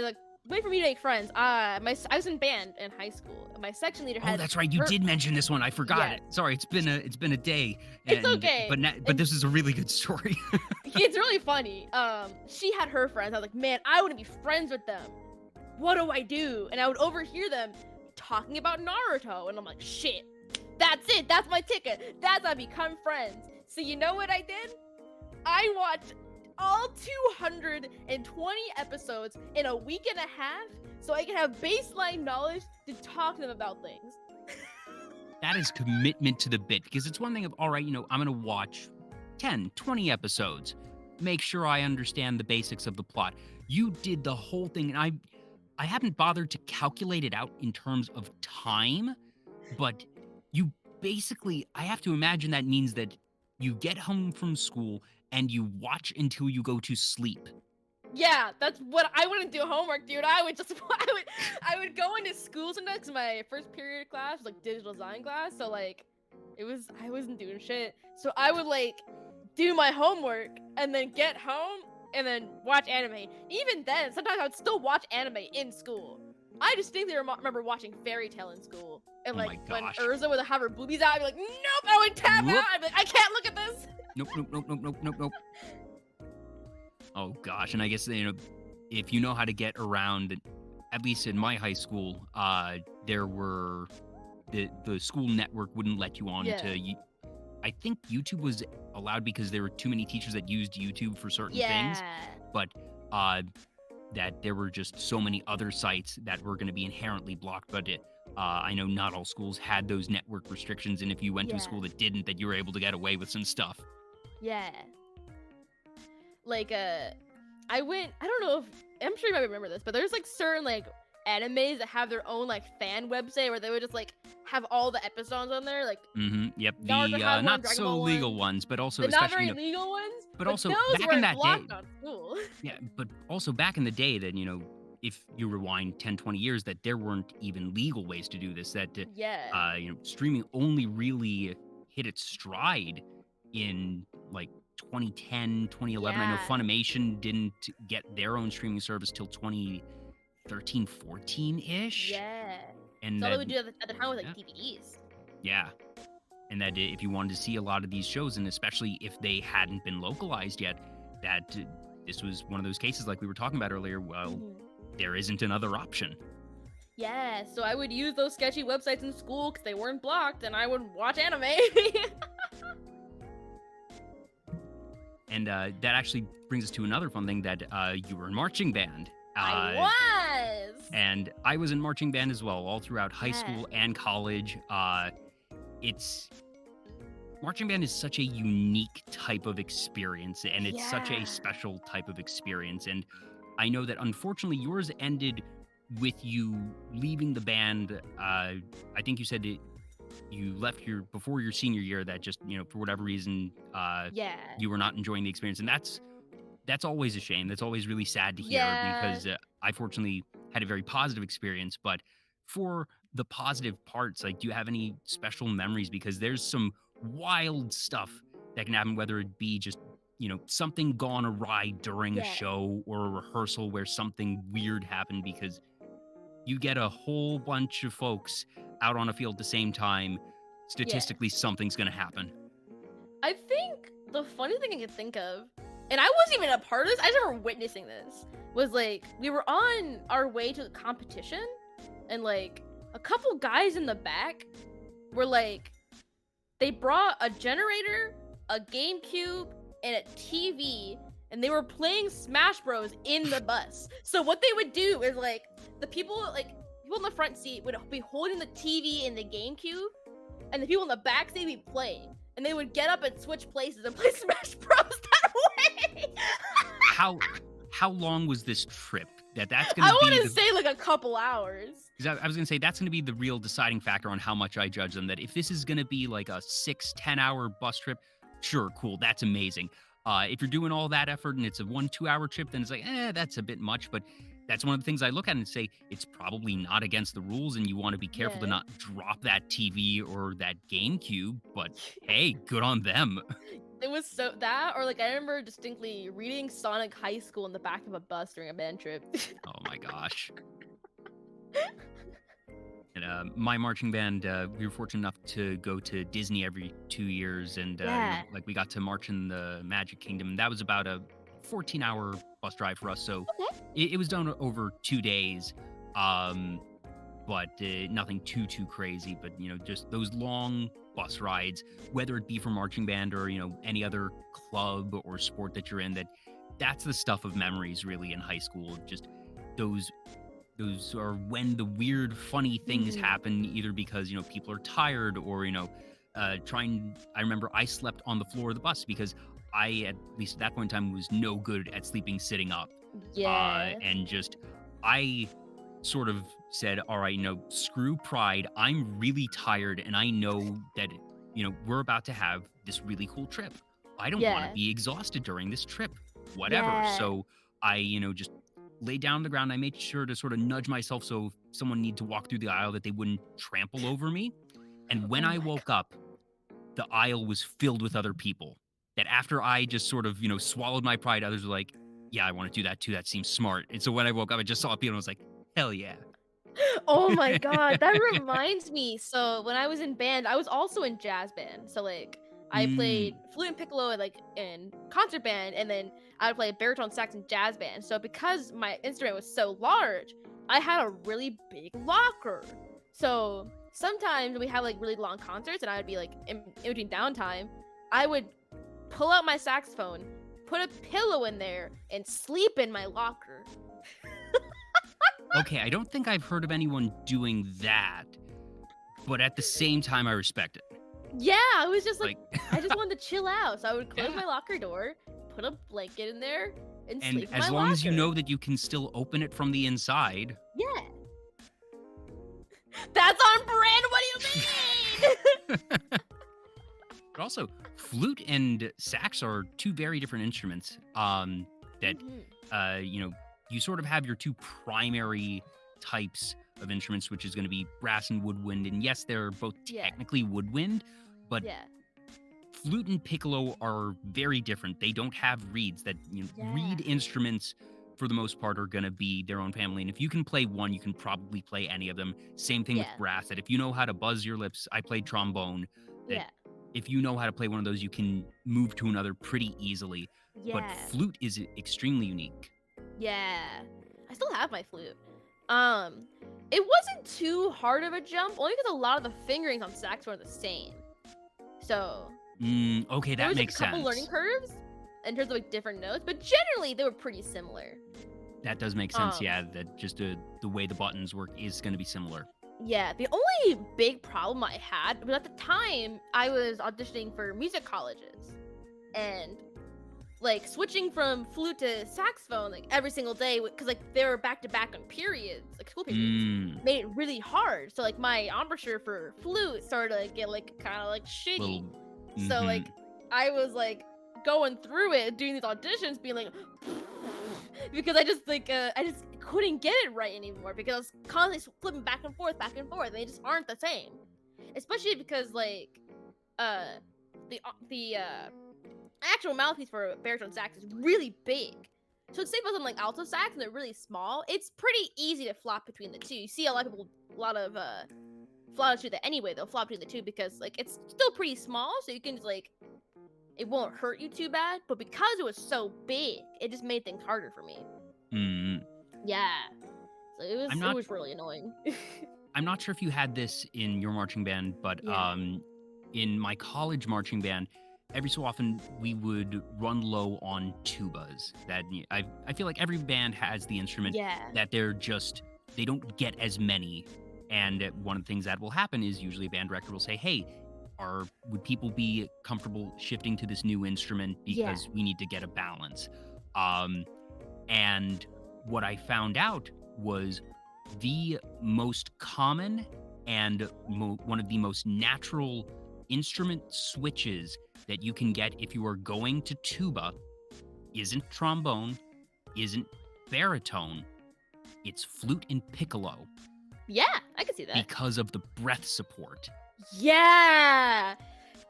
like way for me to make friends. I was in band in high school. My section leader had. Oh, that's right. You did mention this one. I forgot it. Sorry, it's been a day. It's okay. But this is a really good story. It's really funny. She had her friends. I was like, man, I want to be friends with them. What do I do? And I would overhear them talking about Naruto, and I'm like, shit. That's it. That's my ticket. That's how I become friends. So you know what I did? I watched all 220 episodes in a week and a half so I can have baseline knowledge to talk to them about things. That is commitment to the bit, because it's one thing of, all right, I'm going to watch 10, 20 episodes, make sure I understand the basics of the plot. You did the whole thing, and I haven't bothered to calculate it out in terms of time, but you basically, I have to imagine that means that you get home from school and you watch until you go to sleep. Yeah, that's what I wouldn't do homework, dude. I would go into school sometimes because my first period class was like digital design class, so like I wasn't doing shit. So I would like do my homework and then get home and then watch anime. Even then, sometimes I would still watch anime in school. I distinctly remember watching Fairy Tail in school. And like when Urza would have her boobies out, I'd be like, nope, I would tap out. I'd be like, I can't look at this. Nope. Oh gosh, and I guess if you know how to get around, at least in my high school, there were the school network wouldn't let you on to. I think YouTube was allowed because there were too many teachers that used YouTube for certain things, but that there were just so many other sites that were going to be inherently blocked. But I know not all schools had those network restrictions, and if you went to a school that didn't, that you were able to get away with some stuff. Yeah. Like, I don't know if, I'm sure you might remember this, but there's like certain like animes that have their own like fan website where they would just like have all the episodes on there, like. Yep. Naruto The not so legal ones, but also the especially not very legal ones. But also back in that day. Yeah, but also back in the day, that if you rewind 10, 20 years, that there weren't even legal ways to do this. That streaming only really hit its stride in like 2010, 2011. I know Funimation didn't get their own streaming service till 2013, 14-ish. Yeah. And so all they would do at the time was like DVDs. Yeah. And that if you wanted to see a lot of these shows, and especially if they hadn't been localized yet, that this was one of those cases like we were talking about earlier. Well, there isn't another option. Yeah, so I would use those sketchy websites in school because they weren't blocked, and I would watch anime. And that actually brings us to another fun thing that you were in marching band. I was. And I was in marching band as well, all throughout high Yeah. school and college. Marching band is such a unique type of experience, and it's such a Yeah. special type of experience. And I know that unfortunately yours ended with you leaving the band. I think you said you left before your senior year, that just, for whatever reason, Yeah. you were not enjoying the experience. And that's always a shame. That's always really sad to hear Yeah. because I fortunately had a very positive experience. But for the positive parts, like, do you have any special memories? Because there's some wild stuff that can happen, whether it be just, something gone awry during a Yeah. show or a rehearsal where something weird happened because you get a whole bunch of folks out on a field at the same time. Statistically, something's going to happen. I think the funny thing I can think of, and I wasn't even a part of this, I just remember witnessing this, was like, we were on our way to the competition, and like, a couple guys in the back were like, they brought a generator, a GameCube, and a TV, and they were playing Smash Bros in the bus. So what they would do is like, the people in the front seat would be holding the TV and the GameCube, and the people in the back seat would be playing. And they would get up and switch places and play Smash Bros that way. How long was this trip? That's gonna I be want to say like a couple hours. I was gonna say that's gonna be the real deciding factor on how much I judge them. That if this is gonna be like a 6-10 hour bus trip, sure, cool, that's amazing. If you're doing all that effort and it's a 1-2 hour trip, then it's like, that's a bit much. But that's one of the things I look at and say it's probably not against the rules, and you want to be careful to not drop that TV or that GameCube. But hey, good on them. It was so that, or like I remember distinctly reading Sonic High School in the back of a bus during a band trip. Oh my gosh. And my marching band, we were fortunate enough to go to Disney every 2 years, and like we got to march in the Magic Kingdom, and that was about a 14-hour bus drive for us. So it was done over 2 days, but nothing too crazy. But just those long bus rides, whether it be for marching band or any other club or sport that you're in, that's the stuff of memories really in high school. Just those are when the weird, funny things happen, either because, people are tired or, I remember I slept on the floor of the bus because I, at least at that point in time, was no good at sleeping sitting up. Yeah. And I sort of said, all right, screw pride. I'm really tired, and I know that, we're about to have this really cool trip. I don't want to be exhausted during this trip, whatever. Yeah. So I, just laid down on the ground. I made sure to sort of nudge myself so if someone needed to walk through the aisle that they wouldn't trample over me. And when I woke up, the aisle was filled with other people. That after I just sort of, swallowed my pride, others were like, yeah, I want to do that too. That seems smart. And so when I woke up, I just saw people and I was like, hell yeah. Oh my god, that reminds me. So when I was in band, I was also in jazz band. So like I played flute and piccolo in concert band, and then I would play baritone sax in jazz band. So because my instrument was so large, I had a really big locker. So sometimes we have like really long concerts, and I would be like in between downtime, I would pull out my saxophone, put a pillow in there, and sleep in my locker. Okay, I don't think I've heard of anyone doing that, but at the same time, I respect it. Yeah, I was just like I just wanted to chill out, so I would close my locker door, put a blanket in there, and sleep in my locker. And as long as you know that you can still open it from the inside. Yeah. That's on brand, what do you mean? But also, flute and sax are two very different instruments that, you sort of have your two primary types of instruments, which is going to be brass and woodwind. And yes, they're both technically woodwind, but flute and piccolo are very different. They don't have reeds. Reed instruments, for the most part, are going to be their own family. And if you can play one, you can probably play any of them. Same thing with brass. That if you know how to buzz your lips, I played trombone. If you know how to play one of those, you can move to another pretty easily. But flute is extremely unique. Yeah, I still have my flute. It wasn't too hard of a jump, only because a lot of the fingerings on saxophone are the same. So okay, that makes sense. There was a couple learning curves, in terms of like different notes, but generally they were pretty similar. That does make sense. Yeah, that just the way the buttons work is going to be similar. Yeah, the only big problem I had was at the time I was auditioning for music colleges, and like switching from flute to saxophone like every single day because like they were back to back on periods, like school periods, made it really hard. So like my embouchure for flute started to get like kind of like shitty. So like I was like going through it, doing these auditions, being like, because I just like I just couldn't get it right anymore because I was constantly flipping back and forth, and they just aren't the same. Especially because like the actual mouthpiece for baritone sax is really big. So say both on like alto sax and they're really small, it's pretty easy to flop between the two. You see a lot of people, flop between that anyway. They'll flop between the two because like it's still pretty small, so you can just like it won't hurt you too bad. But because it was so big, it just made things harder for me. Yeah, so it was really annoying. I'm not sure if you had this in your marching band, but in my college marching band, every so often we would run low on tubas. That I feel like every band has the instrument that they don't get as many. And one of the things that will happen is usually a band director will say, hey, would people be comfortable shifting to this new instrument because we need to get a balance? And what I found out was the most common and one of the most natural instrument switches that you can get if you are going to tuba isn't trombone, isn't baritone, it's flute and piccolo. Yeah, I can see that. Because of the breath support. Yeah!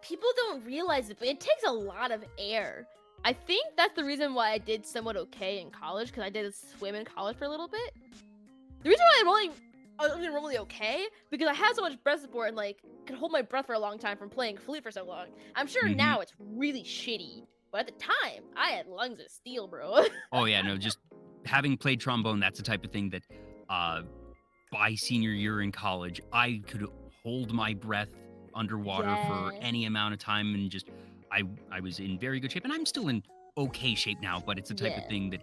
People don't realize it, but it takes a lot of air. I think that's the reason why I did somewhat okay in college, because I did swim in college for a little bit. The reason why I was really okay, because I had so much breath support and like could hold my breath for a long time from playing flute for so long. I'm sure now it's really shitty, but at the time, I had lungs of steel, bro. Oh yeah, no, just having played trombone, that's the type of thing that by senior year in college, I could hold my breath underwater for any amount of time, and just I was in very good shape, and I'm still in okay shape now, but it's the type of thing that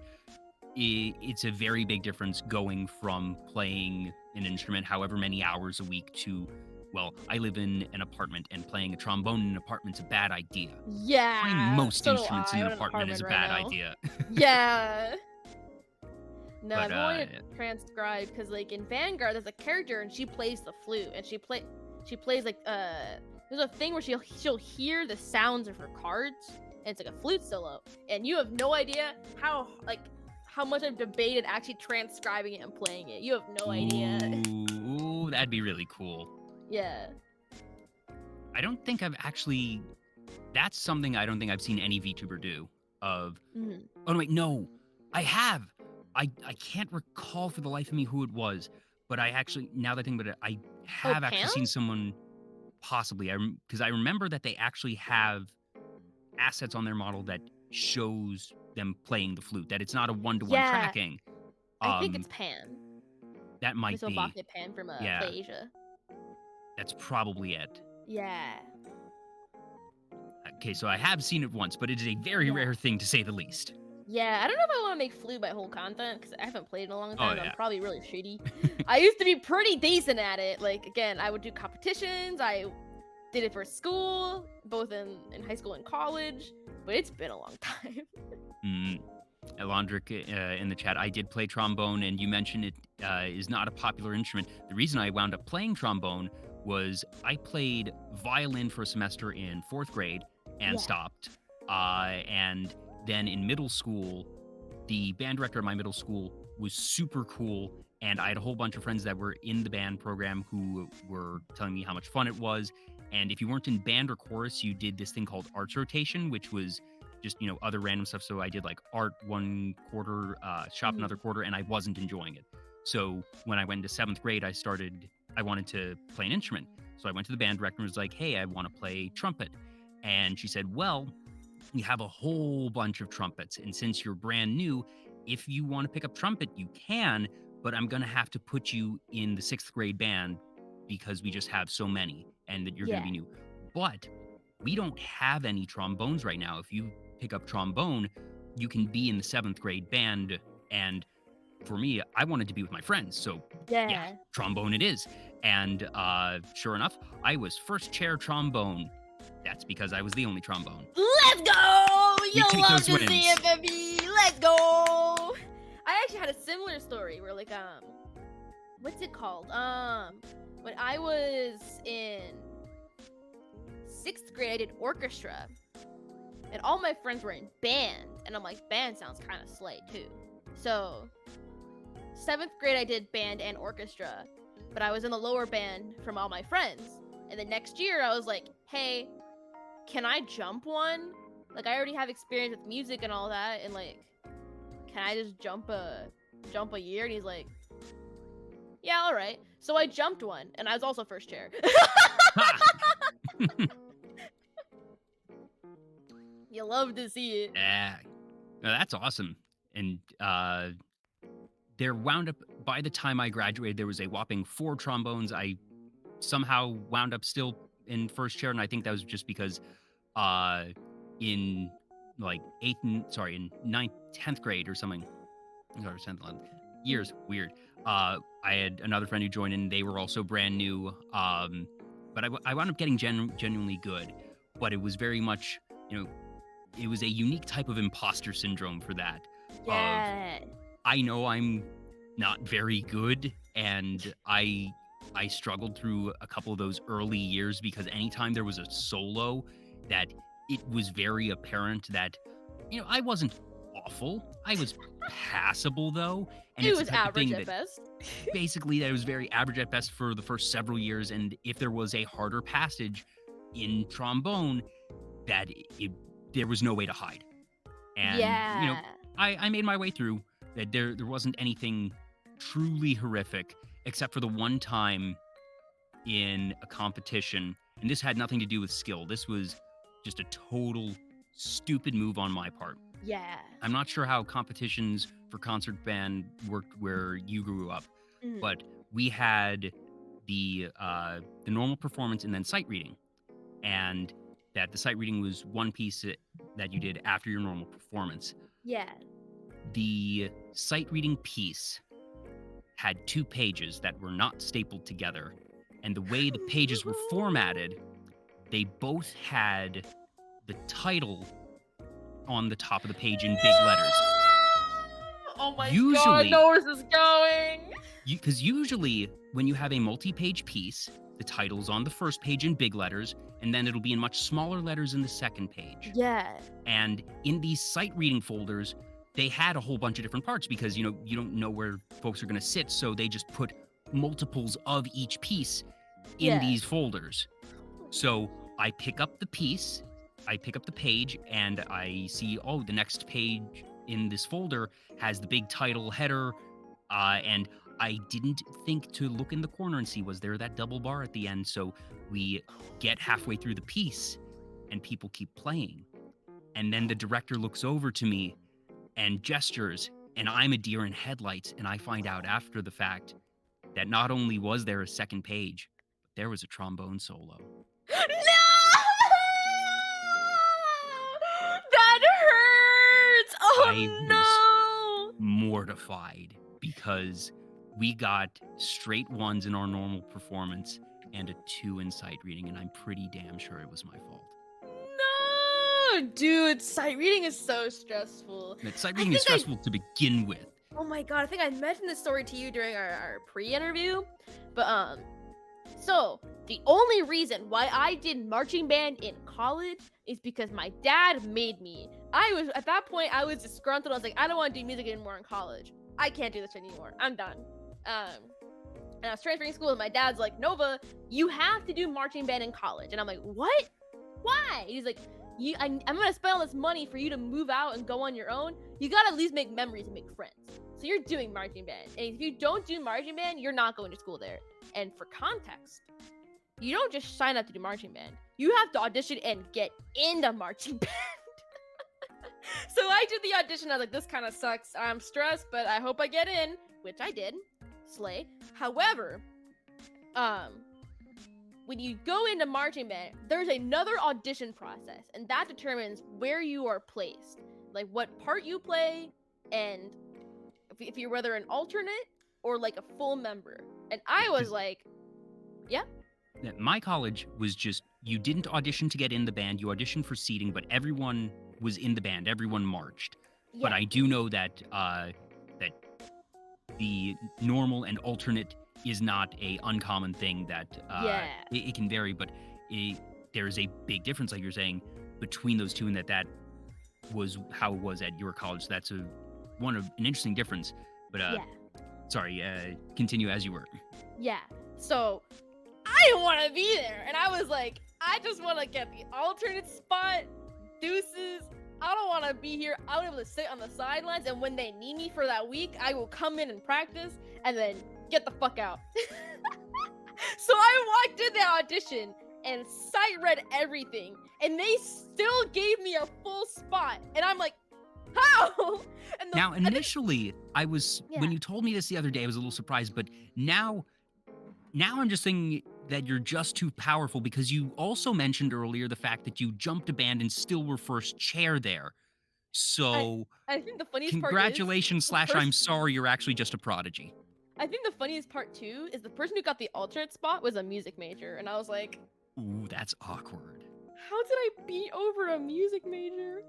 it's a very big difference going from playing an instrument however many hours a week to, well, I live in an apartment, and playing a trombone in an apartment's a bad idea. Yeah. Playing most instruments in an apartment is a bad idea. Yeah. No, I've only transcribed because like in Vanguard there's a character and she plays the flute, and she plays like there's a thing where she'll hear the sounds of her cards, and it's like a flute solo, and you have no idea how much I've debated actually transcribing it and playing it. You have no idea. Ooh, that'd be really cool. Yeah. I don't think I've actually. That's something I don't think I've seen any VTuber do. Oh no, wait, no, I have. I can't recall for the life of me who it was, but I actually, now that I think about it, I have actually seen someone, possibly, because I remember that they actually have assets on their model that shows them playing the flute, that it's not a one-to-one tracking. I think it's Pan. That might be. Pan from Play Asia. That's probably it. Yeah. Okay, so I have seen it once, but it is a very rare thing to say the least. Yeah, I don't know if I want to make flute my whole content, because I haven't played in a long time. I'm probably really shitty. I used to be pretty decent at it. Like, again, I would do competitions. I did it for school, both in high school and college, but it's been a long time. Elondric in the chat, I did play trombone, and you mentioned it is not a popular instrument. The reason I wound up playing trombone was I played violin for a semester in 4th grade and stopped. And then in middle school, the band director of my middle school was super cool, and I had a whole bunch of friends that were in the band program who were telling me how much fun it was. And if you weren't in band or chorus, you did this thing called arts rotation, which was just, other random stuff. So I did like art one quarter, shop another quarter, and I wasn't enjoying it. So when I went into 7th grade, I wanted to play an instrument. So I went to the band director and was like, hey, I want to play trumpet. And she said, well, we have a whole bunch of trumpets, and since you're brand new, if you want to pick up trumpet, you can, but I'm going to have to put you in the 6th grade band because we just have so many, and that you're going to be new. But we don't have any trombones right now. If you pick up trombone, you can be in the 7th grade band. And for me, I wanted to be with my friends. So yeah, trombone it is. And sure enough, I was first chair trombone. That's because I was the only trombone. Let's go! We You'll take love those to see wins. it, baby. Let's go! I actually had a similar story where like what's it called? When I was in 6th grade, I did orchestra, and all my friends were in band, and I'm like, band sounds kind of slay too. So 7th grade, I did band and orchestra, but I was in the lower band from all my friends. And the next year, I was like, hey, can I jump one? Like, I already have experience with music and all that, and like, can I just jump a year? And he's like, yeah, all right. So I jumped one, and I was also first chair. You love to see it. Yeah, no, that's awesome. And there wound up, by the time I graduated, there was a whopping 4 trombones. I somehow wound up still in first chair, and I think that was just because in like in 9th, 10th grade or something, or 10th, 11th, years, weird. I had another friend who joined in. They were also brand new, but I wound up getting genuinely good. But it was very much, it was a unique type of imposter syndrome for that. Yeah. I know I'm not very good, and I struggled through a couple of those early years because anytime there was a solo, that it was very apparent that, I wasn't awful. I was passable though, and It it's was the type of average thing at that best. basically that was very average at best for the first several years. And if there was a harder passage in trombone, that there was no way to hide. And I made my way through. That there wasn't anything truly horrific except for the one time in a competition, and this had nothing to do with skill. This was just a total stupid move on my part. Yeah. I'm not sure how competitions for concert band worked where you grew up, but we had the normal performance and then sight reading, and that the sight reading was one piece that you did after your normal performance. Yeah. The sight reading piece had 2 pages that were not stapled together, and the way the pages were formatted, they both had the title on the top of the page in big letters. Oh my god, I know where this is going! Because usually, when you have a multi-page piece, the title's on the first page in big letters, and then it'll be in much smaller letters in the second page. Yeah. And in these sight reading folders, they had a whole bunch of different parts because, you don't know where folks are going to sit, so they just put multiples of each piece in these folders. So I pick up the piece, I pick up the page, and I see, the next page in this folder has the big title header, and I didn't think to look in the corner and see, was there that double bar at the end? So we get halfway through the piece, and people keep playing. And then the director looks over to me and gestures, and I'm a deer in headlights, and I find out after the fact that not only was there a second page, but there was a trombone solo. No! That hurts! Oh, I was mortified because we got straight 1s in our normal performance and a 2 in sight reading, and I'm pretty damn sure it was my fault. No! Dude, sight reading is so stressful. Sight reading is stressful to begin with. Oh my god, I think I mentioned this story to you during our pre-interview, but so the only reason why I did marching band in college is because my dad made me. At that point I was disgruntled. I was like, I don't want to do music anymore in college. I can't do this anymore. I'm done. And I was transferring school, and my dad's like, Nova, you have to do marching band in college. And I'm like, what? Why? He's like, I'm gonna spend all this money for you to move out and go on your own. You gotta at least make memories and make friends. So you're doing marching band. And if you don't do marching band, you're not going to school there. And for context, you don't just sign up to do marching band. You have to audition and get into marching band. So I did the audition. I was like, this kind of sucks. I'm stressed, but I hope I get in, which I did. Slay. However, when you go into marching band, there's another audition process, and that determines where you are placed, like what part you play, and if you're whether an alternate or like a full member. And I was like, yeah. My college was just, you didn't audition to get in the band, you auditioned for seating, but everyone was in the band, everyone marched. Yeah. But I do know that that the normal and alternate is not a uncommon thing, that it can vary, but there's a big difference, like you're saying, between those two, and that was how it was at your college. That's an interesting difference. But sorry, continue as you were. Yeah. So I didn't want to be there, and I was like, I just want to get the alternate spot. Deuces. I don't want to be here. I want to be able to sit on the sidelines, and when they need me for that week, I will come in and practice, and then get the fuck out. So I walked in the audition and sight read everything, and they still gave me a full spot, and I'm like, how? Now, initially, I was, when you told me this the other day, I was a little surprised, but now I'm just thinking that you're just too powerful, because you also mentioned earlier the fact that you jumped a band and still were first chair there. So, I think the funniest congratulations part is, / I'm sorry, you're actually just a prodigy. I think the funniest part too is the person who got the alternate spot was a music major, and I was like, ooh, that's awkward. How did I beat over a music major?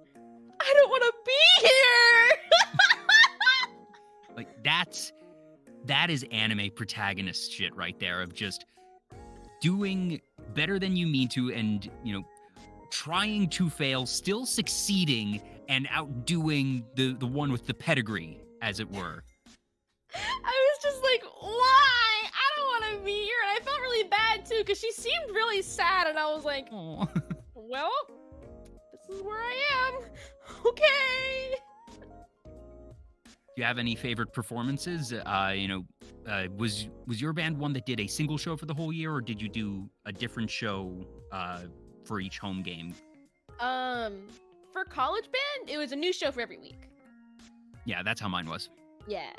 I don't want to be here. Like, that is anime protagonist shit right there, of just doing better than you mean to, and, you know, trying to fail, still succeeding, and outdoing the one with the pedigree, as it were. I was just like, why? I don't want to be here. And I felt really bad too, because she seemed really sad, and I was like, oh, well, this is where I am. Okay. Do you have any favorite performances? Was your band one that did a single show for the whole year, or did you do a different show for each home game? For college band, it was a new show for every week. Yeah, that's how mine was. Yeah.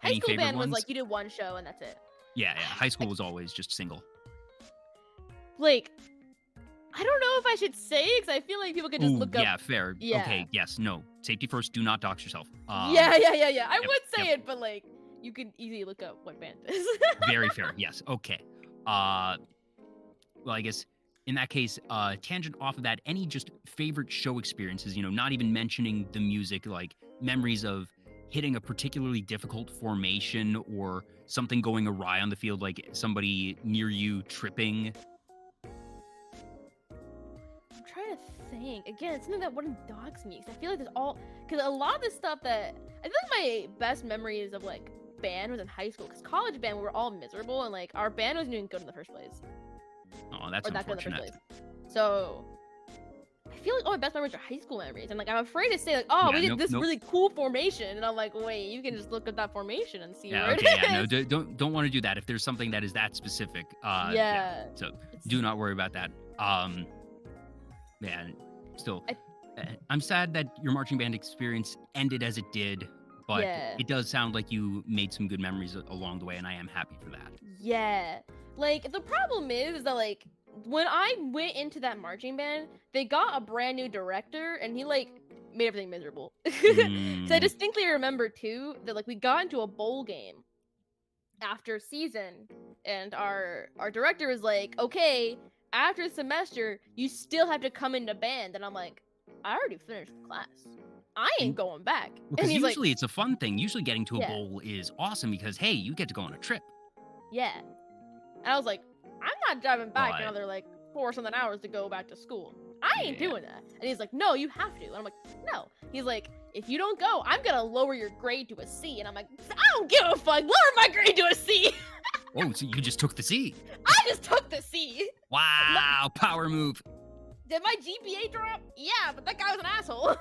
Any High school band ones? was like you did one show and that's it. Yeah. High school was always just single. Like, I don't know if I should say it, because I feel like people could just look up. Yeah, fair. Yeah. Okay, yes, no. Safety first, do not dox yourself. Yeah. I would say it, but like, you could easily look up what band it is. Very fair, yes. Okay. Well, I guess in that case, tangent off of that, any just favorite show experiences, you know, not even mentioning the music, like memories of hitting a particularly difficult formation or something going awry on the field, like somebody near you tripping. I'm trying to think. Again, it's something that wouldn't dox me, because I feel like there's because a lot of the stuff that, I think my best memories of like band was in high school, because college band, we were all miserable, and like our band wasn't even good in the first place. Oh, that's unfortunate. So I feel like all my best memories are high school memories, and like I'm afraid to say like, oh, we did this really cool formation, and I'm like, wait, you can just look at that formation and see where it is. No, don't want to do that if there's something that is that specific. So do not worry about that. Still, I'm sad that your marching band experience ended as it did, but it does sound like you made some good memories along the way, and I am happy for that. Yeah. Like, the problem is that, like, when I went into that marching band, they got a brand new director, and he, like, made everything miserable. So I distinctly remember, too, that, like, we got into a bowl game after a season, and our director was like, okay, after the semester, you still have to come into band. And I'm like, I already finished the class. I ain't going back. Because usually it's a fun thing. Usually getting to a bowl is awesome because, hey, you get to go on a trip. Yeah. And I was like, I'm not driving back another, like, 4-something hours to go back to school. I ain't doing that. And he's like, no, you have to. And I'm like, no. He's like, if you don't go, I'm going to lower your grade to a C. And I'm like, I don't give a fuck. Lower my grade to a C. Oh, so you just took the C. I just took the C. Wow, power move. Did my GPA drop? Yeah, but that guy was an asshole.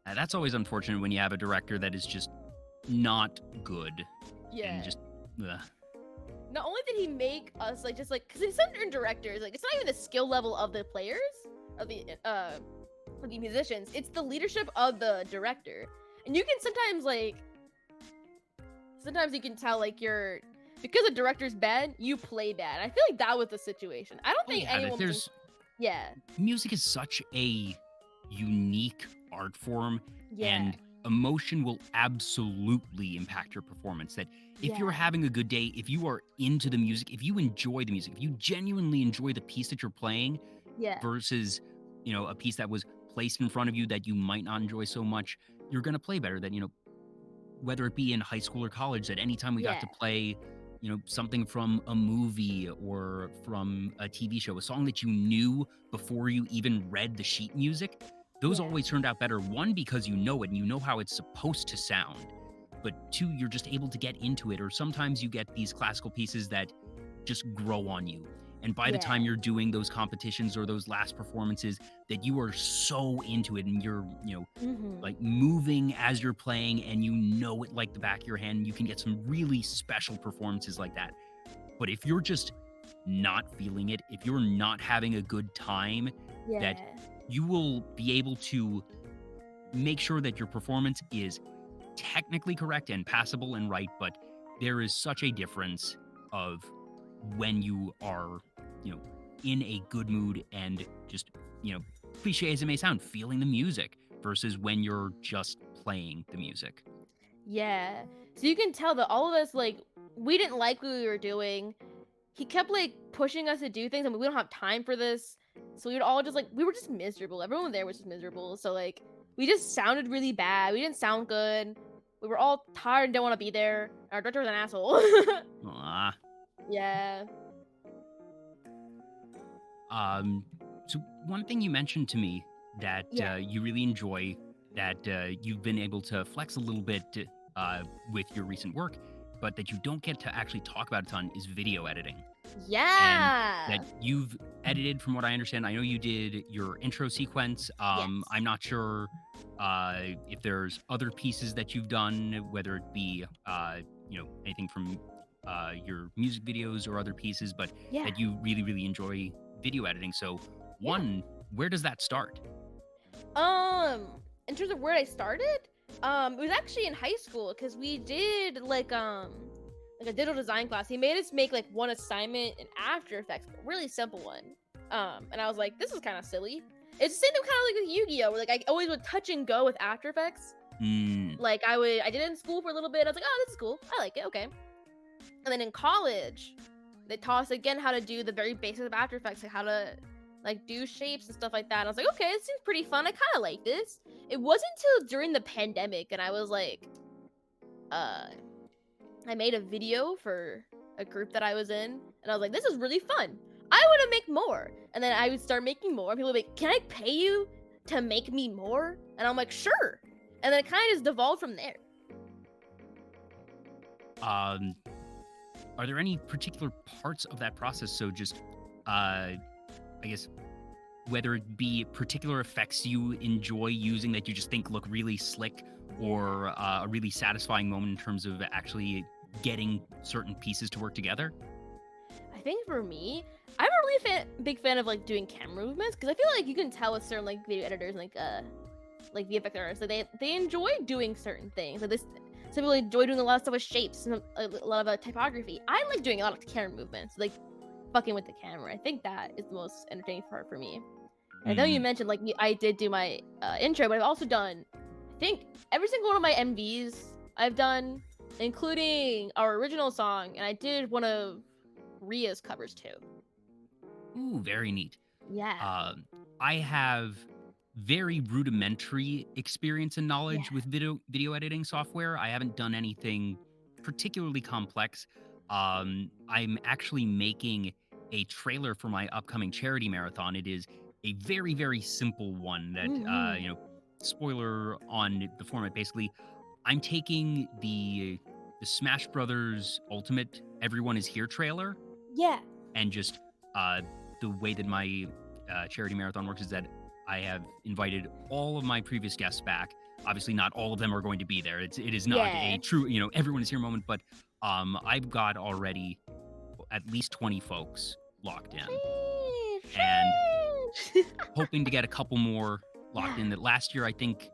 That's always unfortunate when you have a director that is just not good. Yeah. And just, Not only did he make us, like, just, like, because certain directors, like, it's not even the skill level of the players, of the musicians, it's the leadership of the director. And you can sometimes, like, you can tell, like, because the director's bad, you play bad. I feel like that was the situation. I don't Oh, think yeah, anyone was. Yeah. music is such a unique art form, Yeah. and emotion will absolutely impact your performance. That if you're Yeah. having a good day, if you are into the music, if you enjoy the music, if you genuinely enjoy the piece that you're playing Yeah. versus, a piece that was placed in front of you that you might not enjoy so much, you're going to play better than, whether it be in high school or college, that anytime we got Yeah. to play, something from a movie or from a TV show, a song that you knew before you even read the sheet music, those Yeah. always turned out better. One, because you know it and you know how it's supposed to sound, but two, you're just able to get into it. Or sometimes you get these classical pieces that just grow on you. And by the time Yeah. you're doing those competitions or those last performances, that you are so into it and you're, Mhm. like moving as you're playing and you know it like the back of your hand. You can get some really special performances like that. But if you're just not feeling it, if you're not having a good time, Yeah. that you will be able to make sure that your performance is technically correct and passable and right, but there is such a difference of when you are, in a good mood and just, cliche as it may sound, feeling the music versus when you're just playing the music. Yeah. So you can tell that all of us, like, we didn't like what we were doing. He kept, like, pushing us to do things, and we don't have time for this. So we would all just, like, we were just miserable. Everyone there was just miserable. So, like, we just sounded really bad. We didn't sound good. We were all tired and didn't want to be there. Our director was an asshole. Ah, Yeah. so one thing you mentioned to me that Yeah. you really enjoy, that you've been able to flex a little bit with your recent work, but that you don't get to actually talk about a ton, is video editing. And Yeah. that you've edited, from what I understand. I know you did your intro sequence. Yes. I'm not sure if there's other pieces that you've done, whether it be anything from your music videos or other pieces, but Yeah. that you really, really enjoy video editing. So, Yeah. one, where does that start? In terms of where I started, it was actually in high school because we did like a digital design class. He made us make like one assignment in After Effects, a really simple one. And I was like, this is kind of silly. It's the same thing kind of like with Yu-Gi-Oh, where like I always would touch and go with After Effects. Like I did it in school for a little bit. I was like, oh, this is cool. I like it. Okay. And then in college, they taught us again how to do the very basics of After Effects, like how to like do shapes and stuff like that. And I was like, okay, this seems pretty fun. I kind of like this. It wasn't until during the pandemic, and I was like, I made a video for a group that I was in, and I was like, this is really fun. I want to make more. And then I would start making more. People would be like, can I pay you to make me more? And I'm like, sure. And then it kind of just devolved from there. Are there any particular parts of that process? So just, I guess, whether it be particular effects you enjoy using that you just think look really slick, or a really satisfying moment in terms of actually getting certain pieces to work together? I think for me, I'm a really big fan of like doing camera movements, because I feel like you can tell with certain like video editors and like VFX artists that they enjoy doing certain things. Like some people enjoy doing a lot of stuff with shapes and a lot of typography. I like doing a lot of camera movements, like fucking with the camera. I think that is the most entertaining part for me. I know you mentioned like I did do my intro, but I've also done, I think, every single one of my MVs I've done, including our original song, and I did one of Ria's covers too. Ooh, very neat. Yeah. I have very rudimentary experience and knowledge with video editing software. I haven't done anything particularly complex. I'm actually making a trailer for my upcoming charity marathon. It is a very, very simple one that, spoiler on the format. Basically, I'm taking the Smash Brothers Ultimate Everyone Is Here trailer, Yeah. and just the way that my charity marathon works is that I have invited all of my previous guests back. Obviously, not all of them are going to be there. It is not a true, everyone is here moment, but I've got already at least 20 folks locked in, and hoping to get a couple more locked in. That last year, I think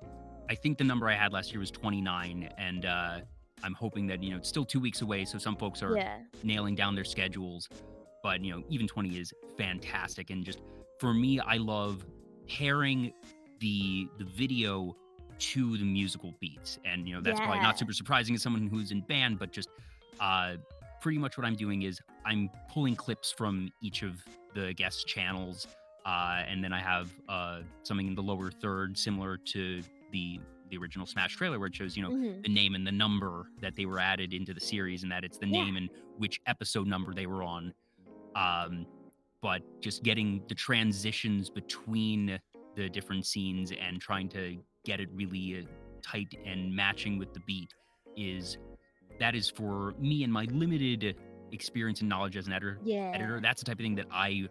the number I had last year was 29, and I'm hoping that, it's still 2 weeks away, so some folks are Yeah. nailing down their schedules. But, even 20 is fantastic. And just for me, I love pairing the video to the musical beats. And, that's probably not Yeah. super surprising as someone who's in band, but just pretty much what I'm doing is I'm pulling clips from each of the guest channels. And then I have something in the lower third similar to the original Smash trailer where it shows, Mhm. the name and the number that they were added into the series and that it's the Yeah. name and which episode number they were on. But just getting the transitions between the different scenes and trying to get it really tight and matching with the beat that is for me and my limited experience and knowledge as an editor. Yeah. That's the type of thing that I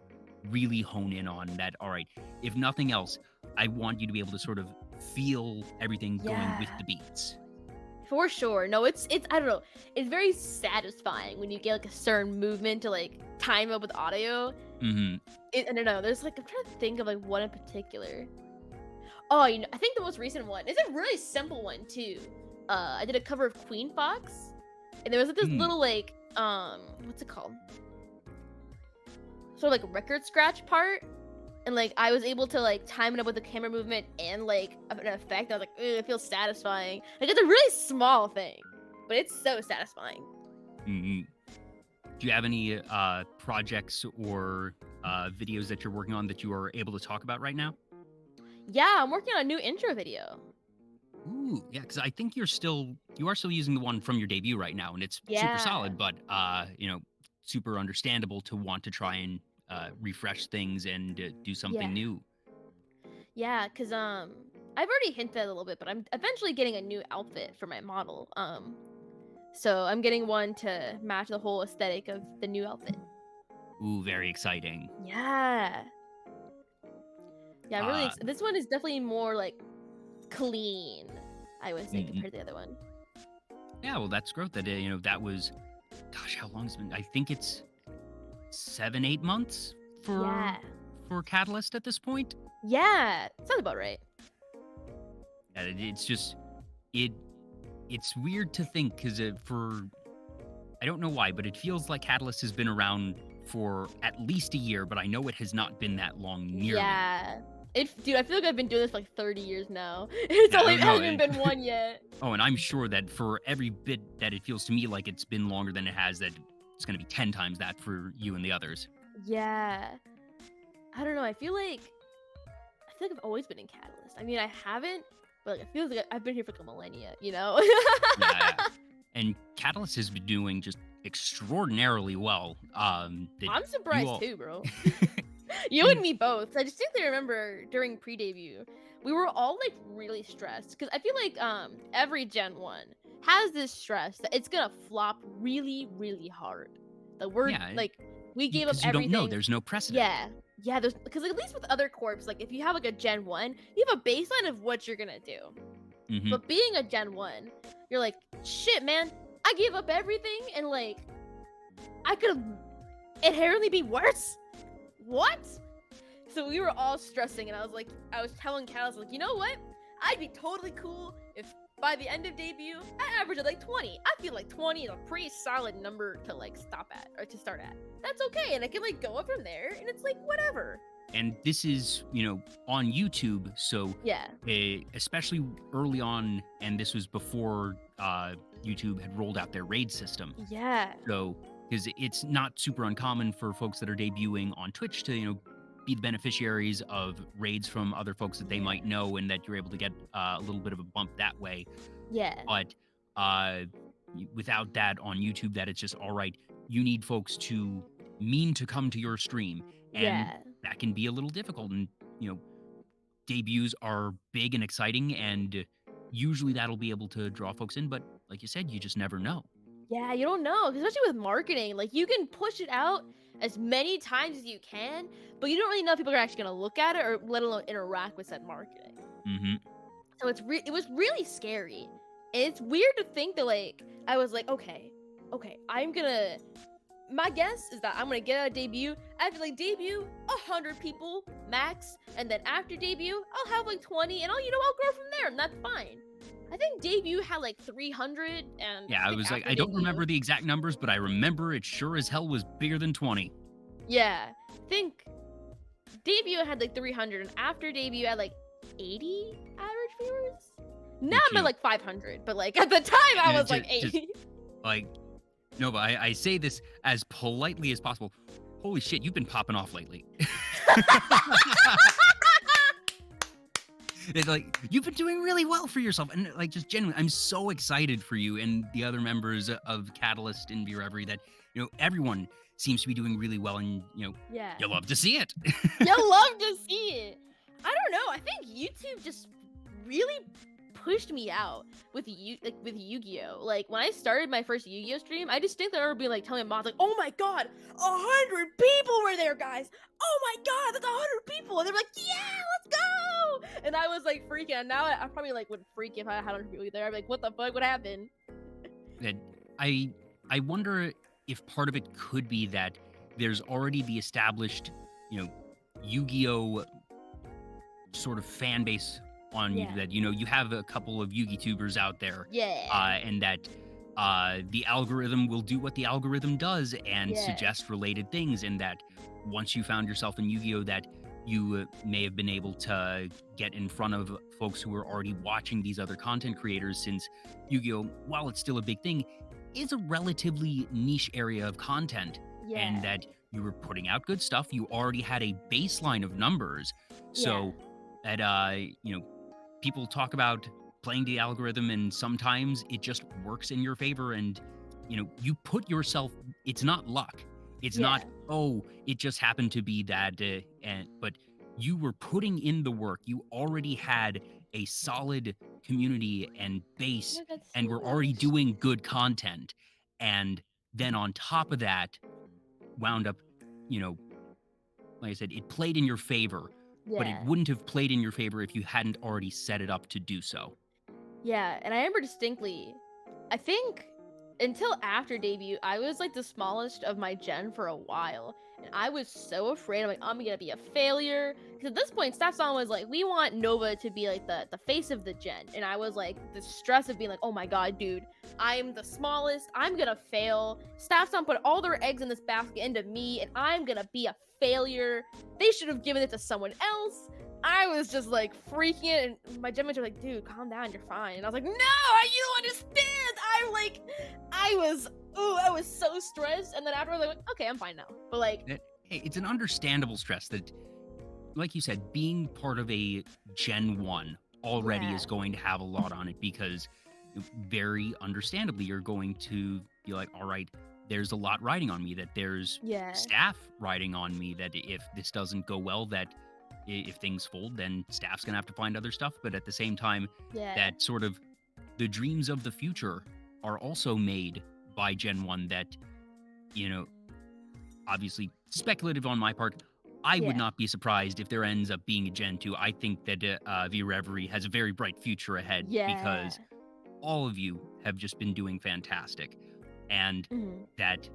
really hone in on. That, all right, if nothing else, I want you to be able to sort of feel everything going with Yeah. the beats. For sure. No, it's I don't know. It's very satisfying when you get like a certain movement to like time up with audio. Mm-hmm. I don't know. There's like I'm trying to think of like one in particular. Oh, I think the most recent one is a really simple one too. I did a cover of Queen Fox, and there was like this little like what's it called? Sort of like record scratch part, and like I was able to like time it up with the camera movement and like an effect. I was like, "Ugh, it feels satisfying." Like it's a really small thing, but it's so satisfying. Mm-hmm. Do you have any projects or videos that you're working on that you are able to talk about right now? Yeah, I'm working on a new intro video. Ooh, yeah, because I think you are still using the one from your debut right now, and it's super Yeah, solid, but super understandable to want to try and refresh things and do yeah, something new. yeah. Cause I've already hinted at it a little bit, but I'm eventually getting a new outfit for my model. So I'm getting one to match the whole aesthetic of the new outfit. Ooh, very exciting. Yeah, yeah. I'm really. Uh, This one is definitely more like clean, I would say, mm, compared to the other one. yeah, well, that's growth. That that was, gosh, how long has it been? I think it's 7-8 months Yeah, for Catalyst at this point. yeah. Sounds about right. Yeah, it's just it. It's weird to think because I don't know why, but it feels like Catalyst has been around for at least a year, but I know it has not been that long nearly. Yeah. Dude, I feel like I've been doing this for like 30 years now. It's Yeah, only no, hasn't even been one yet. oh, and I'm sure that for every bit that it feels to me like it's been longer than it has, that it's going to be 10 times that for you and the others. Yeah. I don't know. I feel like I've always been in Catalyst. I mean, I haven't, but like, it feels like I've been here for like a millennia, you know? Yeah, and Catalyst has been doing just extraordinarily well. I'm You surprised all, too, bro. You and me both. I distinctly remember during pre-debut, we were all like really stressed because I feel like every Gen 1 has this stress that it's gonna flop really, really hard. That we're yeah, like we gave up because you don't know. everything. There's no precedent. Yeah. Yeah, there's because at least with other corps, like if you have like a Gen 1, you have a baseline of what you're gonna do. Hmm. But being a Gen 1, you're like, shit, man, I gave up everything and like I could inherently be worse. What? So we were all stressing, and I was telling Cal, I was like, you know what? I'd be totally cool if by the end of debut, I averaged like 20. I feel like 20 is a pretty solid number to like stop at or to start at. That's okay, and I can like go up from there, and it's like whatever. And this is, on YouTube, so Yeah. especially early on, and this was before YouTube had rolled out their raid system. Yeah. So, because it's not super uncommon for folks that are debuting on Twitch to, be the beneficiaries of raids from other folks that they might know, and that you're able to get a little bit of a bump that way. Yeah. But without that on YouTube, that it's just all right. You need folks to mean to come to your stream, and Yeah. that can be a little difficult. And debuts are big and exciting, and usually that'll be able to draw folks in. But like you said, you just never know. Yeah, you don't know, especially with marketing. Like you can push it out as many times as you can, but you don't really know if people are actually gonna look at it or let alone interact with said marketing. Mm-hmm. So it was really scary. And it's weird to think that like I was like, okay, my guess is that I'm gonna get a debut. After like debut, 100 people max, and then after debut, I'll have like 20, and I'll grow from there, and that's fine. I think debut had like 300, and Yeah, I think was like, after I don't debut, remember the exact numbers, but I remember it sure as hell was bigger than 20. Yeah, I think debut had like 300, and after debut had like 80 average viewers. Now Which, I'm at like 500, but like at the time I was like just 80. like, no, but I say this as politely as possible. Holy shit, you've been popping off lately. It's like, you've been doing really well for yourself. And like, just genuinely, I'm so excited for you and the other members of Catalyst and V-REVERIE that, everyone seems to be doing really well, and, Yeah. you love to see it. You'll love to see it. I don't know. I think YouTube just really pushed me out with Yu-Gi-Oh. Like when I started my first Yu-Gi-Oh stream, I distinctly remember being like telling mods like, "Oh my god, 100 people were there, guys! Oh my god, that's 100 people!" And they're like, "Yeah, let's go!" And I was like freaking out. Now I probably like would freak if I had 100 people there. I'd be like, "What the fuck? What happened?" And I wonder if part of it could be that there's already the established, Yu-Gi-Oh sort of fan base on Yeah. that, you have a couple of Yu-Gi-Tubers out there, Yeah. and that the algorithm will do what the algorithm does and Yeah. suggest related things, and that once you found yourself in Yu-Gi-Oh, that you may have been able to get in front of folks who are already watching these other content creators, since Yu-Gi-Oh, while it's still a big thing, is a relatively niche area of content, Yeah. and that you were putting out good stuff. You already had a baseline of numbers, so that people talk about playing the algorithm, and sometimes it just works in your favor, and you put yourself. It's not luck. It's not, oh, it just happened to be that, but you were putting in the work. You already had a solid community and base, Oh, that's and so were already nice. doing good content. And then on top of that, wound up, like I said, it played in your favor, but it wouldn't have played in your favor if you hadn't already set it up to do so. Yeah, and I remember distinctly, I think until after debut, I was like the smallest of my gen for a while. And I was so afraid. I'm like, I'm gonna be a failure. Because at this point, Staffson was like, we want Nova to be like the face of the gen. And I was like, the stress of being like, oh my god, dude, I'm the smallest. I'm gonna fail. Staffson put all their eggs in this basket into me, and I'm gonna be a failure. They should have given it to someone else. I was just like freaking it, and my gen mates were like, dude, calm down, you're fine. And I was like, no, you don't understand. I was so stressed. And then afterwards, I went, okay, I'm fine now. But like, Hey, it's an understandable stress that, like you said, being part of a Gen 1 already is going to have a lot on it, because very understandably, you're going to be like, all right, there's a lot riding on me, that there's staff riding on me, that if this doesn't go well, that if things fold, then staff's gonna have to find other stuff. But at the same time, that sort of the dreams of the future are also made by Gen 1, that, obviously speculative on my part, I would not be surprised if there ends up being a Gen 2. I think that V-REVERIE has a very bright future ahead, because all of you have just been doing fantastic. And that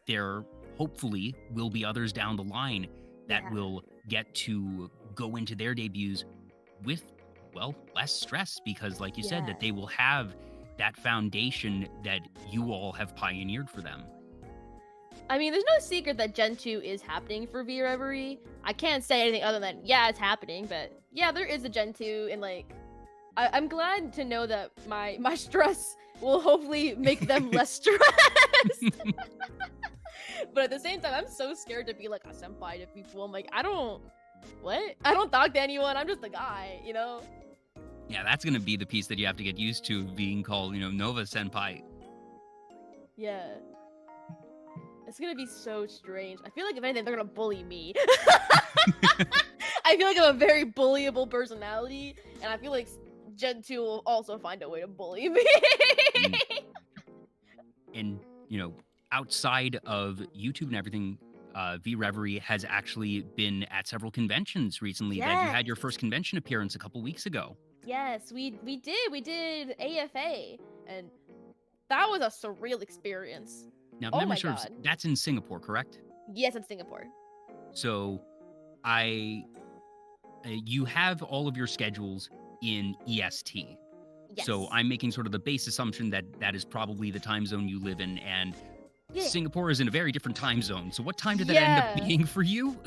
there hopefully will be others down the line that will get to go into their debuts with, well, less stress, because like you said, that they will have that foundation that you all have pioneered for them. I mean, there's no secret that Gen 2 is happening for V-REVERIE. I can't say anything other than, it's happening, but yeah, there is a Gen 2, and like, I'm glad to know that my stress will hopefully make them less stressed. But at the same time, I'm so scared to be like a senpai to people. I'm like, I don't talk to anyone. I'm just a guy, Yeah, that's going to be the piece that you have to get used to, being called, Nova Senpai. Yeah. It's going to be so strange. I feel like if anything, they're going to bully me. I feel like I'm a very bullyable personality, and I feel like Gen 2 will also find a way to bully me. And, outside of YouTube and everything, V-REVERIE has actually been at several conventions recently. That you had your first convention appearance a couple weeks ago. Yes, we did. We did AFA, and that was a surreal experience. Now, oh my God. That's in Singapore, correct? Yes, in Singapore. So, you have all of your schedules in EST. So Yes. I'm making sort of the base assumption that that is probably the time zone you live in, and Yeah. Singapore is in a very different time zone. So what time did that end up Yeah. being for you?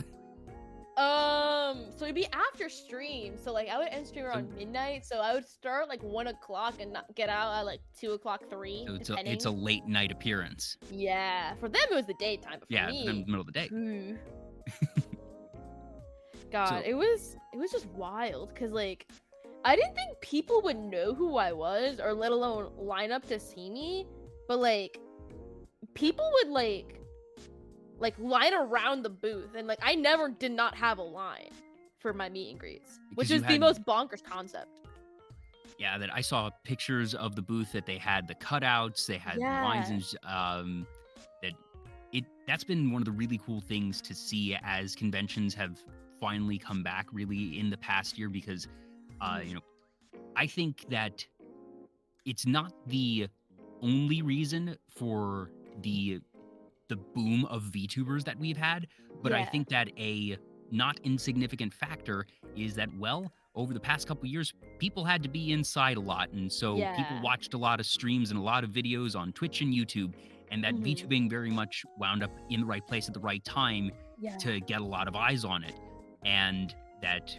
So it'd be after stream. So like I would end stream So, around midnight. So I would start like 1 o'clock and not get out at like 2 o'clock, 3, so it's a depending. late night appearance. Yeah. For them it was the daytime, but for Yeah, for them, me, middle of the day. ooh, God, So it was just wild. Cause like I didn't think people would know who I was, or let alone line up to see me. But like people would like line around the booth, and like I never did not have a line for my meet and greets, which because you is the had, most bonkers concept. yeah, that I saw pictures of the booth that they had the cutouts, they had lines, Yeah. and that that's been one of the really cool things to see as conventions have finally come back really in the past year because you know, I think that it's not the only reason for the boom of VTubers that we've had, but I Yeah. think that a not insignificant factor is that, well, over the past couple years, people had to be inside a lot, and so people Yeah. watched a lot of streams and a lot of videos on Twitch and YouTube, and that Mhm. VTubing very much wound up in the right place at the right time Yeah. to get a lot of eyes on it, and that,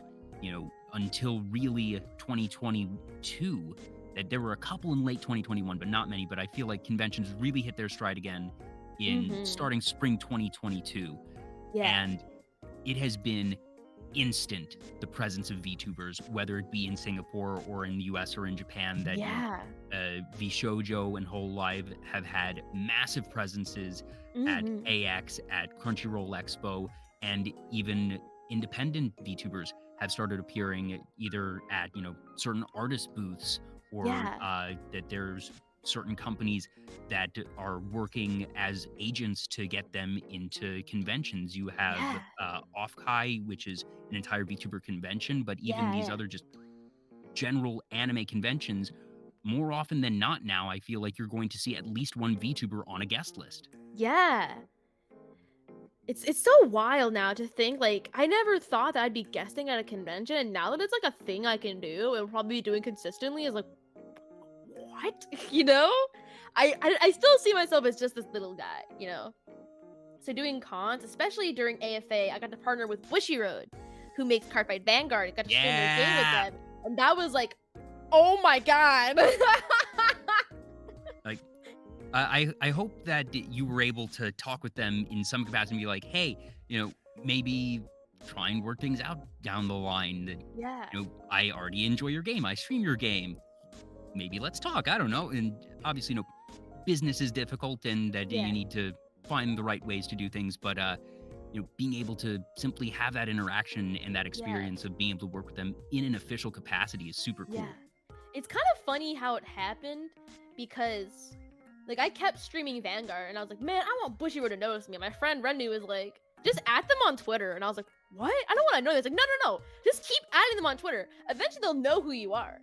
until really 2022, that there were a couple in late 2021, but not many. But I feel like conventions really hit their stride again in Mhm. starting spring 2022. Yeah. And it has been instant, the presence of VTubers, whether it be in Singapore or in the US or in Japan, that, Yeah. VShojo and Whole Live have had massive presences at Mhm. AX, at Crunchyroll Expo, and even independent VTubers have started appearing either at, certain artist booths or Yeah. that there's certain companies that are working as agents to get them into conventions. You have Yeah. Offkai, which is an entire VTuber convention, but even Yeah. these Yeah. other just general anime conventions, more often than not now, I feel like you're going to see at least one VTuber on a guest list. Yeah. It's so wild now to think, like, I never thought that I'd be guesting at a convention, and now that it's like a thing I can do and probably be doing consistently is like, what? You know? I still see myself as just this little guy, you know? So doing cons, especially during AFA, I got to partner with Bushiroad, who makes Cardfight Vanguard. I got to stream their game with Yeah. them, and that was like, oh my god. Like, I hope that you were able to talk with them in some capacity and be like, hey, maybe try and work things out down the line. That, Yeah. I already enjoy your game. I stream your game. Maybe let's talk. I don't know. And obviously, business is difficult and that Yeah. you need to find the right ways to do things. But, being able to simply have that interaction and that Yeah. experience of being able to work with them in an official capacity is super cool. Yeah. It's kind of funny how it happened because, like, I kept streaming Vanguard and I was like, man, I want Bushiroad to notice me. And my friend Rendu was like, just add them on Twitter. And I was like, what? I don't want to know. He's like, no. Just keep adding them on Twitter. Eventually they'll know who you are.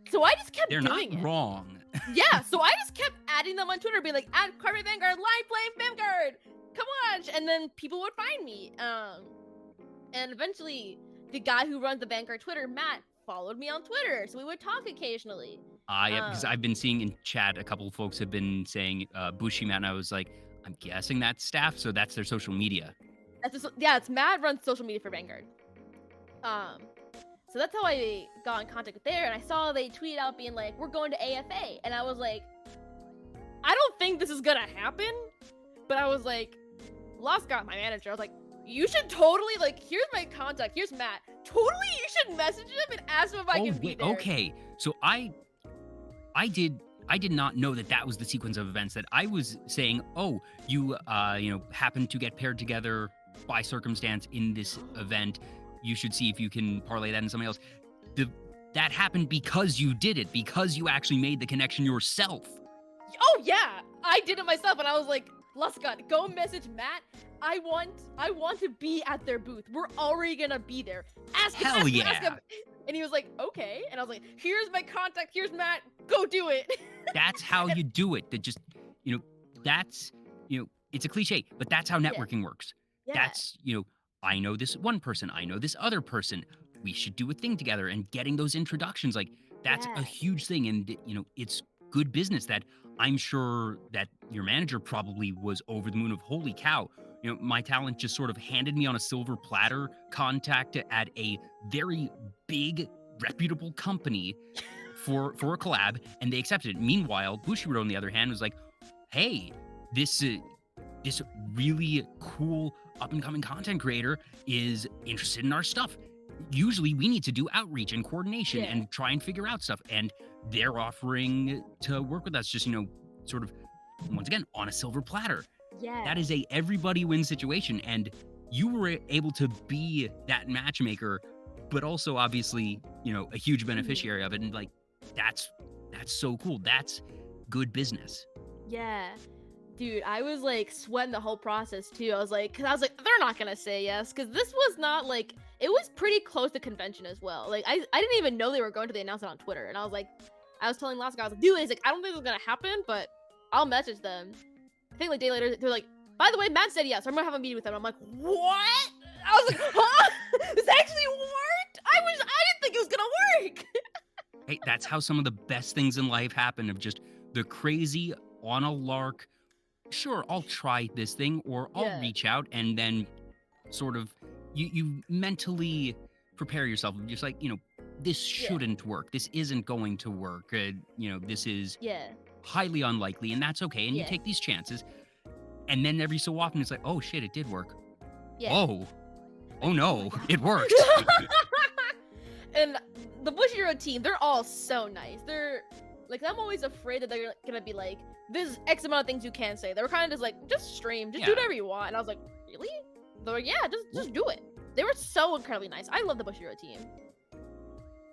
So I just kept They're not doing it. wrong. Yeah, so I just kept adding them on Twitter, being like, add Cardfight Vanguard, live playing Vanguard, come on, and then people would find me. And eventually, the guy who runs the Vanguard Twitter, Matt, followed me on Twitter, so we would talk occasionally. Yeah, because I've been seeing in chat a couple of folks have been saying Bushiman, and I was like, I'm guessing that's staff, so that's their social media. It's Matt runs social media for Vanguard. So that's how I got in contact with there, and I saw they tweeted out being like, we're going to AFA, and I was like, I don't think this is gonna happen, but I was like, Lost got my manager, I was like, you should totally, like, here's my contact, here's Matt, totally you should message him and ask him if I can be there. Okay, so I did not know that was the sequence of events, that I was saying, oh, you happen to get paired together by circumstance in this event. You should see if you can parlay that in something else. That happened because you did it, because you actually made the connection yourself. Oh yeah, I did it myself, and I was like, Luscott, go message Matt. I want to be at their booth. We're already gonna be there. Ask him. Hell yeah. Ask him. And he was like, okay. And I was like, here's my contact. Here's Matt. Go do it. That's how you do it. That just, that's, it's a cliche, but that's how networking works. Yeah. That's, I know this one person, I know this other person. We should do a thing together, and getting those introductions. Like, that's a Yeah. huge thing. And, it's good business that I'm sure that your manager probably was over the moon of, holy cow, my talent just sort of handed me on a silver platter contact at a very big, reputable company for a collab, and they accepted it. Meanwhile, Bushiroad, on the other hand, was like, hey, this really cool up-and-coming content creator is interested in our stuff. Usually we need to do outreach and coordination Yeah. and try and figure out stuff, and they're offering to work with us just, sort of, once again, on a silver platter. Yeah. That is a everybody wins situation, and you were able to be that matchmaker, but also obviously, a huge beneficiary of it, and like that's so cool. That's good business. Yeah. Dude, I was like sweating the whole process too. I was like, they're not gonna say yes, because this was not like, it was pretty close to convention as well. Like, I didn't even know they were going to. They announced it on Twitter, and I was telling last guy, I was like, dude, he's like, I don't think it's gonna happen, but I'll message them. I think like a day later, they're like, by the way, Matt said yes. I'm gonna have a meeting with him. I'm like, what? I was like, huh? This actually worked? I didn't think it was gonna work. Hey, that's how some of the best things in life happen, of just the crazy on a lark. Sure, I'll try this thing, or I'll reach out, and then sort of you mentally prepare yourself. Just like, this shouldn't work. This isn't going to work. This is highly unlikely, and that's okay. And you take these chances. And then every so often it's like, oh shit, it did work. Yeah. Oh no, it worked. And the Bushiroad team, they're all so nice. They're like, I'm always afraid that they're gonna be like, this is X amount of things you can say. They were kind of just like, just stream, just do whatever you want. And I was like, really? They're like, yeah, just do it. They were so incredibly nice. I love the Bushiroad team.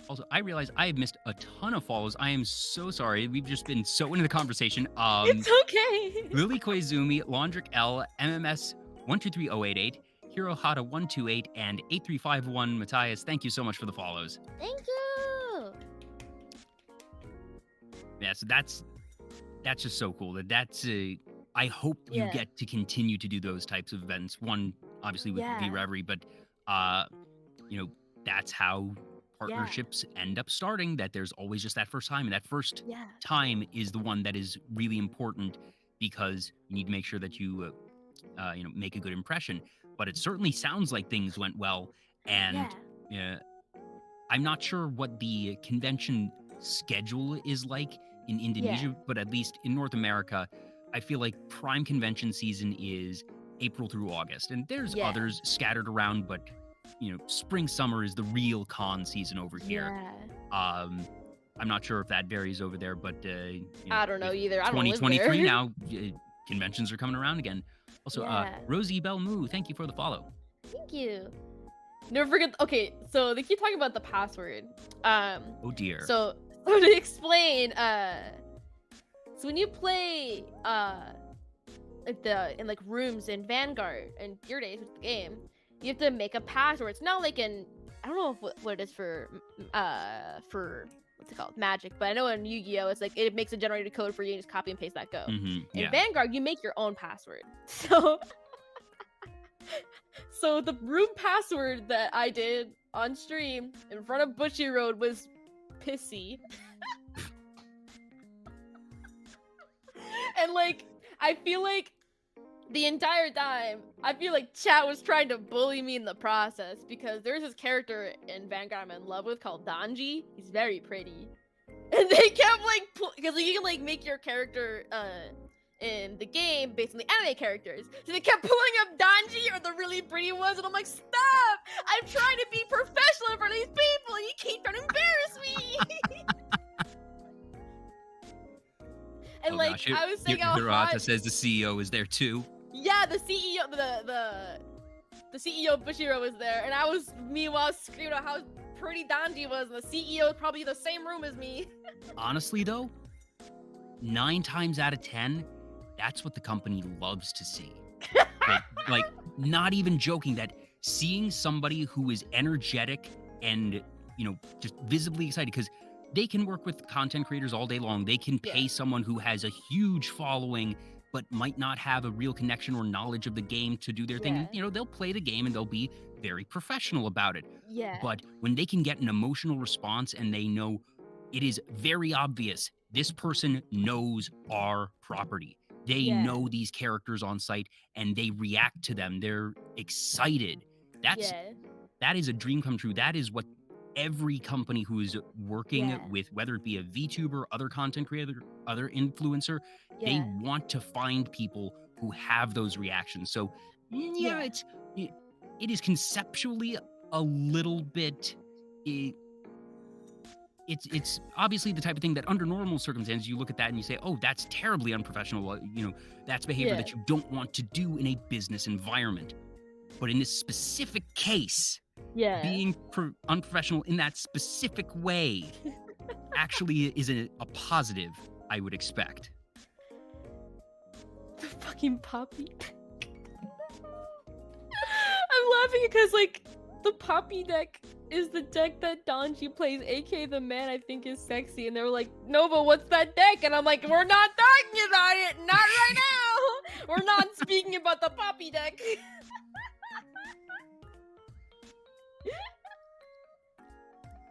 Also, I realize I have missed a ton of follows. I am so sorry. We've just been so into the conversation. It's okay. Lily Koizumi, Laundric L, MMS 123088, Hirohata128, and 8351 Matthias. Thank you so much for the follows. Thank you. Yeah, so that's just so cool. That's I hope you get to continue to do those types of events. One, obviously with V-REVERIE, but that's how partnerships end up starting. That there's always just that first time, and that first time is the one that is really important, because you need to make sure that you make a good impression. But it certainly sounds like things went well, and I'm not sure what the convention schedule is like in Indonesia, but at least in North America, I feel like prime convention season is April through August, and there's others scattered around, but spring summer is the real con season over here. I'm not sure if that varies over there, but I don't know either. I don't live 2023 there. now, conventions are coming around again. Also, Rosie Bell Moo, thank you for the follow. Thank you. Never forget. Okay, so they keep talking about the password. Oh dear. So to explain, so when you play in rooms in Vanguard and Gear Days with the game, you have to make a password. It's not like I don't know what it is for what's it called, Magic, but I know in Yu-Gi-Oh it's like it makes a generated code for you and just copy and paste that go. In Vanguard, you make your own password. So the room password that I did on stream in front of Bushiroad was pissy. And I feel like the entire time, I feel like chat was trying to bully me in the process, because there's this character in Vanguard I'm in love with called Danji. He's very pretty. And they kept because you can make your character in the game based on the anime characters. So they kept pulling up Danji or the really pretty ones, and I'm like, stop! I'm trying to be professional in front of these people, and you keep trying to embarrass me! And I was saying how hot... Hirata says the CEO is there too. Yeah, the CEO, the CEO of Bushiro was there, and I was meanwhile screaming out how pretty Danji was, and the CEO is probably in the same room as me. Honestly though, 9 times out of 10, that's what the company loves to see. like, not even joking, that seeing somebody who is energetic and, just visibly excited, because they can work with content creators all day long. They can pay someone who has a huge following, but might not have a real connection or knowledge of the game to do their thing. They'll play the game and they'll be very professional about it. Yeah. But when they can get an emotional response and they know it is very obvious this person knows our property. They Yeah. know these characters on site and they react to them. They're excited. That is a dream come true. That is what every company who is working with, whether it be a VTuber, other content creator, other influencer, they want to find people who have those reactions. So it is conceptually a little bit. It's obviously the type of thing that under normal circumstances you look at that and you say, oh, that's terribly unprofessional. That's behavior that you don't want to do in a business environment. But in this specific case, being unprofessional in that specific way actually is a positive, I would expect. The fucking poppy. I'm laughing because, like, the poppy deck is the deck that Donji plays, aka the man I think is sexy, and they were like, Nova, what's that deck? And I'm like, we're not talking about it, not right now. We're not speaking about the poppy deck.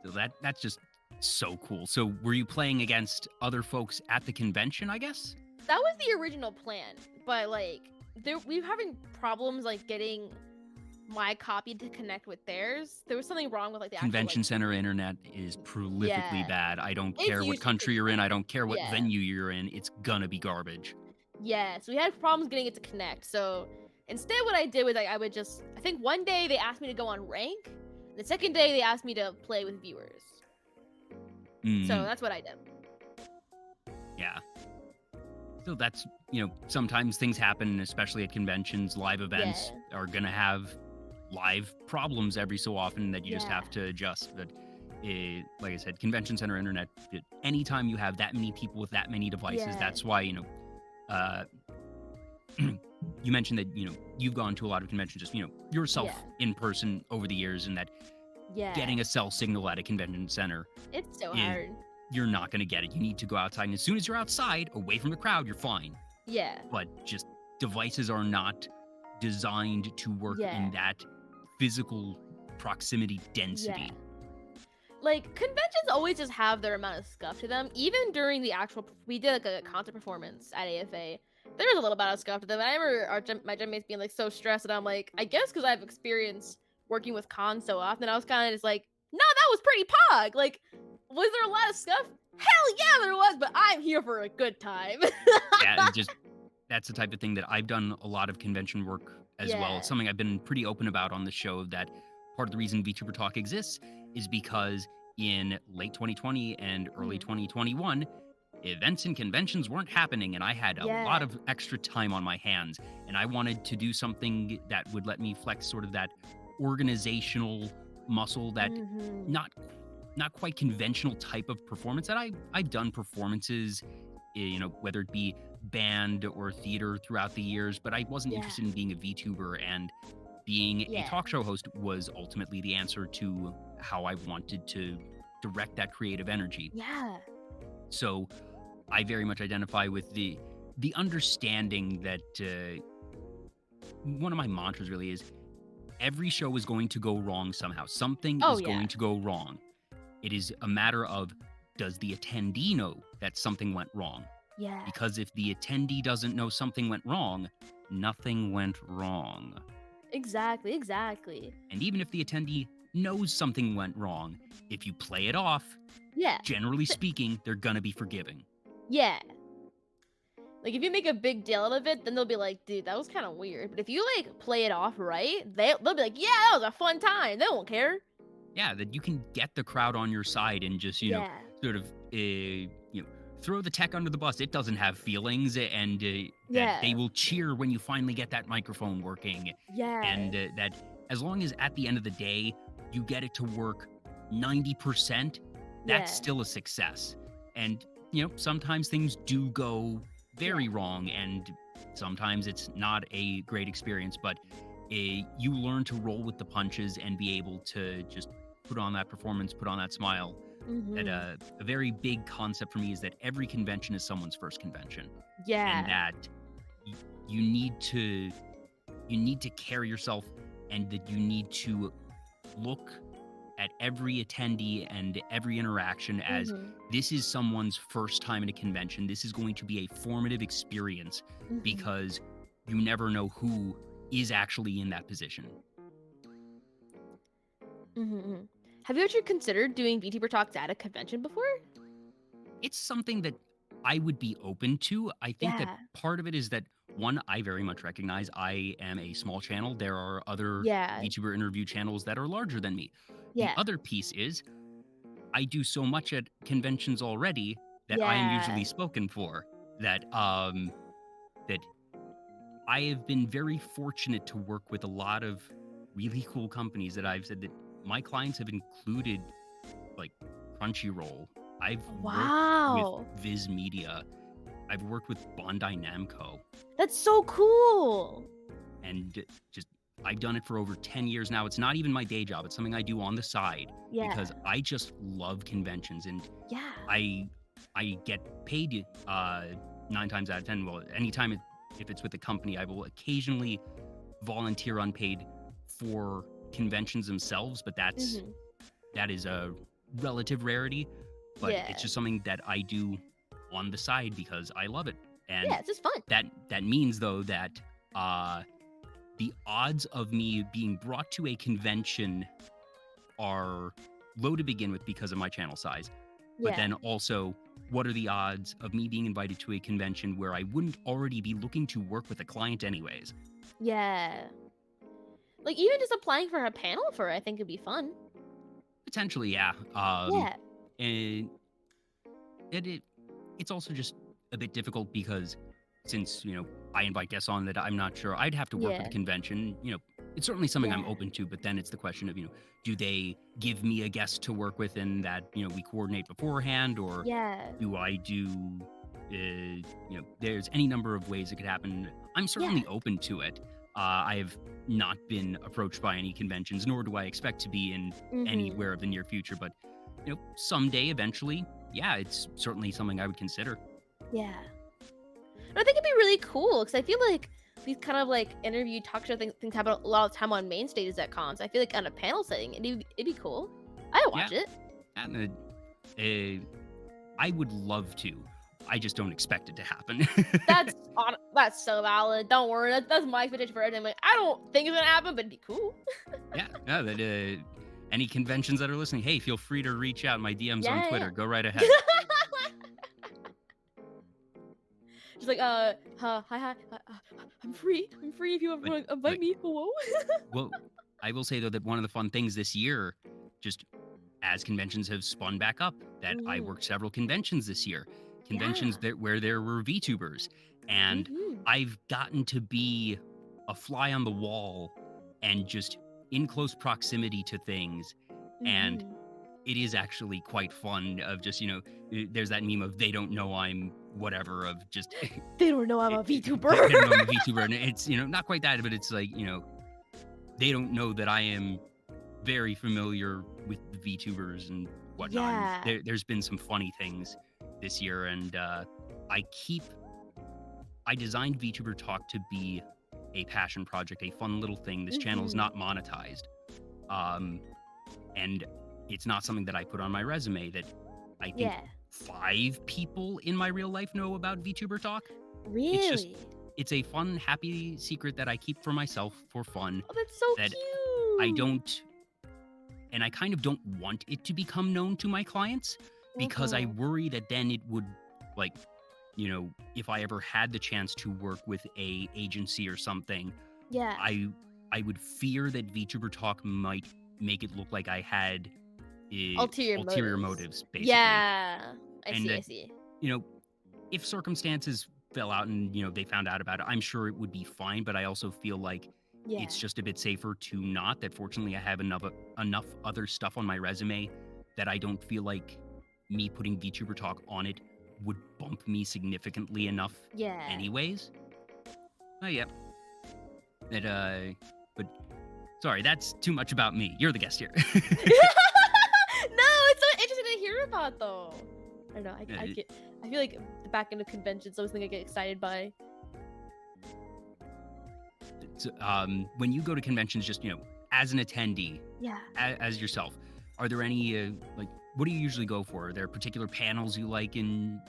So that's just so cool. So were you playing against other folks at the convention, I guess? That was the original plan, but like we were having problems like getting my copy to connect with theirs. There was something wrong with like the convention actual, center internet is prolifically bad. I don't care what country you're in. I don't care what venue you're in. It's gonna be garbage. Yeah, so we had problems getting it to connect. So instead what I did was like, I think one day they asked me to go on rank. The second day they asked me to play with viewers. So that's what I did. Yeah. So that's, sometimes things happen, especially at conventions. Live events are going to have live problems every so often that you just have to adjust. But like I said, convention center internet, anytime you have that many people with that many devices, that's why, you mentioned that, you've gone to a lot of conventions just, yourself in person over the years, and that getting a cell signal at a convention center. It's so hard. You're not going to get it. You need to go outside. And as soon as you're outside, away from the crowd, you're fine. Yeah. But just devices are not designed to work in that physical proximity density. Like, conventions always just have their amount of scuff to them. Even during the actual, we did like a concert performance at AFA. There was a little bit of scuff to them. I remember my gym mates being like so stressed, and I'm like, I guess because I've experienced working with cons so often, I was kind of just like, no, that was pretty pog. Like, was there a lot of scuff? Hell yeah, there was, but I'm here for a good time. That's the type of thing that I've done a lot of convention work as well. It's something I've been pretty open about on the show, that part of the reason Vtuber Talk exists is because in late 2020 and early 2021, events and conventions weren't happening, and I had a lot of extra time on my hands, and I wanted to do something that would let me flex sort of that organizational muscle, that not quite conventional type of performance that I've done performances, whether it be band or theater throughout the years, but I wasn't interested in being a VTuber, and being a talk show host was ultimately the answer to how I wanted to direct that creative energy. Yeah. So I very much identify with the understanding that one of my mantras really is every show is going to go wrong somehow. Something is going to go wrong. It is a matter of, does the attendee know that something went wrong? Yeah. Because if the attendee doesn't know something went wrong, nothing went wrong. Exactly. And even if the attendee knows something went wrong, if you play it off, generally speaking, they're gonna be forgiving. Yeah. Like, if you make a big deal out of it, then they'll be like, dude, that was kind of weird. But if you, like, play it off right, they'll be like, yeah, that was a fun time. They won't care. Yeah, that you can get the crowd on your side and just, sort of, throw the tech under the bus. It doesn't have feelings, and that they will cheer when you finally get that microphone working. Yeah. And that as long as at the end of the day, you get it to work 90%, that's still a success. And, sometimes things do go very wrong, and sometimes it's not a great experience, but you learn to roll with the punches and be able to just put on that performance, put on that smile. That a very big concept for me is that every convention is someone's first convention. Yeah. And that you need to carry yourself, and that you need to look at every attendee and every interaction as Mhm. this is someone's first time at a convention. This is going to be a formative experience Mhm. because you never know who is actually in that position. Mhm. Have you actually considered doing VTuber talks at a convention before? It's something that I would be open to. I think that Yeah. part of it is that one, I very much recognize I am a small channel. There are other Yeah. VTuber interview channels that are larger than me. The Yeah. other piece is I do so much at conventions already that I am Yeah. usually spoken for. That I have been very fortunate to work with a lot of really cool companies that I've said that my clients have included like Crunchyroll. I've worked with Wow. Viz Media. I've worked with Bandai Namco, That's so cool. and just I've done it for over 10 years now. It's not even my day job. It's something I do on the side Yeah. because I just love conventions, and Yeah. I get paid 9 times out of 10. Well, if it's with a company, I will occasionally volunteer unpaid for conventions themselves, but that is a relative rarity. But Yeah. it's just something that I do on the side because I love it. And Yeah, it's just fun. that means though that the odds of me being brought to a convention are low to begin with because of my channel size. But Yeah. then also, what are the odds of me being invited to a convention where I wouldn't already be looking to work with a client anyways? Yeah. Like even just applying for a panel for it, I think it'd be fun. Potentially, yeah. Yeah. And it's also just a bit difficult because since I invite guests on that I'm not sure I'd have to work with Yeah. the convention. It's certainly something I'm Yeah. open to, but then it's the question of do they give me a guest to work with and that we coordinate beforehand, or Yeah. do I do there's any number of ways it could happen. I'm certainly open to it. I have not been approached by any conventions, nor do I expect to be in anywhere of the near future, but someday eventually, yeah, it's certainly something I would consider. Yeah. And I think it'd be really cool because I feel like these kind of like interview talk show things happen a lot of time on main stages at cons. I feel like on a panel setting, it'd be cool. I'd watch it. And I would love to. I just don't expect it to happen. That's so valid. Don't worry. That's my expectation for everything. Like, I don't think it's gonna happen, but it'd be cool. Yeah. No, that any conventions that are listening, hey, feel free to reach out. My DMs on Twitter. Go right ahead. Just like, hi, I'm free. I'm free if you want to invite me. Hello. Well, I will say though that one of the fun things this year, just as conventions have spun back up, that I worked several conventions this year. Conventions where there were VTubers, and I've gotten to be a fly on the wall and just in close proximity to things, and it is actually quite fun. Of just there's that meme of they don't know I'm whatever, of just they don't know I'm a VTuber. They don't know I'm a VTuber, and it's not quite that, but it's like they don't know that I am very familiar with the VTubers and whatnot. Yeah. There's been some funny things this year, and I designed VTuber Talk to be a passion project, a fun little thing. This channel is not monetized, and it's not something that I put on my resume. That I think 5 people in my real life know about VTuber Talk. Really? It's a fun, happy secret that I keep for myself for fun. Oh, that's so that cute. I don't, and I kind of don't want it to become known to my clients because I worry that then it would, like, if I ever had the chance to work with a agency or something, I would fear that VTuber Talk might make it look like I had ulterior motives, basically. Yeah, I see. If circumstances fell out and they found out about it, I'm sure it would be fine, but I also feel like it's just a bit safer to not. That fortunately I have enough other stuff on my resume that I don't feel like me putting VTuber Talk on it would bump me significantly enough anyways. Oh yeah. But sorry, that's too much about me. You're the guest here. No, it's so interesting to hear about though. I don't know. I feel like the back end of conventions, always thing I get excited by. So, when you go to conventions, just as an attendee, as yourself, are there any like what do you usually go for? Are there particular panels you like in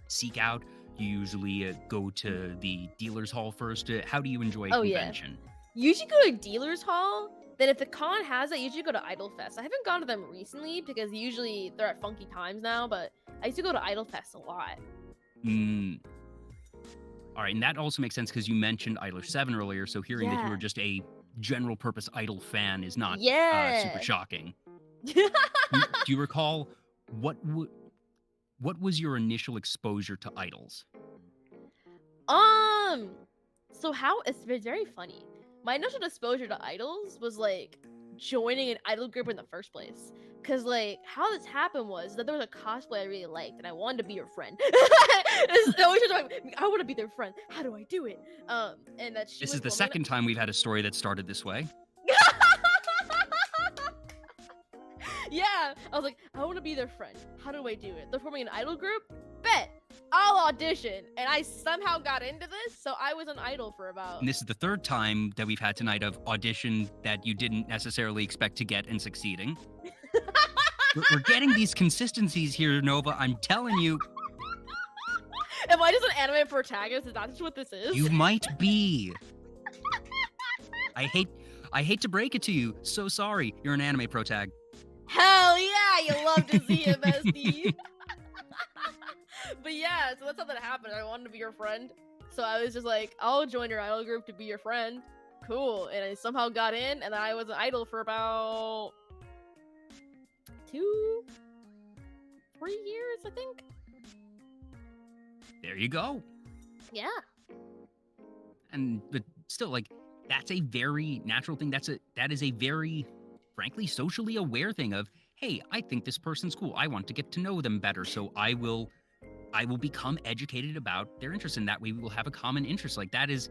Seek Out? Do you usually go to the dealer's hall first? How do you enjoy Oh, yeah. convention? Usually go to dealer's hall. Then if the con has it, I usually go to Idol Fest. I haven't gone to them recently because usually they're at funky times now, but I used to go to Idol Fest a lot. All right, and that also makes sense because you mentioned Idler 7 earlier, so hearing that you Yeah. were just a general purpose Idol fan is not Yeah. super shocking. Do you recall what was your initial exposure to idols? So how it's very funny. My initial exposure to idols was like joining an idol group in the first place. Cause like how this happened was that there was a cosplay I really liked and I wanted to be your friend. It's always just like, I want to be their friend. How do I do it? And that she This was is the woman- second time we've had a story that started this way. Yeah, I was like, I want to be their friend. How do I do it? They're forming an idol group? Bet. I'll audition. And I somehow got into this, so I was an idol for about... And this is the third time that we've had tonight of audition that you didn't necessarily expect to get and succeeding. We're getting these consistencies here, Nova. I'm telling you. Am I just an anime protagonist? Is that just what this is? You might be. I hate to break it to you. So sorry. You're an anime protag. Hell yeah, you love to see it, bestie. But yeah, so that's how that happened. I wanted to be your friend. So I was just like, I'll join your idol group to be your friend. Cool. And I somehow got in, and I was an idol for about 2-3 years, I think. There you go. Yeah. But still, like, that's a very natural thing. That is a very, frankly, socially aware thing of, hey, I think this person's cool. I want to get to know them better, so I will become educated about their interests, and that way we will have a common interest. Like that is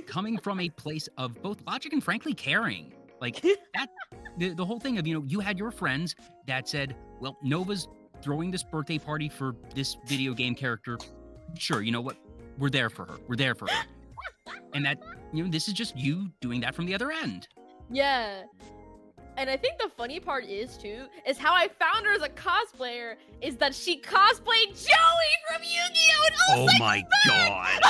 coming from a place of both logic and frankly caring. Like that, the whole thing of, you had your friends that said, well, Nova's throwing this birthday party for this video game character. Sure, you know what? We're there for her. We're there for her. And that, this is just you doing that from the other end. Yeah. And I think the funny part is how I found her as a cosplayer is that she cosplayed Joey from Yu-Gi-Oh! Oh my god.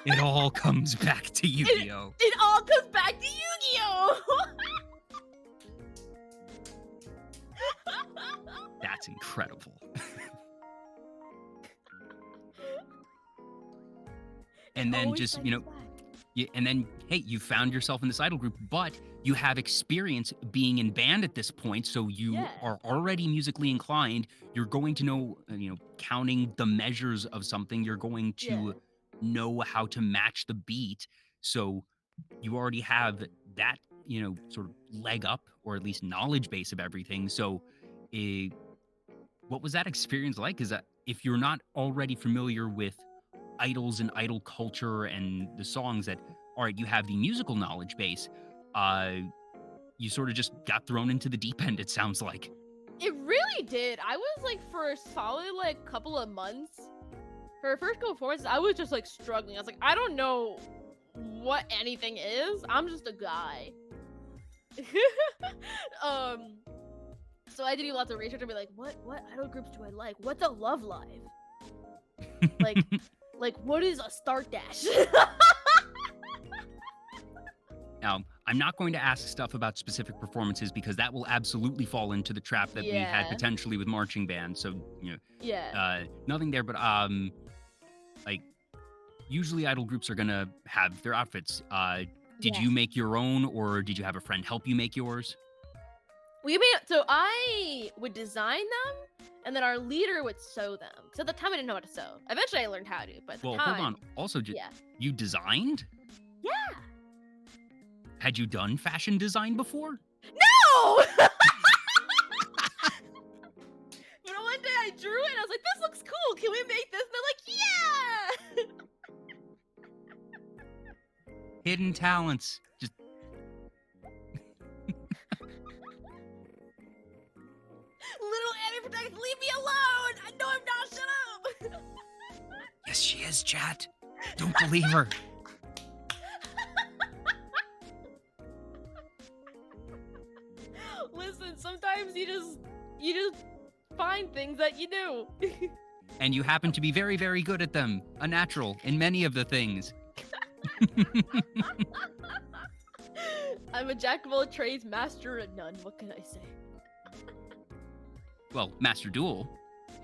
It all comes back to Yu-Gi-Oh! It all comes back to Yu-Gi-Oh! That's incredible. And then just, and then, hey, you found yourself in this idol group, but you have experience being in band at this point, so you are already musically inclined. You're going to know, counting the measures of something. You're going to know how to match the beat. So you already have that, sort of leg up, or at least knowledge base of everything. So what was that experience like? Because if you're not already familiar with idols and idol culture and the songs that, all right, you have the musical knowledge base, you sort of just got thrown into the deep end, it sounds like. It really did. I was like, for a solid couple of months, for our first couple performances, I was just struggling. I was like, I don't know what anything is. I'm just a guy. So I had to do lots of research and be like, what idol groups do I like? What's a Love Live? Like what is a Start Dash? Now, I'm not going to ask stuff about specific performances because that will absolutely fall into the trap that we had potentially with marching band. So, nothing there, but usually idol groups are gonna have their outfits. Did you make your own, or did you have a friend help you make yours? So I would design them, and then our leader would sew them. So at the time I didn't know how to sew. Eventually I learned how to, but at the time, hold on. Also, you designed? Yeah. Had you done fashion design before? No! But one day I drew it and I was like, this looks cool. Can we make this? And they're like, yeah! Hidden talents. Just... Little Annie Protect, leave me alone! I know I'm not, shut up! Yes, she is, chat. Don't believe her. things that you do. And you happen to be very, very good at them. A natural in many of the things. I'm a jack of all trades, master of none. What can I say? Well, Master Duel.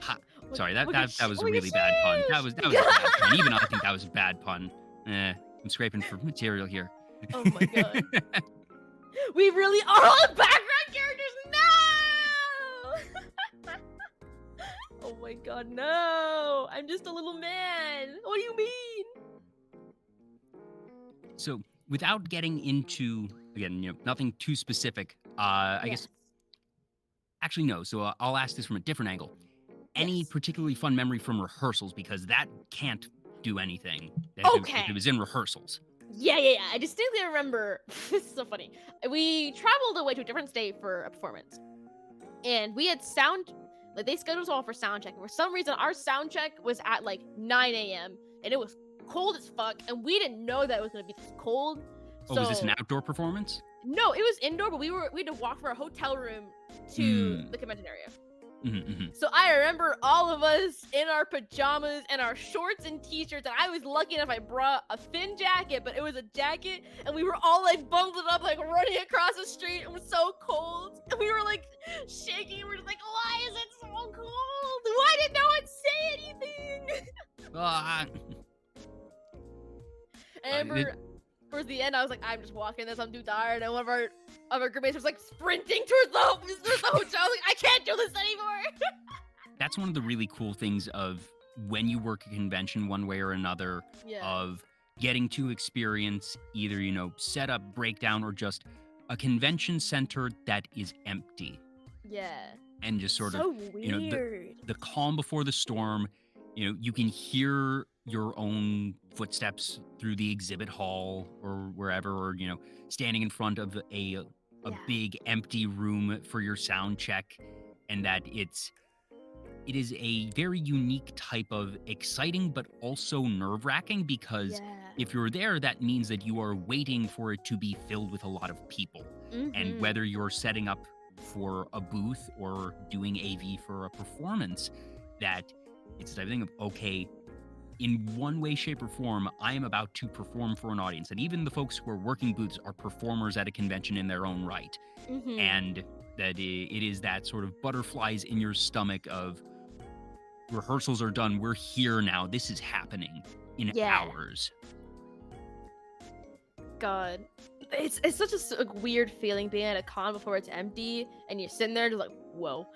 Ha. What- Sorry, that what was can- a what can really bad pun. That was a say? bad pun. Even I think that was a bad pun. I'm scraping for material here. Oh my god. We really are all the background characters. No! Oh my god, no! I'm just a little man. What do you mean? So, without getting into, again, nothing too specific, I guess, actually, no. So, I'll ask this from a different angle. Any Yes. particularly fun memory from rehearsals? Because that can't do anything if Okay. it was in rehearsals. Yeah. I distinctly remember. This is so funny. We traveled away to a different state for a performance, and we had sound. Like they scheduled us all for sound check. For some reason, our sound check was at like 9 a.m. and it was cold as fuck, and we didn't know that it was gonna be this cold. Oh, was this an outdoor performance? No, it was indoor, but we had to walk from our hotel room to the convention area. So I remember all of us in our pajamas and our shorts and t-shirts, and I was lucky enough I brought a thin jacket, but it was a jacket, and we were all like bundled up, like running across the street. It was so cold, and we were like shaking, and we were just like, why is it so cold? Why did no one say anything? And I remember towards the end, I was like, I'm just walking this, I'm too tired, and one of our other groupmates was like sprinting towards the hotel. I was like, I can't do this anymore. That's one of the really cool things of when you work a convention one way or another, of getting to experience either, setup, breakdown, or just a convention center that is empty. Yeah. And just sort So of, weird. the calm before the storm. You can hear your own footsteps through the exhibit hall or wherever, or, standing in front of a big empty room for your sound check. And that it is a very unique type of exciting, but also nerve-wracking, because if you're there, that means that you are waiting for it to be filled with a lot of people. And whether you're setting up for a booth or doing AV for a performance, that it's the type of thing of, okay, in one way, shape, or form, I am about to perform for an audience. And even the folks who are working booths are performers at a convention in their own right. And that it is that sort of butterflies in your stomach of, rehearsals are done, we're here now, this is happening in hours. God. It's such a weird feeling being at a con before it's empty, and you're sitting there just like, whoa.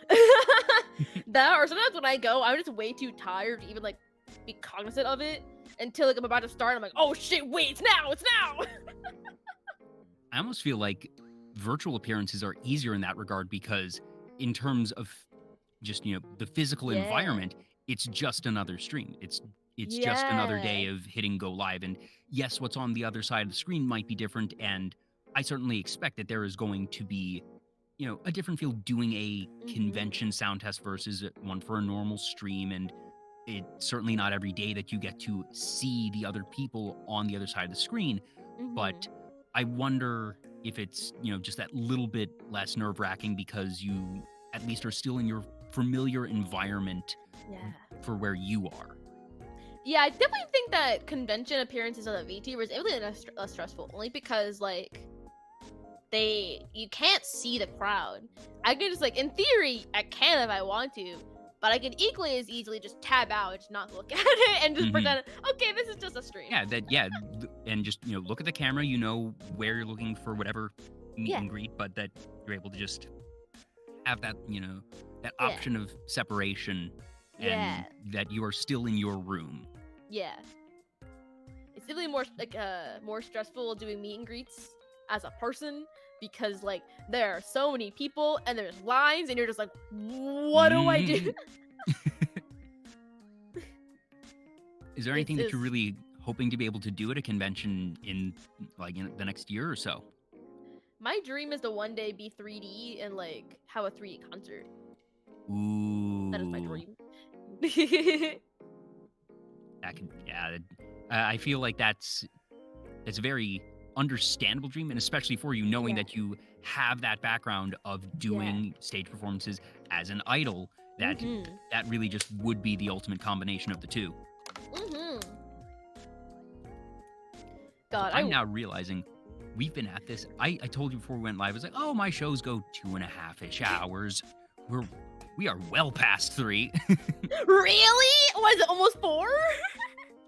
That, or sometimes when I go, I'm just way too tired to even like be cognizant of it until like I'm about to start. I'm like, oh shit, wait, it's now. I almost feel like virtual appearances are easier in that regard, because in terms of just, the physical environment, it's just another stream. It's just another day of hitting go live. And yes, what's on the other side of the screen might be different. And I certainly expect that there is going to be, a different feel doing a convention sound test versus one for a normal stream. And it's certainly not every day that you get to see the other people on the other side of the screen. But I wonder if it's, just that little bit less nerve-wracking because you at least are still in your familiar environment for where you are. Yeah, I definitely think that convention appearances on the VT was really less stressful, only because like you can't see the crowd. I can just like, in theory, I can if I want to, but I can equally as easily just tab out and just not look at it and just pretend, okay, this is just a stream. And just look at the camera, where you're looking for whatever meet and greet, but that you're able to just have that that option of separation, and that you are still in your room. It's definitely more stressful doing meet and greets as a person, because like there are so many people and there's lines and you're just like, what do I do? Is there anything that you're really hoping to be able to do at a convention in the next year or so? My dream is to one day be 3D and like have a 3D concert. Ooh. That is my dream. I feel like it's a very understandable dream, and especially for you, knowing that you have that background of doing stage performances as an idol, that that really just would be the ultimate combination of the two. God, So I'm now realizing we've been at this. I told you before we went live, I was like, oh, my shows go 2.5-ish hours. We are well past 3. Really? Was it almost 4?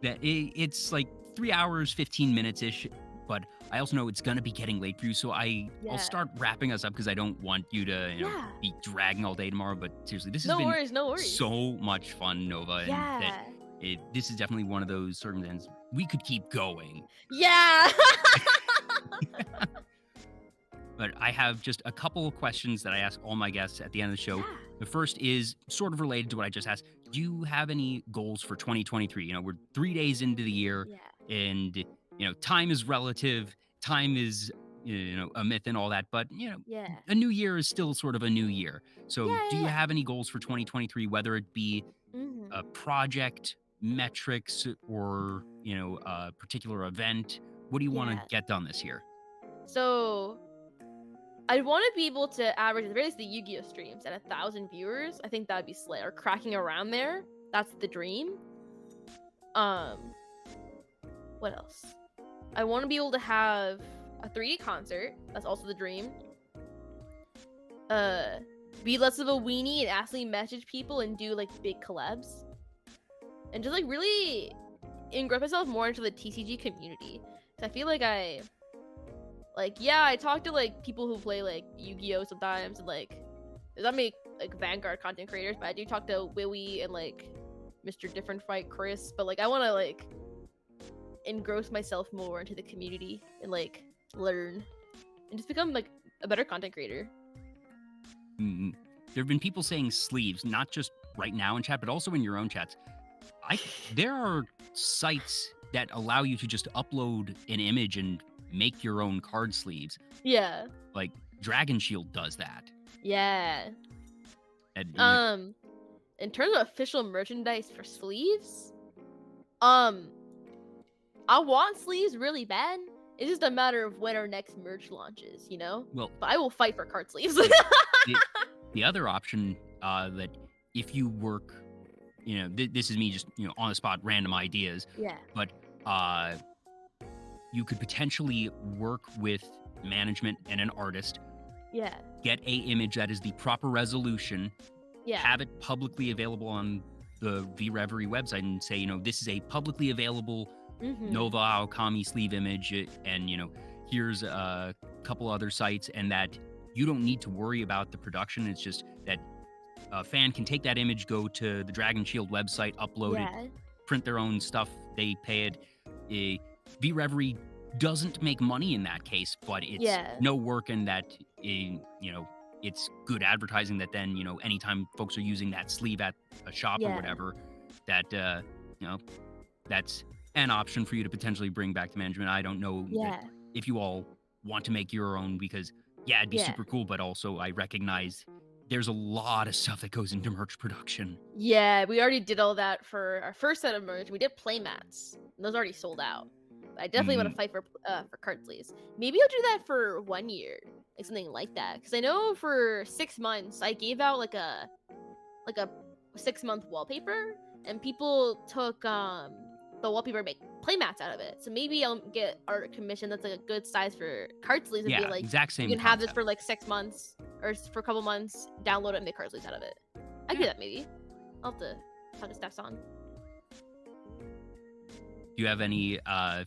It's like 3 hours, 15 minutes ish. But I also know it's gonna be getting late for you, so I'll start wrapping us up because I don't want you to be dragging all day tomorrow. But seriously, this has been so much fun, Nova, and that this is definitely one of those circumstances we could keep going. Yeah. But I have just a couple of questions that I ask all my guests at the end of the show. Yeah. The first is sort of related to what I just asked. Do you have any goals for 2023? You know, we're 3 days into the year, and you know, time is relative. Time is, you know, a myth and all that. But you know, a new year is still sort of a new year. So, do you have any goals for 2023? Whether it be a project, metrics, or you know, a particular event? What do you want to get done this year? So I want to be able to average at the very least the Yu-Gi-Oh streams at 1,000 viewers. I think that'd be slay. Or cracking around there. That's the dream. What else? I want to be able to have a 3D concert. That's also the dream. Be less of a weenie and actually message people and do like big collabs. And just like really engross myself more into the TCG community. So I feel like I talk to like people who play like Yu-Gi-Oh sometimes, and like there's not many like Vanguard content creators, but I do talk to Willie and like Mr. Different Fight Chris. But like I want to like engross myself more into the community and like learn and just become like a better content creator. There have been people saying sleeves, not just right now in chat, but also in your own chats. There are sites that allow you to just upload an image and make your own card sleeves. Yeah. Like Dragon Shield does that. Yeah. And, in terms of official merchandise for sleeves, I want sleeves really bad. It's just a matter of when our next merch launches, you know? Well, but I will fight for card sleeves. the other option that if you work, you know, this is me just, you know, on the spot, random ideas. Yeah. But you could potentially work with management and an artist. Yeah. Get a image that is the proper resolution. Yeah. Have it publicly available on the V-REVERIE website and say, you know, this is a publicly available Nova Aokami sleeve image, and you know, here's a couple other sites, and that you don't need to worry about the production. It's just that a fan can take that image, go to the Dragon Shield website, upload it, print their own stuff, they pay it. V-REVERIE doesn't make money in that case, but it's no work, and that you know, it's good advertising that then, you know, anytime folks are using that sleeve at a shop or whatever, that you know, that's an option for you to potentially bring back to management. I don't know if you all want to make your own, because it'd be super cool, but also I recognize there's a lot of stuff that goes into merch production. Yeah, we already did all that for our first set of merch. We did playmats, and those already sold out. I definitely want to fight for card sleeves. Maybe I'll do that for 1 year, like something like that. Because I know for 6 months I gave out like a 6-month wallpaper, and people took the wallpaper and make playmats out of it. So maybe I'll get art commission that's like a good size for card sleeves and be like, exact same. You can have this for like 6 months or for a couple months. Download it and make card sleeves out of it. I could do that maybe. I'll have to talk to Steph's on. Do you have any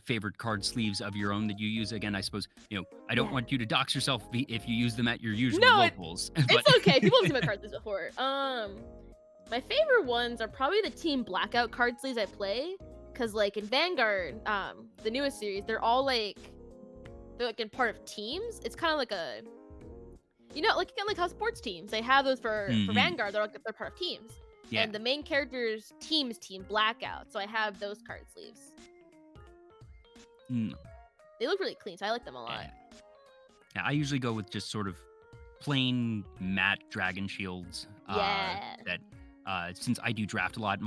favorite card sleeves of your own that you use? Again, I suppose, you know, I don't want you to dox yourself if you use them at your usual locals. It's okay. People have seen my card sleeves before. My favorite ones are probably the Team Blackout card sleeves I play. Because, like, in Vanguard, the newest series, they're like in part of teams. It's kind of like a, you know, like how sports teams, they have those for Vanguard. They're part of teams. Yeah. And the main character's team is Team Blackout. So I have those card sleeves. They look really clean, so I like them a lot. Yeah, I usually go with just sort of plain matte Dragon Shields. That since I do draft a lot,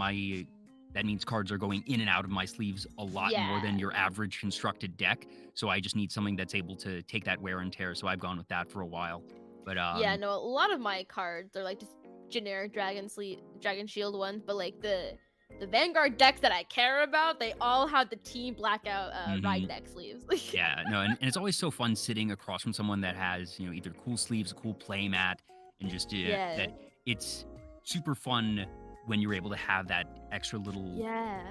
that means cards are going in and out of my sleeves a lot more than your average constructed deck. So I just need something that's able to take that wear and tear. So I've gone with that for a while. But a lot of my cards are like just generic Dragon Shield ones, but like the Vanguard decks that I care about, they all have the Team Blackout ride deck sleeves. Yeah, no, and it's always so fun sitting across from someone that has, either cool sleeves, a cool play mat, and just Yeah. that it's super fun when you're able to have that extra little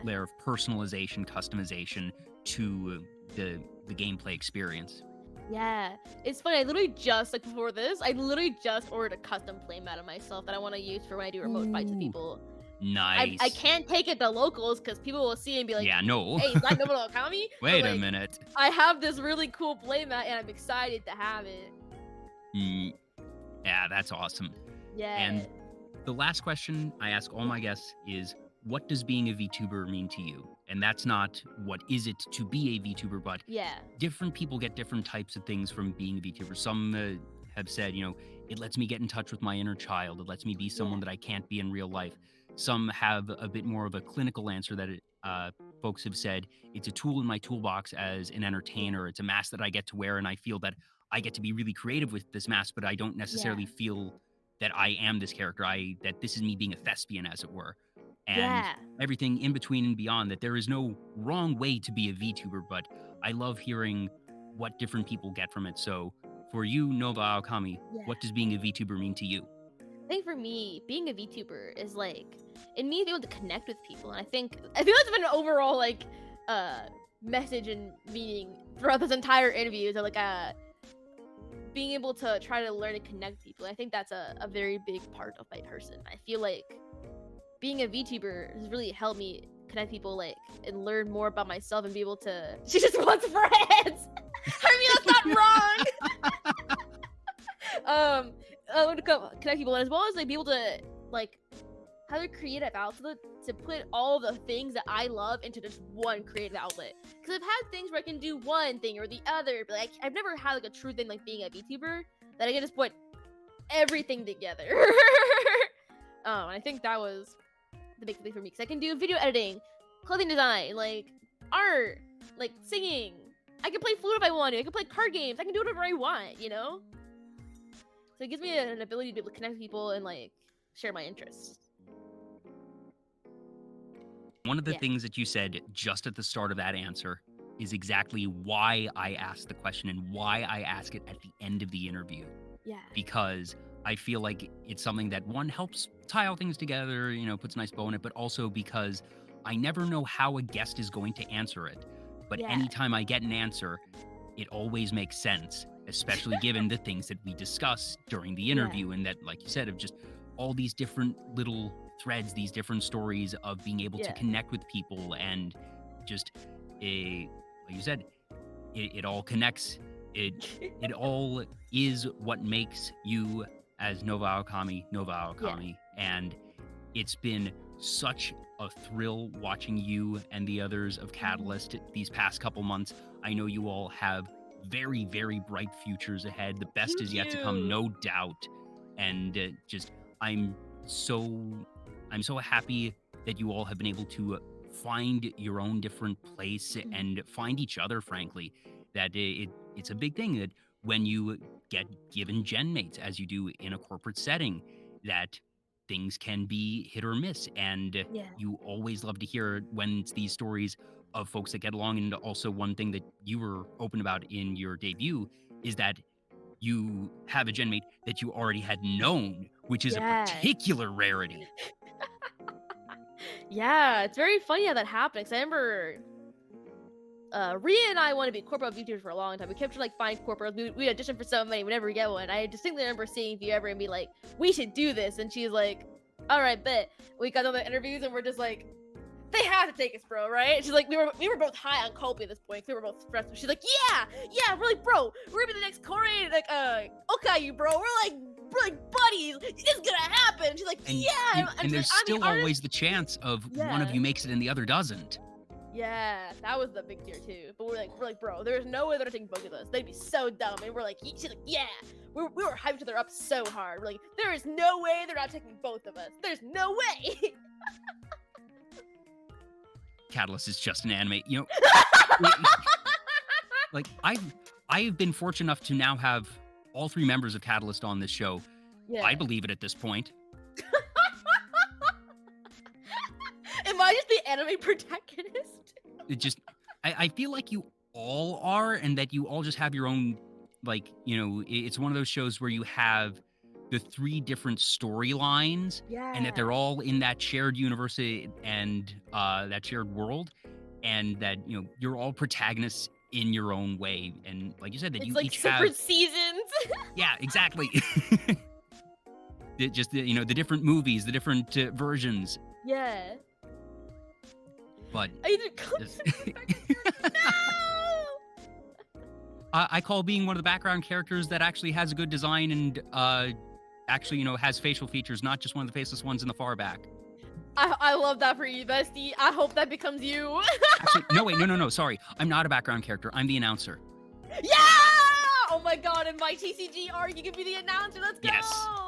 layer of personalization, customization to the gameplay experience. Yeah, it's funny. I literally just before this, I literally just ordered a custom playmat of myself that I want to use for when I do remote fights with people. Nice. I can't take it to locals because people will see it and be like, yeah, no. "Hey, is that Nova Aokami?" Wait a minute. I have this really cool playmat and I'm excited to have it. Yeah, that's awesome. Yeah. And the last question I ask all my guests is, what does being a VTuber mean to you? And that's not what is it to be a VTuber, but different people get different types of things from being a VTuber. Some have said, it lets me get in touch with my inner child. It lets me be someone that I can't be in real life. Some have a bit more of a clinical answer that folks have said, it's a tool in my toolbox as an entertainer. It's a mask that I get to wear, and I feel that I get to be really creative with this mask, but I don't necessarily feel that I am this character. That this is me being a thespian, as it were. And everything in between and beyond, that there is no wrong way to be a VTuber, but I love hearing what different people get from it. So for you, Nova Aokami, what does being a VTuber mean to you? I think for me, being a VTuber is it means being able to connect with people. And I think that's been an overall message and meaning throughout this entire interview. So being able to try to learn and connect with people. I think that's a very big part of my person. I feel like being a VTuber has really helped me connect people and learn more about myself and be able to. She just wants friends. I mean, that's not wrong. I want to connect people, and as well as be able to have a creative outlet to put all the things that I love into just one creative outlet. Because I've had things where I can do one thing or the other, but I've never had a true thing like being a VTuber that I can just put everything together. I think that was the big thing for me, because I can do video editing, clothing design, art, singing. I can play flute if I want to. I can play card games. I can do whatever I want, So it gives me an ability to be able to connect with people and share my interests. One of the things that you said just at the start of that answer is exactly why I asked the question and why I ask it at the end of the interview. Yeah. Because I feel like it's something that, one, helps tie all things together, puts a nice bow in it, but also because I never know how a guest is going to answer it. But anytime I get an answer, it always makes sense, especially given the things that we discuss during the interview, and that, like you said, of just all these different little threads, these different stories of being able to connect with people, and just like you said, it all connects. It all is what makes you as Nova Aokami, and it's been such a thrill watching you and the others of Catalyst these past couple months. I know you all have very, very bright futures ahead. The best is yet to come, no doubt. And I'm so happy that you all have been able to find your own different place and find each other, frankly. That it's a big thing that when you get given gen mates, as you do in a corporate setting, that things can be hit or miss. And you always love to hear when it's these stories of folks that get along. And also, one thing that you were open about in your debut is that you have a gen mate that you already had known, which is a particular rarity. Yeah, it's very funny how that happened, because I remember Rhea and I want to be corporate VTubers for a long time. We kept trying to find corporate. We audition for so many, we never get one. I distinctly remember seeing V-REVERIE and be like, we should do this, and she's like, all right, bet. We got all the interviews and we're just like, they have to take us, bro, right? She's like, we were both high on Kobe at this point, we were both stressed. She's like, yeah, we're like, bro, we're gonna be the next Korean, Okayu, bro. We're like buddies. It's gonna happen. She's like, and there's still always the chance of one of you makes it and the other doesn't. Yeah, that was the big deal too. But we're like, bro, there's no way they're taking both of us. They'd be so dumb. And we're like, she's like, yeah. We were hyping each other up so hard. We're like, there is no way they're not taking both of us. There's no way. Catalyst is just an anime, like I've been fortunate enough to now have all three members of Catalyst on this show. I believe it at this point. Am I just the anime protagonist? It just, I feel like you all are, and that you all just have your own, like, you know, it's one of those shows where you have the 3 different storylines, and that they're Yeah. all in that shared universe and that shared world, and that, you know, you're all protagonists in your own way. And like you said, that It's you like each have, separate seasons. yeah, exactly. Just, you know, the different movies, the different versions. Yeah. But I need to this- No! I call being one of the background characters that actually has a good design and actually, you know, has facial features, not just one of the faceless ones in the far back. I love that for you, bestie. I hope that becomes you. Actually, no, wait, no, sorry. I'm not a background character. I'm the announcer. Yeah! Oh my god, in my TCG arc, you can be the announcer. Let's go!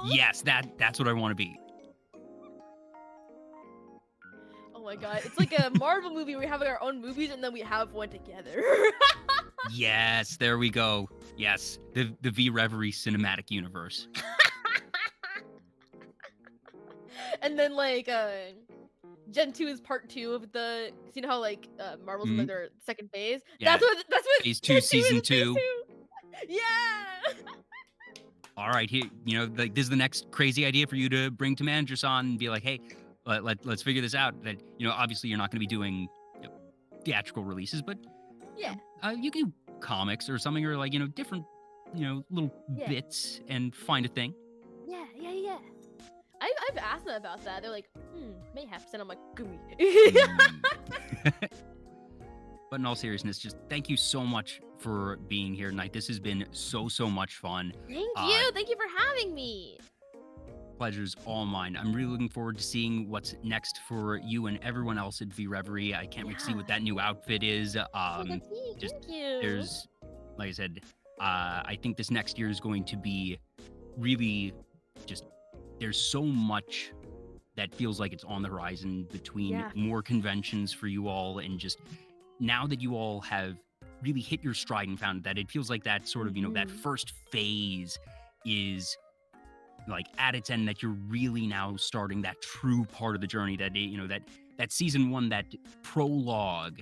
Yes, that's what I want to be. Oh my god, it's like a Marvel movie where we have our own movies and then we have one together. Yes, there we go. Yes, the V-REVERIE cinematic universe. And then like Gen 2 is part 2 of the, you know how like Marvel's in like, their second phase? Yeah, That's what Phase 2, Gen 2 Season is, Phase 2. 2. Yeah. All right, here, you know, like this is the next crazy idea for you to bring to managers on and be like, hey, let's figure this out. That, you know, obviously you're not going to be doing, you know, theatrical releases, but Yeah. you can do comics or something, or like, you know, different, you know, little Yeah. bits and find a thing. Yeah. I've asked them about that. They're like, mayhaps, and I'm like, gooey. But in all seriousness, just thank you so much for being here tonight. This has been so much fun. Thank you for having me. Pleasure's all mine. I'm really looking forward to seeing what's next for you and everyone else at V-REVERIE. I can't wait to see what that new outfit is. Thank you. There's, like I said, I think this next year is going to be really just, there's so much that feels like it's on the horizon between more conventions for you all, and just now that you all have really hit your stride and found that it feels like that sort of, you know, that first phase is like at its end, that you're really now starting that true part of the journey, that, you know, that season 1, that prologue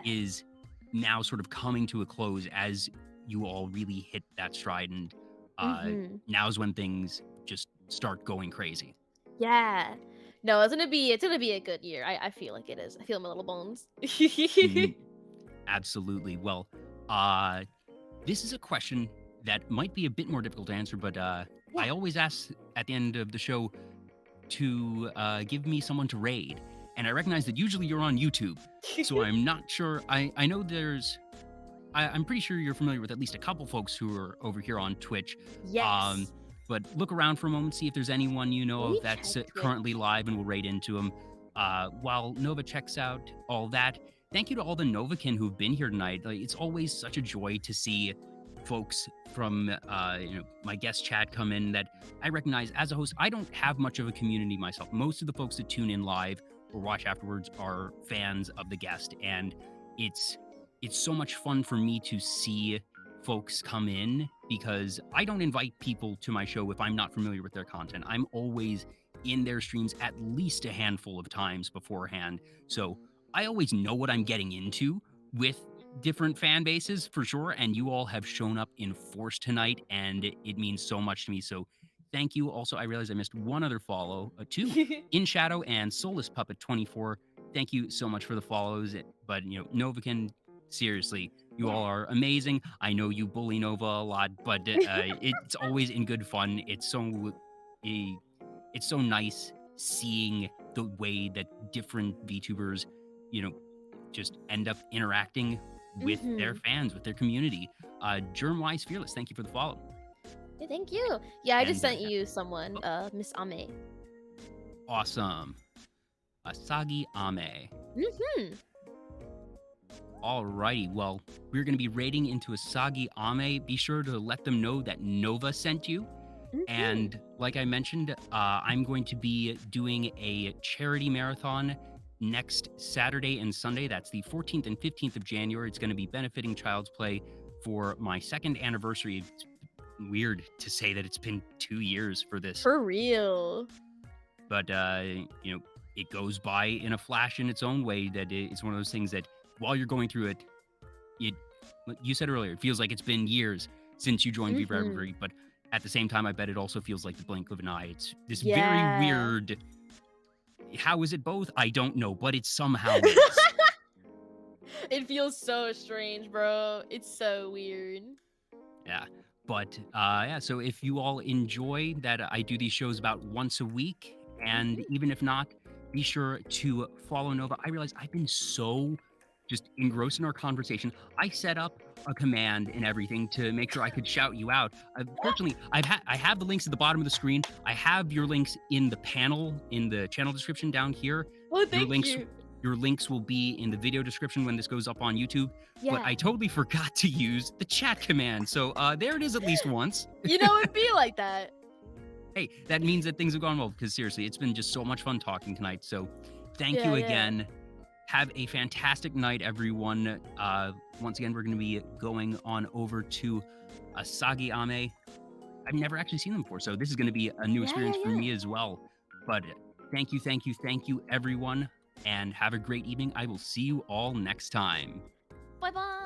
is now sort of coming to a close as you all really hit that stride, and now's when things just start going crazy. Yeah. No, it's gonna be a good year. I feel like it is. I feel my little bones. Absolutely. Well, this is a question that might be a bit more difficult to answer, but I always ask at the end of the show to give me someone to raid. And I recognize that usually you're on YouTube, so I'm not sure. I know I'm pretty sure you're familiar with at least a couple folks who are over here on Twitch. Yes. But look around for a moment, see if there's anyone you know of that's currently live, and we'll raid into them. While Nova checks out all that, thank you to all the Novakin who've been here tonight. Like, it's always such a joy to see folks from you know, my guest chat come in that I recognize. As a host, I don't have much of a community myself. Most of the folks that tune in live or watch afterwards are fans of the guest, and it's so much fun for me to see folks come in, because I don't invite people to my show if I'm not familiar with their content. I'm always in their streams at least a handful of times beforehand, so I always know what I'm getting into with different fan bases for sure, and you all have shown up in force tonight, and it means so much to me. So thank you. Also, I realized I missed one other follow, two, In Shadow and Soulless Puppet 24. Thank you so much for the follows. But, you know, Novakin, seriously, you all are amazing. I know you bully Nova a lot, but it's always in good fun. It's so nice seeing the way that different VTubers, you know, just end up interacting with their fans, with their community. Germwise Fearless, thank you for the follow. Yeah, thank you. Yeah, I just sent you someone, Miss Ame. Awesome. Asagi Ame. Alrighty, well, we're going to be raiding into Asagi Ame. Be sure to let them know that Nova sent you. And like I mentioned, I'm going to be doing a charity marathon next Saturday and Sunday. That's the 14th and 15th of January. It's going to be benefiting Child's Play for my 2nd anniversary. It's weird to say that it's been 2 years for this. For real. but it goes by in a flash in its own way. That it's one of those things that while you're going through it, like you said earlier, it feels like it's been years since you joined V-REVERIE, but at the same time, I bet it also feels like the blink of an eye. It's this very weird. How is it both? I don't know, but it somehow is. It feels so strange, bro. It's so weird. Yeah. But so if you all enjoy that, I do these shows about once a week. And even if not, be sure to follow Nova. I realize I've been so just engrossed in our conversation. I set up a command and everything to make sure I could shout you out. Fortunately, I have the links at the bottom of the screen. I have your links in the panel, in the channel description down here. Oh, thank you. Your links will be in the video description when this goes up on YouTube. Yeah. But I totally forgot to use the chat command. So there it is at least once. It'd be like that. Hey, that means that things have gone well, because seriously, it's been just so much fun talking tonight. So thank you again. Have a fantastic night, everyone. Once again, we're going to be going on over to Asagi Ame. I've never actually seen them before, so this is going to be a new experience for me as well. But thank you, everyone. And have a great evening. I will see you all next time. Bye-bye.